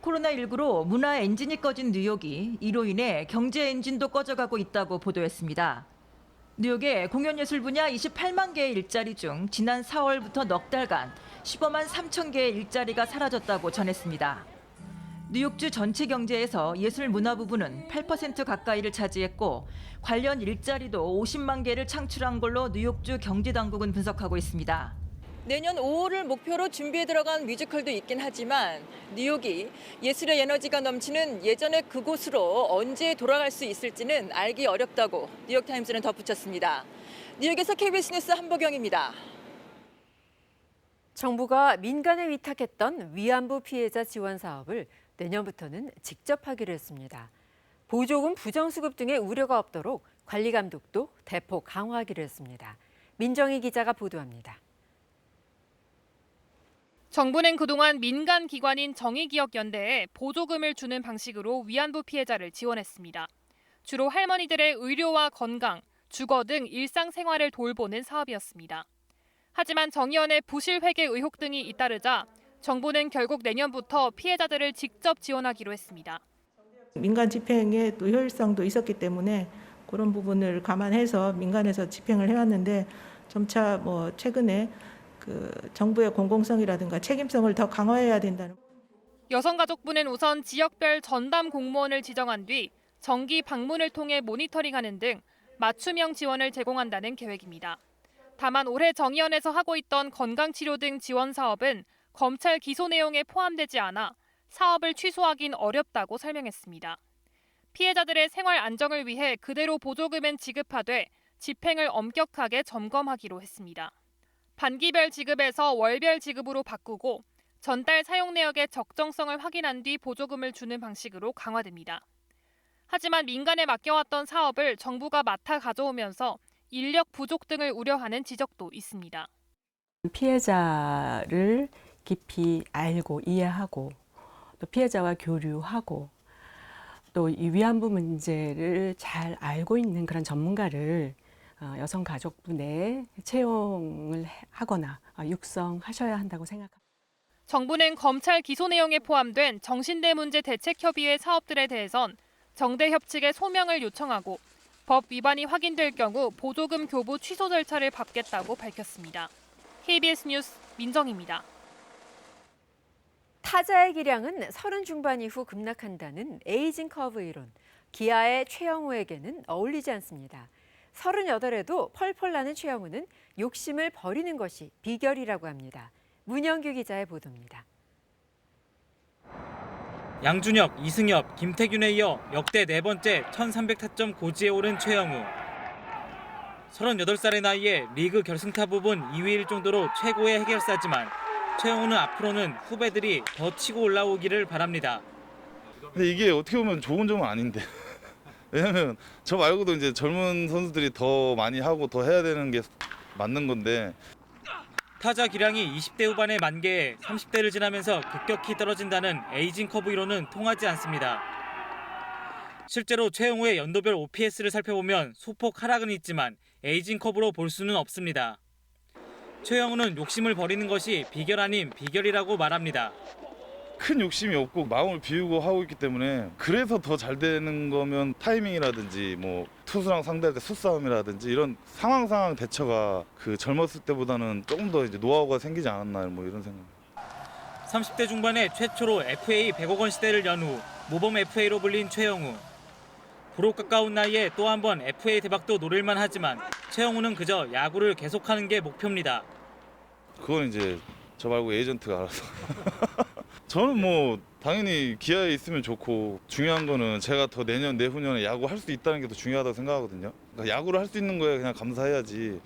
코로나19로 문화 엔진이 꺼진 뉴욕이 이로 인해 경제 엔진도 꺼져가고 있다고 보도했습니다. 뉴욕의 공연예술 분야 28만 개의 일자리 중 지난 4월부터 넉 달간 15만 3천 개의 일자리가 사라졌다고 전했습니다. 뉴욕주 전체 경제에서 예술 문화 부분은 8% 가까이를 차지했고 관련 일자리도 50만 개를 창출한 걸로 뉴욕주 경제당국은 분석하고 있습니다. 내년 5월을 목표로 준비에 들어간 뮤지컬도 있긴 하지만 뉴욕이 예술의 에너지가 넘치는 예전의 그곳으로 언제 돌아갈 수 있을지는 알기 어렵다고 뉴욕타임즈는 덧붙였습니다. 뉴욕에서 KBS 뉴스 한보경입니다. 정부가 민간에 위탁했던 위안부 피해자 지원 사업을 내년부터는 직접 하기로 했습니다. 보조금 부정수급 등의 우려가 없도록 관리 감독도 대폭 강화하기로 했습니다. 민정희 기자가 보도합니다. 정부는 그동안 민간 기관인 정의기억연대에 보조금을 주는 방식으로 위안부 피해자를 지원했습니다. 주로 할머니들의 의료와 건강, 주거 등 일상생활을 돌보는 사업이었습니다. 하지만 정의연의 부실 회계 의혹 등이 잇따르자 정부는 결국 내년부터 피해자들을 직접 지원하기로 했습니다. 민간 집행의 또 효율성도 있었기 때문에 그런 부분을 감안해서 민간에서 집행을 해왔는데 점차 뭐 최근에 그 정부의 공공성이라든가 책임성을 더 강화해야 된다는. 여성가족부는 우선 지역별 전담 공무원을 지정한 뒤 정기 방문을 통해 모니터링하는 등 맞춤형 지원을 제공한다는 계획입니다. 다만 올해 정의연에서 하고 있던 건강치료 등 지원 사업은 검찰 기소 내용에 포함되지 않아 사업을 취소하긴 어렵다고 설명했습니다. 피해자들의 생활 안정을 위해 그대로 보조금은 지급하되 집행을 엄격하게 점검하기로 했습니다. 반기별 지급에서 월별 지급으로 바꾸고 전달 사용 내역의 적정성을 확인한 뒤 보조금을 주는 방식으로 강화됩니다. 하지만 민간에 맡겨왔던 사업을 정부가 맡아 가져오면서 인력 부족 등을 우려하는 지적도 있습니다. 피해자를 깊이 알고 이해하고 또 피해자와 교류하고 또 이 위안부 문제를 잘 알고 있는 그런 전문가를 여성가족부 내에 채용을 하거나 육성하셔야 한다고 생각합니다. 정부는 검찰 기소 내용에 포함된 정신대 문제 대책협의회 사업들에 대해선 정대협 측에 소명을 요청하고 법 위반이 확인될 경우 보조금 교부 취소 절차를 밟겠다고 밝혔습니다. KBS 뉴스 민정입니다. 타자의 기량은 30 중반 이후 급락한다는 에이징 커브 이론. 기아의 최영우에게는 어울리지 않습니다. 38에도 펄펄 나는 최영우는 욕심을 버리는 것이 비결이라고 합니다. 문영규 기자의 보도입니다. 양준혁, 이승엽, 김태균에 이어 역대 4번째 1300타점 고지에 오른 최영우. 38살의 나이에 리그 결승타 부분 2위일 정도로 최고의 해결사지만 최영우는 앞으로는 후배들이 더 치고 올라오기를 바랍니다. 근데 이게 어떻게 보면 좋은 점은 아닌데 왜냐면 저 말고도 이제 젊은 선수들이 더 많이 하고 더 해야 되는 게 맞는 건데 타자 기량이 20대 후반에 만개해 30대를 지나면서 급격히 떨어진다는 에이징 커브 이론은 통하지 않습니다. 실제로 최영우의 연도별 OPS를 살펴보면 소폭 하락은 있지만 에이징 커브로 볼 수는 없습니다. 최영우는 욕심을 버리는 것이 비결 아닌 비결이라고 말합니다. 큰 욕심이 없고 마음을 비우고 하고 있기 때문에 그래서 더 잘 되는 거면 타이밍이라든지 뭐 투수랑 상대할 때 수싸움이라든지 이런 상황 대처가 그 젊었을 때보다는 조금 더 이제 노하우가 생기지 않았나 뭐 이런 생각. 30대 중반에 최초로 FA 100억 원 시대를 연 후 모범 FA로 불린 최영우. 부록 가까운 나이에 또 한 번 FA 대박도 노릴만 하지만 최영우는 그저 야구를 계속하는 게 목표입니다. 그건 이제 저 말고 에이전트가 알아서. 저는 뭐 당연히 기아에 있으면 좋고 중요한 거는 제가 더 내년 내후년에 야구 할 수 있다는 게 더 중요하다고 생각하거든요. 그러니까 야구를 할 수 있는 거에 그냥 감사해야지.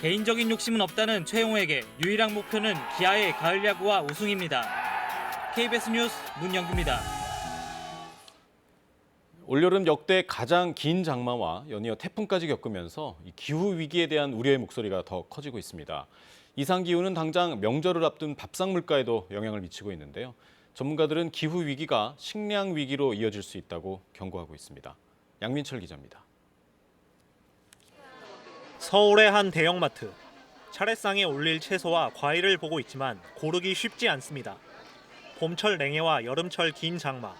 개인적인 욕심은 없다는 최영우에게 유일한 목표는 기아의 가을 야구와 우승입니다. KBS 뉴스 문영규입니다. 올여름 역대 가장 긴 장마와 연이어 태풍까지 겪으면서 기후 위기에 대한 우려의 목소리가 더 커지고 있습니다. 이상 기후는 당장 명절을 앞둔 밥상 물가에도 영향을 미치고 있는데요. 전문가들은 기후 위기가 식량 위기로 이어질 수 있다고 경고하고 있습니다. 양민철 기자입니다. 서울의 한 대형마트. 차례상에 올릴 채소와 과일을 보고 있지만 고르기 쉽지 않습니다. 봄철 냉해와 여름철 긴 장마,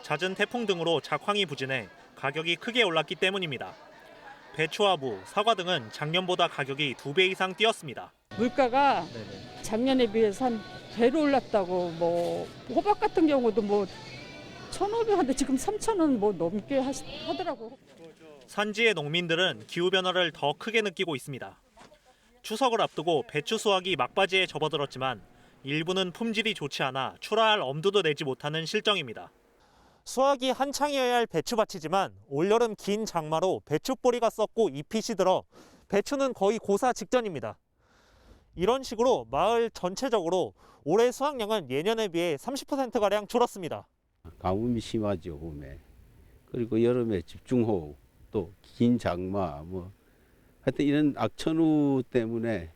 잦은 태풍 등으로 작황이 부진해 가격이 크게 올랐기 때문입니다. 배추와 무, 사과 등은 작년보다 가격이 2배 이상 뛰었습니다. 물가가 작년에 비해서 한 배로 올랐다고 뭐 호박 같은 경우도 뭐 1,500원인데 지금 3,000원 뭐 넘게 하더라고. 산지의 농민들은 기후변화를 더 크게 느끼고 있습니다. 추석을 앞두고 배추 수확이 막바지에 접어들었지만 일부는 품질이 좋지 않아 출하할 엄두도 내지 못하는 실정입니다. 수확이 한창이어야 할 배추밭이지만 올여름 긴 장마로 배추뿌리가 썩고 잎이 시들어 배추는 거의 고사 직전입니다. 이런 식으로 마을 전체적으로 올해 수확량은 예년에 비해 30%가량 줄었습니다. 가뭄이 심하죠, 봄에. 그리고 여름에 집중호우, 또 긴 장마, 뭐 하여튼 이런 악천후 때문에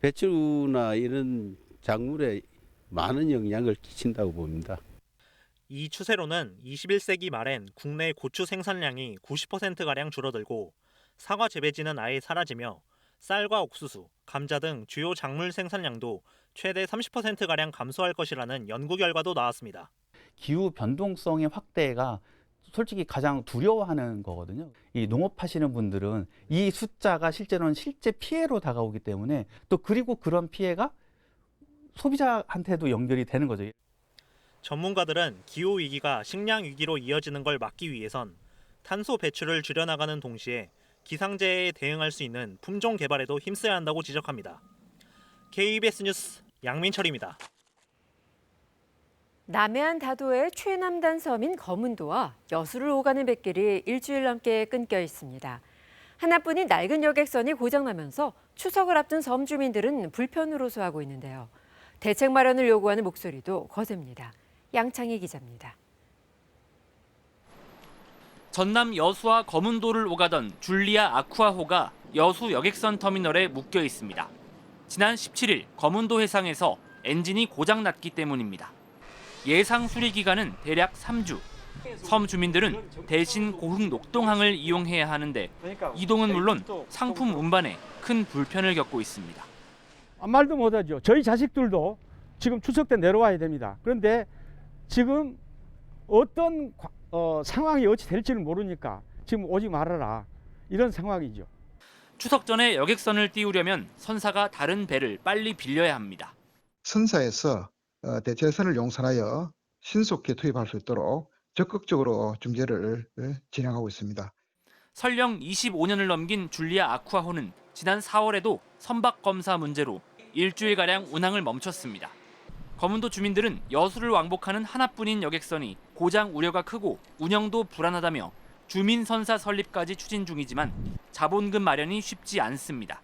배추나 이런 작물에 많은 영향을 끼친다고 봅니다. 이 추세로는 21세기 말엔 국내 고추 생산량이 90%가량 줄어들고 사과 재배지는 아예 사라지며 쌀과 옥수수, 감자 등 주요 작물 생산량도 최대 30%가량 감소할 것이라는 연구 결과도 나왔습니다. 기후 변동성의 확대가 솔직히 가장 두려워하는 거거든요. 이 농업하시는 분들은 이 숫자가 실제로는 실제 피해로 다가오기 때문에 또 그리고 그런 피해가 소비자한테도 연결이 되는 거죠. 전문가들은 기후 위기가 식량 위기로 이어지는 걸 막기 위해선 탄소 배출을 줄여나가는 동시에 기상재해에 대응할 수 있는 품종 개발에도 힘써야 한다고 지적합니다. KBS 뉴스 양민철입니다. 남해안 다도의 최남단 섬인 거문도와 여수를 오가는 뱃길이 일주일 넘게 끊겨 있습니다. 하나뿐인 낡은 여객선이 고장나면서 추석을 앞둔 섬 주민들은 불편을 호소하고 있는데요. 대책 마련을 요구하는 목소리도 거셉니다. 양창희 기자입니다. 전남 여수와 거문도를 오가던 줄리아 아쿠아호가 여수 여객선 터미널에 묶여 있습니다. 지난 17일 거문도 해상에서 엔진이 고장났기 때문입니다. 예상 수리 기간은 대략 3주. 섬 주민들은 대신 고흥 녹동항을 이용해야 하는데 이동은 물론 상품 운반에 큰 불편을 겪고 있습니다. 말도 못하죠. 저희 자식들도 지금 추석 때 내려와야 됩니다. 그런데 지금 어떤 상황이 어찌 될지는 모르니까 지금 오지 말아라 이런 상황이죠. 추석 전에 여객선을 띄우려면 선사가 다른 배를 빨리 빌려야 합니다. 선사에서 대체선을 용선하여 신속히 투입할 수 있도록 적극적으로 중재를 진행하고 있습니다. 설령 25년을 넘긴 줄리아 아쿠아호는 지난 4월에도 선박 검사 문제로 일주일가량 운항을 멈췄습니다. 거문도 주민들은 여수를 왕복하는 하나뿐인 여객선이 고장 우려가 크고 운영도 불안하다며 주민선사 설립까지 추진 중이지만 자본금 마련이 쉽지 않습니다.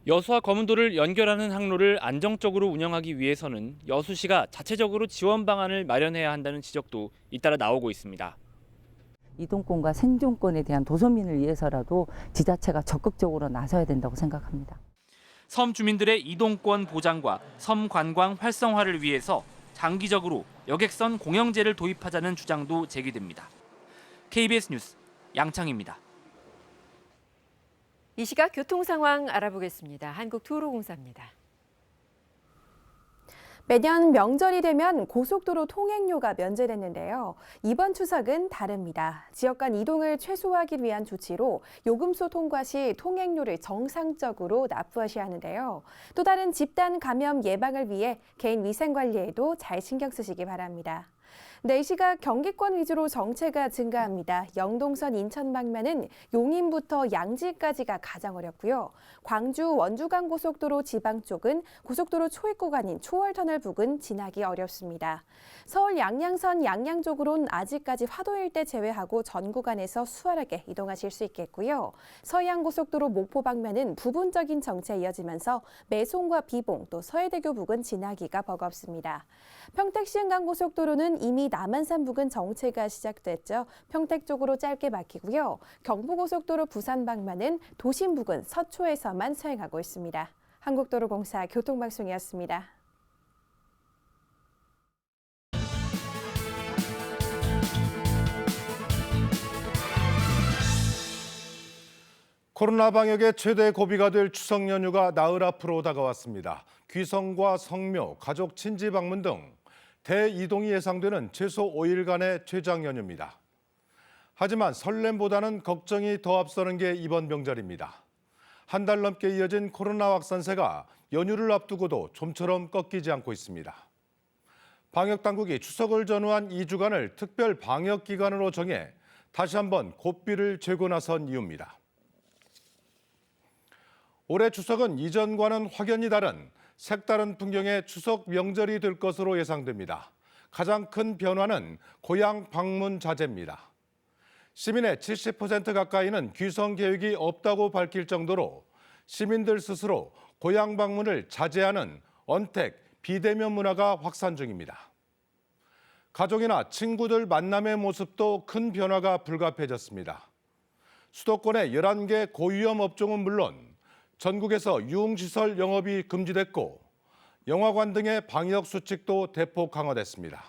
여수와 거문도를 연결하는 항로를 안정적으로 운영하기 위해서는 여수시가 자체적으로 지원 방안을 마련해야 한다는 지적도 잇따라 나오고 있습니다. 이동권과 생존권에 대한 도선민을 위해서라도 지자체가 적극적으로 나서야 된다고 생각합니다. 섬 주민들의 이동권 보장과 섬 관광 활성화를 위해서 장기적으로 여객선 공영제를 도입하자는 주장도 제기됩니다. KBS 뉴스 양창희입니다. 이 시각 교통 상황 알아보겠습니다. 한국도로공사입니다. 매년 명절이 되면 고속도로 통행료가 면제됐는데요. 이번 추석은 다릅니다. 지역 간 이동을 최소화하기 위한 조치로 요금소 통과 시 통행료를 정상적으로 납부하셔야 하는데요. 또 다른 집단 감염 예방을 위해 개인 위생 관리에도 잘 신경 쓰시기 바랍니다. 네, 이 시각 경기권 위주로 정체가 증가합니다. 영동선 인천 방면은 용인부터 양지까지가 가장 어렵고요. 광주 원주간 고속도로 지방 쪽은 고속도로 초입 구간인 초월터널 부근 지나기 어렵습니다. 서울 양양선 양양 쪽으로는 아직까지 화도 일대 제외하고 전 구간에서 수월하게 이동하실 수 있겠고요. 서해안 고속도로 목포 방면은 부분적인 정체 이어지면서 매송과 비봉 또 서해대교 부근 지나기가 버겁습니다. 평택 시흥간 고속도로는 이미 남한산 부근 정체가 시작됐죠. 평택 쪽으로 짧게 막히고요. 경부고속도로 부산 방면은 도심 부근 서초에서만 서행하고 있습니다. 한국도로공사 교통방송이었습니다. 코로나 방역의 최대 고비가 될 추석 연휴가 나흘 앞으로 다가왔습니다. 귀성과 성묘, 가족 친지 방문 등 대이동이 예상되는 최소 5일간의 최장 연휴입니다. 하지만 설렘보다는 걱정이 더 앞서는 게 이번 명절입니다. 한 달 넘게 이어진 코로나 확산세가 연휴를 앞두고도 좀처럼 꺾이지 않고 있습니다. 방역당국이 추석을 전후한 2주간을 특별 방역기간으로 정해 다시 한번 고비를 재고 나선 이유입니다. 올해 추석은 이전과는 확연히 다른 색다른 풍경의 추석 명절이 될 것으로 예상됩니다. 가장 큰 변화는 고향 방문 자제입니다. 시민의 70% 가까이는 귀성 계획이 없다고 밝힐 정도로 시민들 스스로 고향 방문을 자제하는 언택, 비대면 문화가 확산 중입니다. 가족이나 친구들 만남의 모습도 큰 변화가 불가피해졌습니다. 수도권의 11개 고위험 업종은 물론 전국에서 유흥시설 영업이 금지됐고 영화관 등의 방역 수칙도 대폭 강화됐습니다.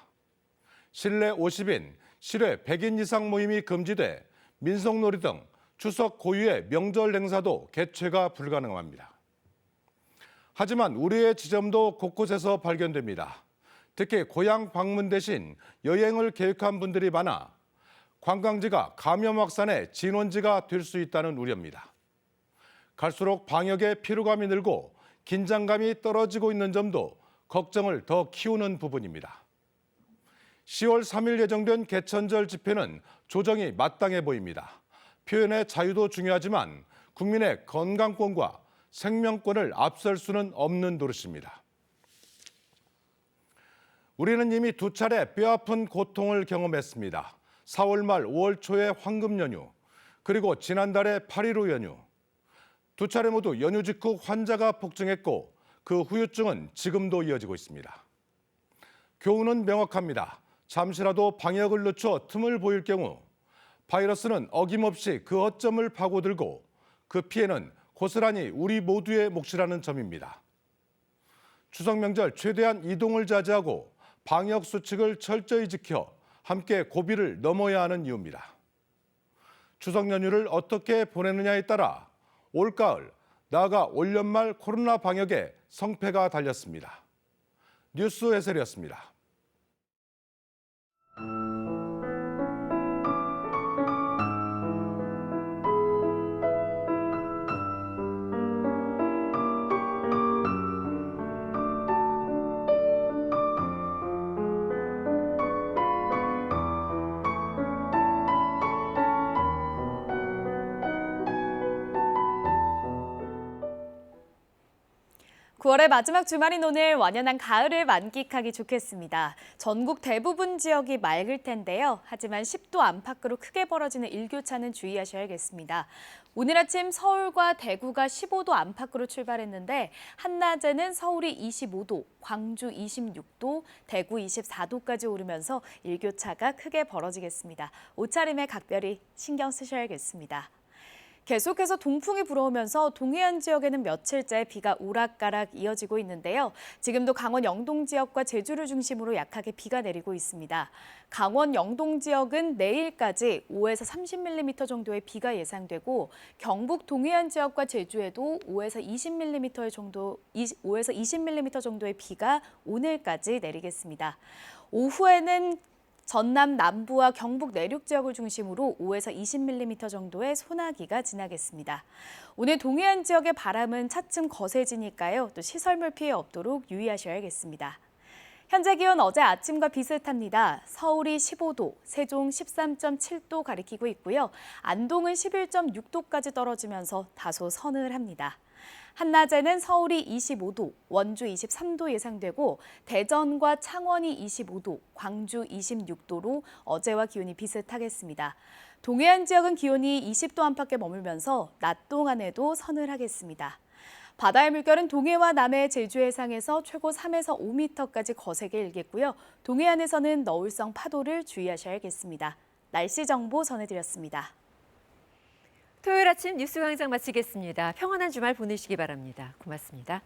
실내 50인, 실외 100인 이상 모임이 금지돼 민속놀이 등 추석 고유의 명절 행사도 개최가 불가능합니다. 하지만 우려의 지점도 곳곳에서 발견됩니다. 특히 고향 방문 대신 여행을 계획한 분들이 많아 관광지가 감염 확산의 진원지가 될 수 있다는 우려입니다. 갈수록 방역에 피로감이 늘고 긴장감이 떨어지고 있는 점도 걱정을 더 키우는 부분입니다. 10월 3일 예정된 개천절 집회는 조정이 마땅해 보입니다. 표현의 자유도 중요하지만 국민의 건강권과 생명권을 앞설 수는 없는 노릇입니다. 우리는 이미 2차례 뼈아픈 고통을 경험했습니다. 4월 말 5월 초의 황금 연휴, 그리고 지난달의 8.15 연휴. 2차례 모두 연휴 직후 환자가 폭증했고 그 후유증은 지금도 이어지고 있습니다. 교훈은 명확합니다. 잠시라도 방역을 늦춰 틈을 보일 경우 바이러스는 어김없이 그 허점을 파고들고 그 피해는 고스란히 우리 모두의 몫이라는 점입니다. 추석 명절 최대한 이동을 자제하고 방역 수칙을 철저히 지켜 함께 고비를 넘어야 하는 이유입니다. 추석 연휴를 어떻게 보내느냐에 따라 올가을, 나아가 올연말 코로나 방역에 성패가 달렸습니다. 뉴스 해설이었습니다. (9월의) 마지막 주말인 오늘 완연한 가을을 만끽하기 좋겠습니다. 전국 대부분 지역이 맑을 텐데요. 하지만 10도 안팎으로 크게 벌어지는 일교차는 주의하셔야겠습니다. 오늘 아침 서울과 대구가 15도 안팎으로 출발했는데 한낮에는 서울이 25도, 광주 26도, 대구 24도까지 오르면서 일교차가 크게 벌어지겠습니다. 옷차림에 각별히 신경 쓰셔야겠습니다. 계속해서 동풍이 불어오면서 동해안 지역에는 며칠째 비가 오락가락 이어지고 있는데요. 지금도 강원 영동 지역과 제주를 중심으로 약하게 비가 내리고 있습니다. 강원 영동 지역은 내일까지 5에서 30mm 정도의 비가 예상되고 경북 동해안 지역과 제주에도 5에서 20mm 정도의 비가 오늘까지 내리겠습니다. 오후에는 전남 남부와 경북 내륙 지역을 중심으로 5에서 20mm 정도의 소나기가 지나겠습니다. 오늘 동해안 지역의 바람은 차츰 거세지니까요. 또 시설물 피해 없도록 유의하셔야겠습니다. 현재 기온 어제 아침과 비슷합니다. 서울이 15도, 세종 13.7도 가리키고 있고요. 안동은 11.6도까지 떨어지면서 다소 서늘합니다. 한낮에는 서울이 25도, 원주 23도 예상되고 대전과 창원이 25도, 광주 26도로 어제와 기온이 비슷하겠습니다. 동해안 지역은 기온이 20도 안팎에 머물면서 낮 동안에도 서늘하겠습니다. 바다의 물결은 동해와 남해 제주 해상에서 최고 3에서 5m까지 거세게 일겠고요. 동해안에서는 너울성 파도를 주의하셔야겠습니다. 날씨 정보 전해드렸습니다. 토요일 아침 뉴스광장 마치겠습니다. 평안한 주말 보내시기 바랍니다. 고맙습니다.